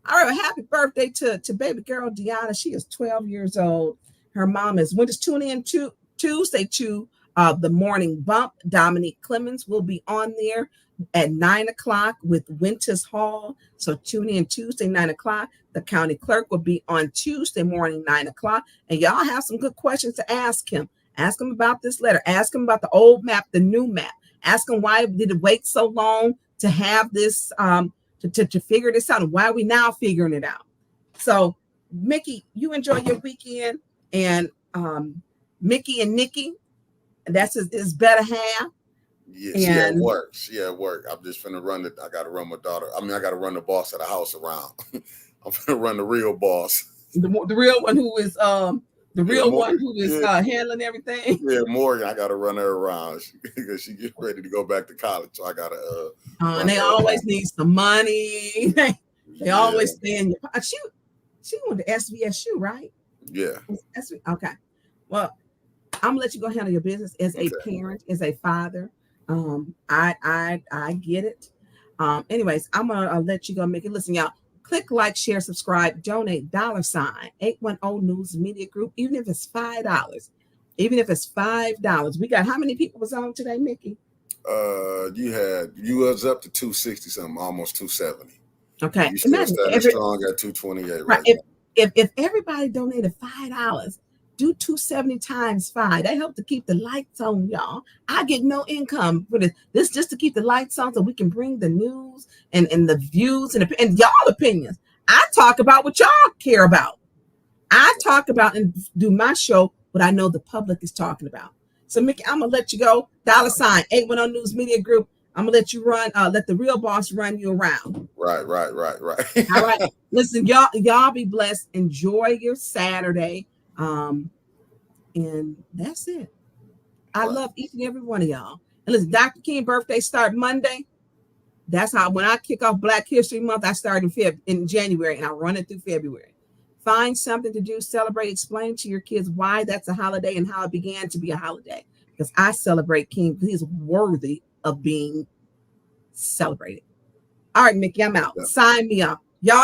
All right, happy birthday to baby girl Deanna. She is 12 years old. Her mom is Winters. Tune in Tuesday to the Morning Bump. Dominique Clemens will be on there at 9 o'clock with Winters Hall. So tune in Tuesday, 9 o'clock. The county clerk will be on Tuesday morning, 9 o'clock. And y'all have some good questions to ask him. Ask him about this letter. Ask him about the old map, the new map. Ask him why did it wait so long to have this, to figure this out, and why are we now figuring it out? So, Mickey, you enjoy your weekend, and Mickey and Nikki, that's his better half. Yeah, she at work. She at work. I'm just finna run I got to run my daughter. I got to run the boss of the house around. I'm finna run the real boss. The real one who is one who is handling everything. Yeah, Morgan, I gotta run her around because she gets ready to go back to college. So I gotta and they always need some money. They always stay in your she went to SVSU, right? Yeah. Okay. Well, I'm gonna let you go handle your business as a parent, as a father. I get it. Anyways, I'm gonna let you go, Mickey. Listen, y'all. Click like, share, subscribe, donate $810 News Media Group, even if it's $5. Even if it's $5. We got how many people was on today, Mickey? You was up to 260 something, almost 270. Okay. You still standing strong at 228 right now. If everybody donated $5, do 270 times 5. That helped to keep the lights on, y'all. I get no income for this. This just to keep the lights on so we can bring the news and the views and y'all opinions. I talk about what y'all care about. I talk about and do my show what I know the public is talking about. So, Mickey, I'm going to let you go. $810 News Media Group. I'm gonna let you run, let the real boss run you around. Right. All right. Listen, y'all be blessed. Enjoy your Saturday. And that's it. I love each and every one of y'all. And listen, Dr. King birthday start Monday. That's how, when I kick off Black History Month, I start in January and I run it through February. Find something to do, celebrate, explain to your kids why that's a holiday and how it began to be a holiday. Because I celebrate King because he's worthy of being celebrated. All right, Mickey, I'm out. Sign me up.